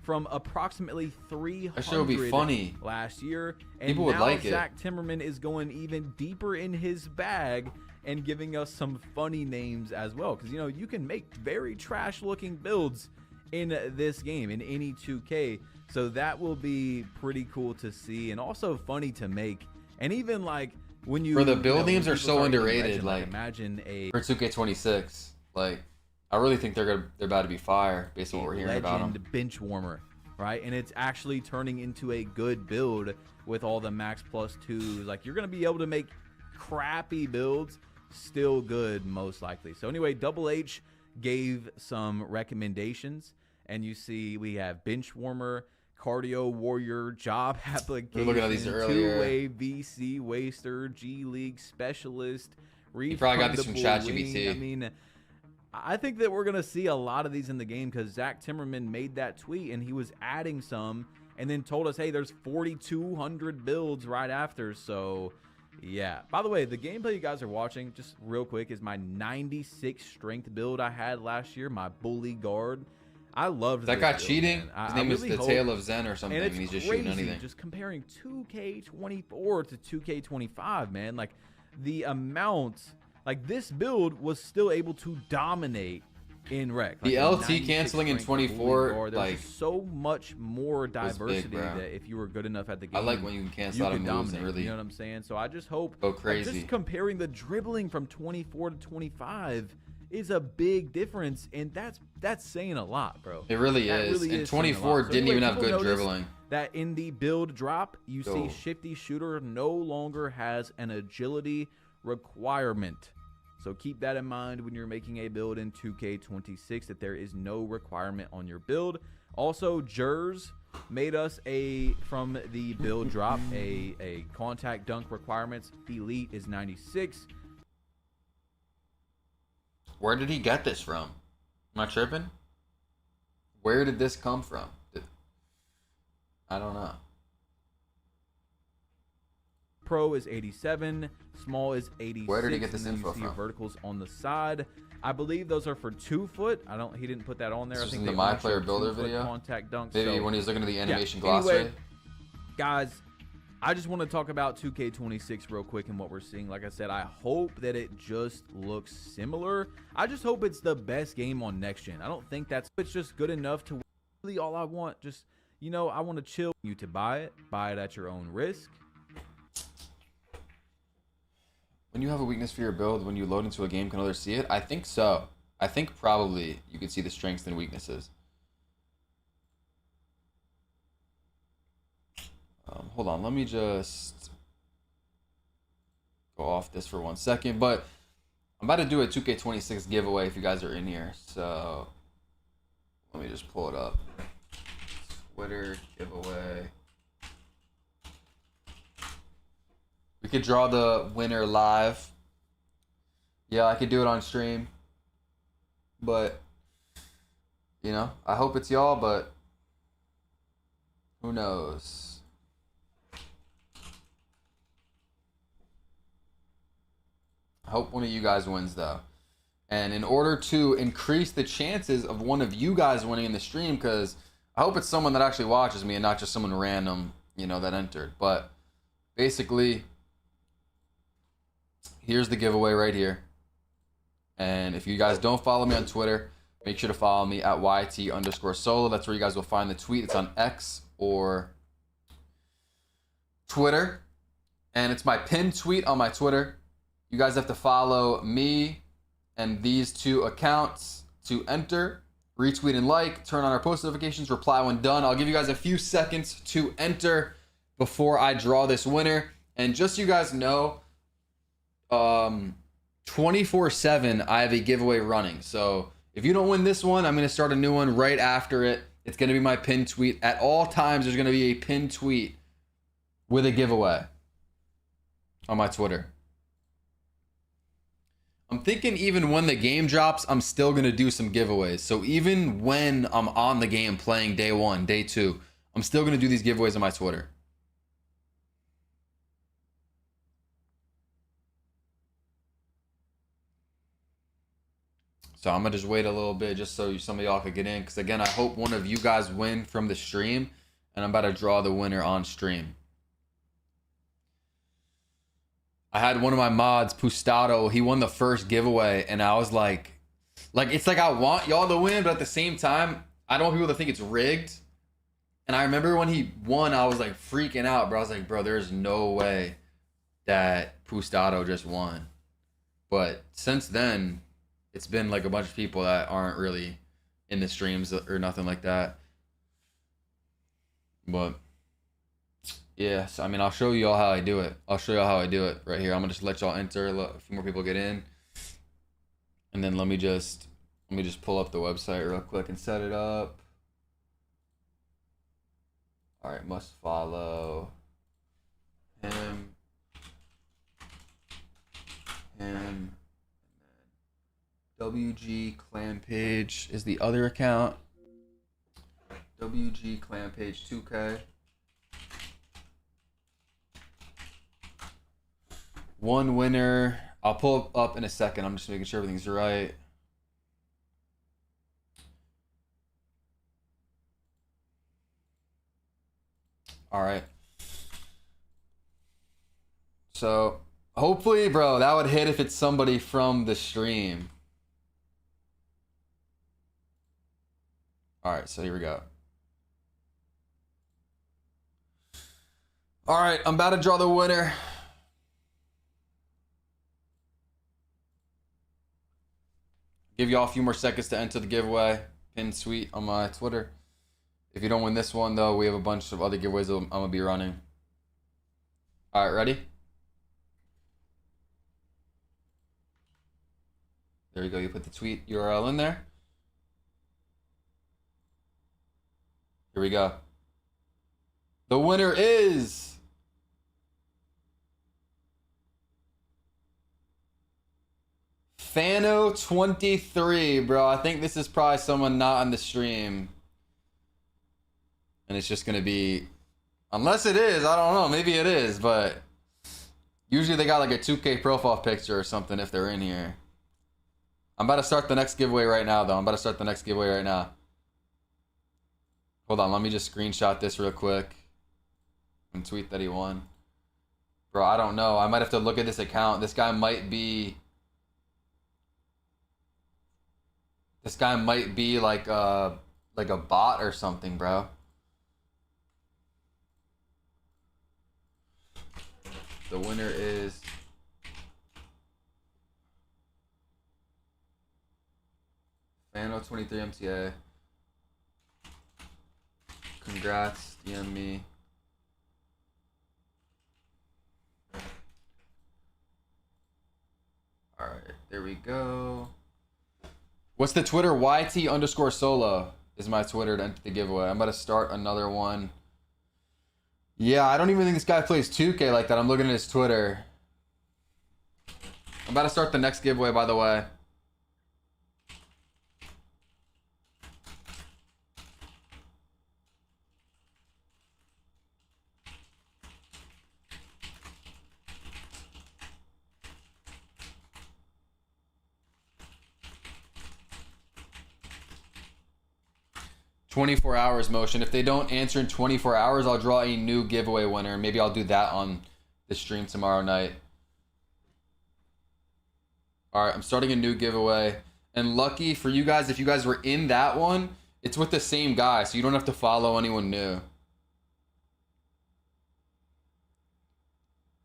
From approximately 300 that shit would be funny last year. And people would like it. Zach Timmerman is going even deeper in his bag and giving us some funny names as well. Because, you know, you can make very trash looking builds in this game, in any 2K. So that will be pretty cool to see and also funny to make. And even like when you, for the build names are so underrated. Like imagine for 2K26, like I really think they're about to be fire based on what we're hearing about them. Bench warmer, right? And it's actually turning into a good build with all the max +2s. Like you're gonna be able to make crappy builds still good, most likely. So anyway, Double H gave some recommendations, and you see we have bench warmer, cardio warrior, job application, looking at these earlier. 2-way VC waster, G League specialist. You probably got these from ChatGPT. I mean, I think that we're gonna see a lot of these in the game because Zach Timmerman made that tweet and he was adding some, and then told us, hey, there's 4,200 builds right after. So yeah. By the way, the gameplay you guys are watching, just real quick, is my 96 strength build I had last year, my bully guard. I loved that guy build, cheating. Man. His name is really the Tale of Zen or something, and he's just shooting anything. Just comparing 2K24 to 2K25, man. Like the amount, like this build was still able to dominate in rec. Like the LT canceling in 24, like so much more diversity that if you were good enough at the game, I like when you can cancel out of moves and really, you know what I'm saying? So I just hope go crazy. Like, just comparing the dribbling from 24 to 25 is a big difference, and that's saying a lot, bro. It really is. And 24 didn't even have good dribbling. That in the build drop, you see Shifty Shooter no longer has an agility requirement. So keep that in mind when you're making a build in 2K26, that there is no requirement on your build. Also, Jers made us from the build drop a contact dunk requirements. Elite is 96. Where did he get this from? Am I tripping? Where did this come from? I don't know. Pro is 87. Small is 86. Where did he get this info from? Verticals on the side. I believe those are for 2 foot. He didn't put that on there. This I think in the Myplayer builder video. Contact dunks. Maybe when he was looking at the animation glossary. Anyway, guys, I just want to talk about 2K26 real quick and what we're seeing. Like I said, I hope that it just looks similar. I just hope it's the best game on next gen. I don't think it's just good enough to really all I want. Just, you know, I want to chill you to buy it at your own risk. When you have a weakness for your build, when you load into a game, can others see it? I think so. I think probably you could see the strengths and weaknesses. Hold on, let me just go off this for 1 second. But I'm about to do a 2K26 giveaway if you guys are in here. So let me just pull it up. Twitter giveaway. We could draw the winner live. Yeah, I could do it on stream. But, you know, I hope it's y'all, but who knows? I hope one of you guys wins, though. And in order to increase the chances of one of you guys winning in the stream, because I hope it's someone that actually watches me and not just someone random, you know, that entered. But basically, here's the giveaway right here. And if you guys don't follow me on Twitter, make sure to follow me at YT_solo. That's where you guys will find the tweet. It's on X or Twitter. And it's my pinned tweet on my Twitter. You guys have to follow me and these 2 accounts to enter. Retweet and like. Turn on our post notifications. Reply when done. I'll give you guys a few seconds to enter before I draw this winner. And just so you guys know, 24/7 I have a giveaway running. So if you don't win this one, I'm going to start a new one right after it. It's going to be my pinned tweet. At all times, there's going to be a pinned tweet with a giveaway on my Twitter. I'm thinking even when the game drops, I'm still going to do some giveaways. So even when I'm on the game playing day 1, day 2, I'm still going to do these giveaways on my Twitter. So I'm going to just wait a little bit just so some of y'all could get in. Because again, I hope one of you guys win from the stream. And I'm about to draw the winner on stream. I had one of my mods, Pustato. He won the first giveaway. And I was like, it's like I want y'all to win. But at the same time, I don't want people to think it's rigged. And I remember when he won, I was like freaking out, bro. I was like, bro, there's no way that Pustato just won. But since then, it's been like a bunch of people that aren't really in the streams or nothing like that. But yeah, so I mean, I'll show you all how I do it. I'll show you all how I do it right here. I'm gonna just let y'all enter, a few more people get in. And then let me just pull up the website real quick and set it up. All right, must follow him. WG clan page is the other account. WG clan page 2K. One winner. I'll pull up in a second. I'm just making sure everything's right. All right. So hopefully, bro, that would hit if it's somebody from the stream. All right, so here we go. All right, I'm about to draw the winner. Give y'all a few more seconds to enter the giveaway. Pin tweet on my Twitter. If you don't win this one, though, we have a bunch of other giveaways I'm going to be running. All right, ready? There you go. You put the tweet URL in there. Here we go. The winner is... Fano23, bro. I think this is probably someone not on the stream. And it's just going to be... Unless it is, I don't know. Maybe it is, but... Usually they got like a 2K profile picture or something if they're in here. I'm about to start the next giveaway right now, though. Hold on, let me just screenshot this real quick. And tweet that he won. Bro, I don't know. I might have to look at this account. This guy might be like a bot or something, bro. The winner is Fano23 MTA. Congrats, DM me. Alright, there we go. What's the Twitter? YT_solo is my Twitter to enter the giveaway. I'm about to start another one. Yeah, I don't even think this guy plays 2K like that. I'm looking at his Twitter. I'm about to start the next giveaway, by the way. "24 hours motion. If they don't answer in 24 hours, I'll draw a new giveaway winner. Maybe I'll do that on the stream tomorrow night. All right, I'm starting a new giveaway. And lucky for you guys, if you guys were in that one, it's with the same guy, so you don't have to follow anyone new.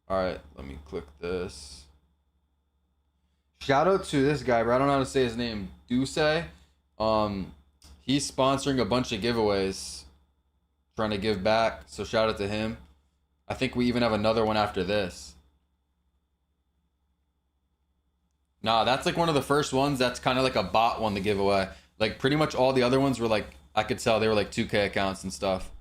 All right, let me click this. Shout out to this guy, bro. I don't know how to say his name. Duce. He's sponsoring a bunch of giveaways, trying to give back. So shout out to him. I think we even have another one after this. Nah, that's like one of the first ones that's kind of like a bot one to give away. Like pretty much all the other ones were like, I could tell they were like 2K accounts and stuff.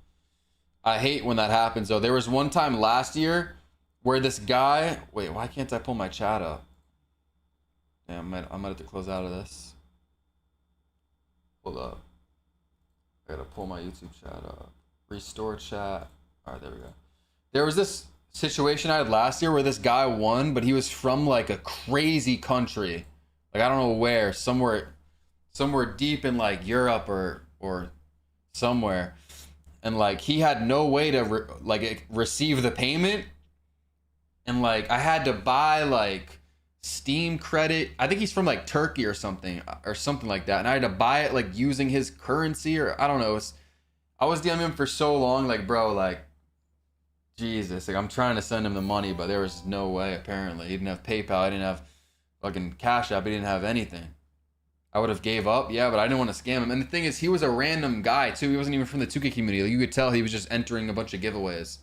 I hate when that happens though. There was one time last year where this guy, wait, why can't I pull my chat up? Yeah, I might have to close out of this. Hold up. I gotta pull my YouTube chat up. Restore chat. All right, there we go. There was this situation I had last year where this guy won, but he was from like a crazy country. Like I don't know where, somewhere deep in like Europe or somewhere. And like he had no way to receive the payment. And like I had to buy like Steam credit. I think he's from like Turkey or something like that. And I had to buy it like using his currency or I don't know. I was DMing him for so long, like bro, like Jesus, like I'm trying to send him the money, but there was no way apparently. He didn't have PayPal, he didn't have fucking Cash App, he didn't have anything. I would have gave up, yeah, but I didn't want to scam him. And the thing is, he was a random guy too. He wasn't even from the 2K community. Like, you could tell he was just entering a bunch of giveaways.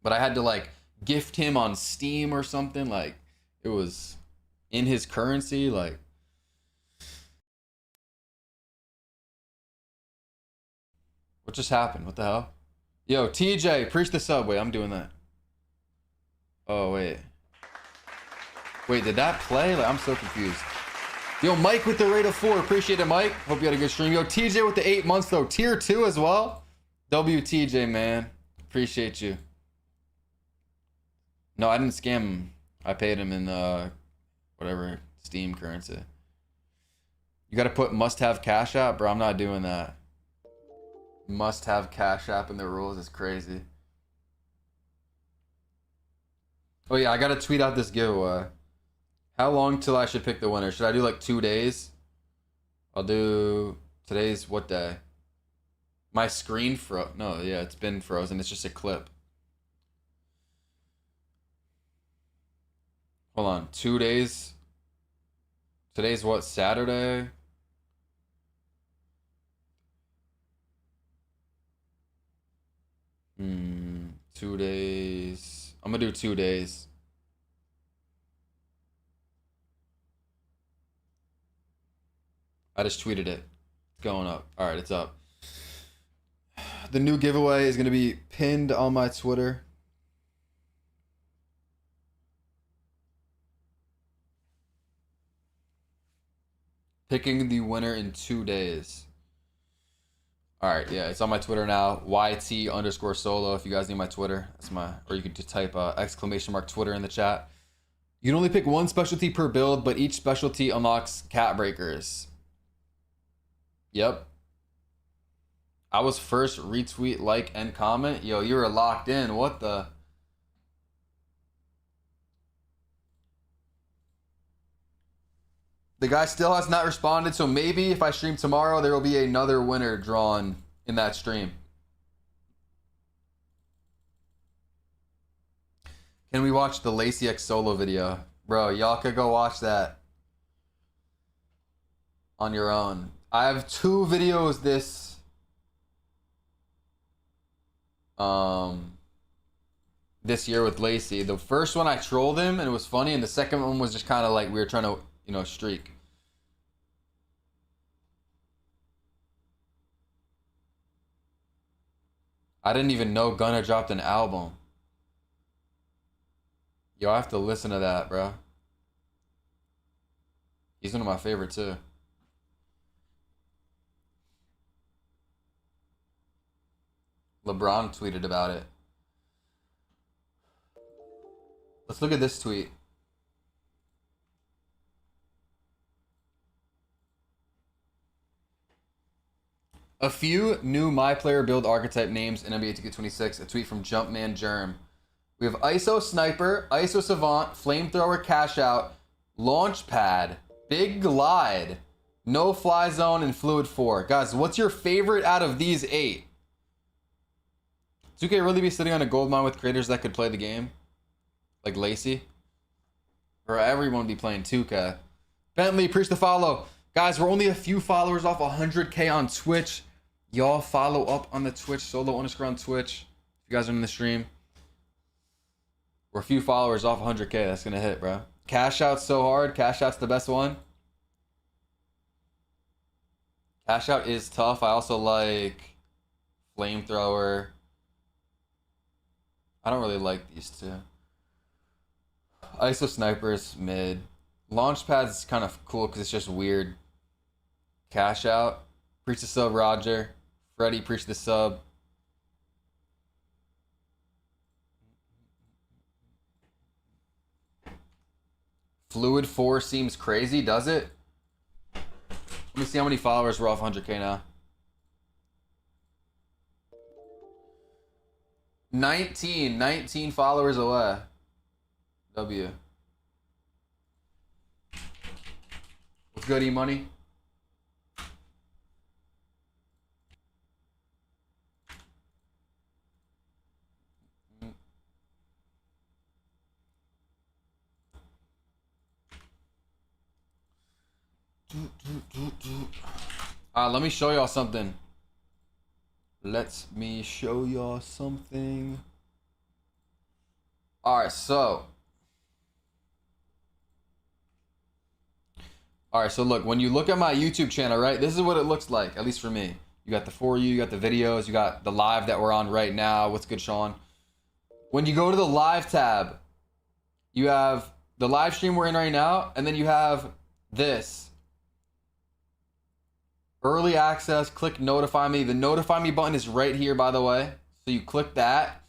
But I had to like gift him on Steam or something, like it was in his currency, like. What just happened? What the hell? Yo, TJ, preach the sub. Wait, I'm doing that. Oh, wait. Wait, did that play? Like, I'm so confused. Yo, Mike with the rate of 4. Appreciate it, Mike. Hope you had a good stream. Yo, TJ with the 8 months, though. Tier 2 as well. WTJ, man. Appreciate you. No, I didn't scam him. I paid him in whatever Steam currency. You gotta put must have Cash App, bro. I'm not doing that. Must have Cash App in the rules is crazy. Oh yeah, I gotta tweet out this giveaway. How long till I should pick the winner? Should I do like 2 days? I'll do... Today's what day? My screen no, yeah, it's been frozen. It's just a clip. Hold on, 2 days? Today's what, Saturday? Hmm, 2 days. I'm gonna do 2 days. I just tweeted it. It's going up. All right, it's up. The new giveaway is going to be pinned on my Twitter. Picking the winner in 2 days. All right, yeah, it's on my Twitter now. YT_solo. If you guys need my Twitter, that's my. Or you could just type !Twitter in the chat. You can only pick one specialty per build, but each specialty unlocks cat breakers. Yep. I was first. Retweet, like, and comment. Yo, you were locked in. What the? The guy still has not responded, so maybe if I stream tomorrow, there will be another winner drawn in that stream. Can we watch the Lacey X solo video? Bro, y'all could go watch that on your own. I have 2 videos this year with Lacey. The first one I trolled him and it was funny, and the second one was just kind of like we were trying to, you know, streak. I didn't even know Gunna dropped an album. Yo, I have to listen to that, bro. He's one of my favorites too. LeBron tweeted about it. Let's look at this tweet. A few new Myplayer build archetype names in NBA 2K26. A tweet from Jumpman Germ. We have ISO Sniper, ISO Savant, Flamethrower Cash Out, Launchpad, Big Glide, No Fly Zone, and Fluid 4. Guys, what's your favorite out of these 8? 2K really be sitting on a gold mine with creators that could play the game? Like Lacey? Or everyone be playing 2K. Bentley, preach the follow. Guys, we're only a few followers off 100K on Twitch. Y'all follow up on the Twitch, solo_ on Twitch. If you guys are in the stream. We're a few followers off 100K. That's gonna hit, bro. Cash Out's so hard. Cash Out's the best one. Cash Out is tough. I also like Flamethrower. I don't really like these two. ISO Sniper's mid. Launchpad's kind of cool because it's just weird. Cash Out. Preach the sub, Roger. Freddy, preach the sub. Fluid 4 seems crazy, does it? Let me see how many followers we're off 100K now. 19 followers away. W. What's good, E-Money? Let me show y'all something. Let me show y'all something. Alright, so look, when you look at my YouTube channel, right, this is what it looks like, at least for me. You got the For You, you got the videos, you got the live that we're on right now. What's good, Sean? When you go to the live tab, you have the live stream we're in right now, and then you have this. Early access, click notify me. The notify me button is right here, by the way. So you click that.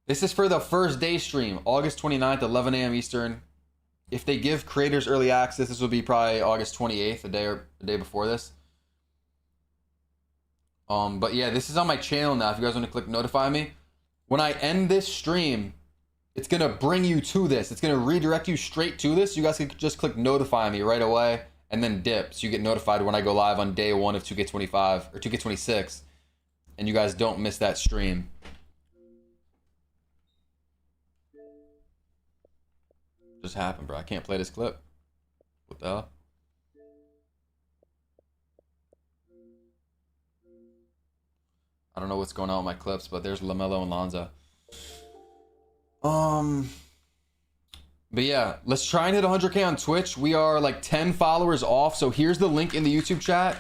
This is for the first day stream, August 29th, 11 a.m. Eastern. If they give creators early access, this will be probably August 28th, the day before this. But yeah, this is on my channel now. If you guys want to click notify me, when I end this stream, it's gonna bring you to this. It's gonna redirect you straight to this. You guys can just click notify me right away and then dip, so you get notified when I go live on day 1 of 2K25 or 2K26, and you guys don't miss that stream. Just happened, bro. I can't play this clip. What the hell? I don't know what's going on with my clips, but there's LaMelo and Lonzo. But yeah, let's try and hit 100K on Twitch. We are like 10 followers off, so here's the link in the YouTube chat.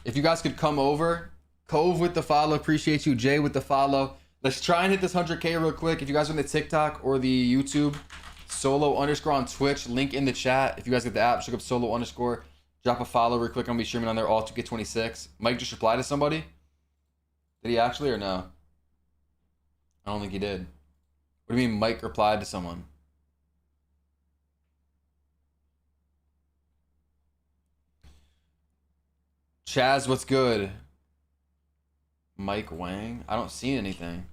If you guys could come over. Cove with the follow, appreciate you. Jay with the follow. Let's try and hit this 100K real quick. If you guys are on the TikTok or the YouTube, solo_ on Twitch, link in the chat. If you guys get the app, look up solo_. Drop a follow real quick. I'm gonna be streaming on there all 2K26. Mike just replied to somebody. Did he actually or no? I don't think he did. What do you mean Mike replied to someone? Chaz, what's good? Mike Wang? I don't see anything.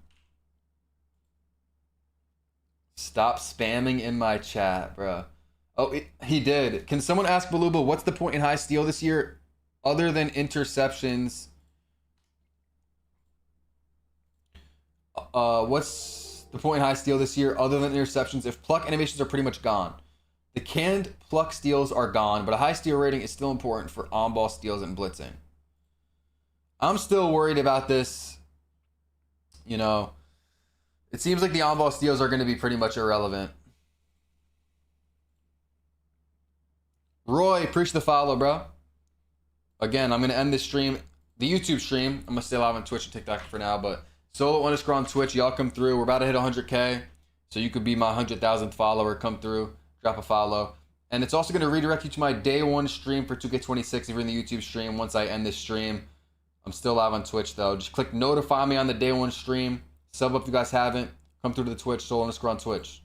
Stop spamming in my chat, bro. Oh, he did. Can someone ask Baluba, what's the point in high steal this year other than interceptions? What's the point in high steal this year other than interceptions if pluck animations are pretty much gone? The canned pluck steals are gone, but a high steal rating is still important for on-ball steals and blitzing. I'm still worried about this. You know, it seems like the on-ball steals are going to be pretty much irrelevant. Roy, appreciate the follow, bro. Again, I'm going to end this stream, the YouTube stream. I'm going to stay live on Twitch and TikTok for now, but solo_ on Twitch. Y'all come through. We're about to hit 100K, so you could be my 100,000th follower. Come through, drop a follow. And it's also going to redirect you to my day 1 stream for 2K26 if you're in the YouTube stream once I end this stream. I'm still live on Twitch, though. Just click notify me on the day 1 stream. Sub up if you guys haven't. Come through to the Twitch, solo_ on Twitch.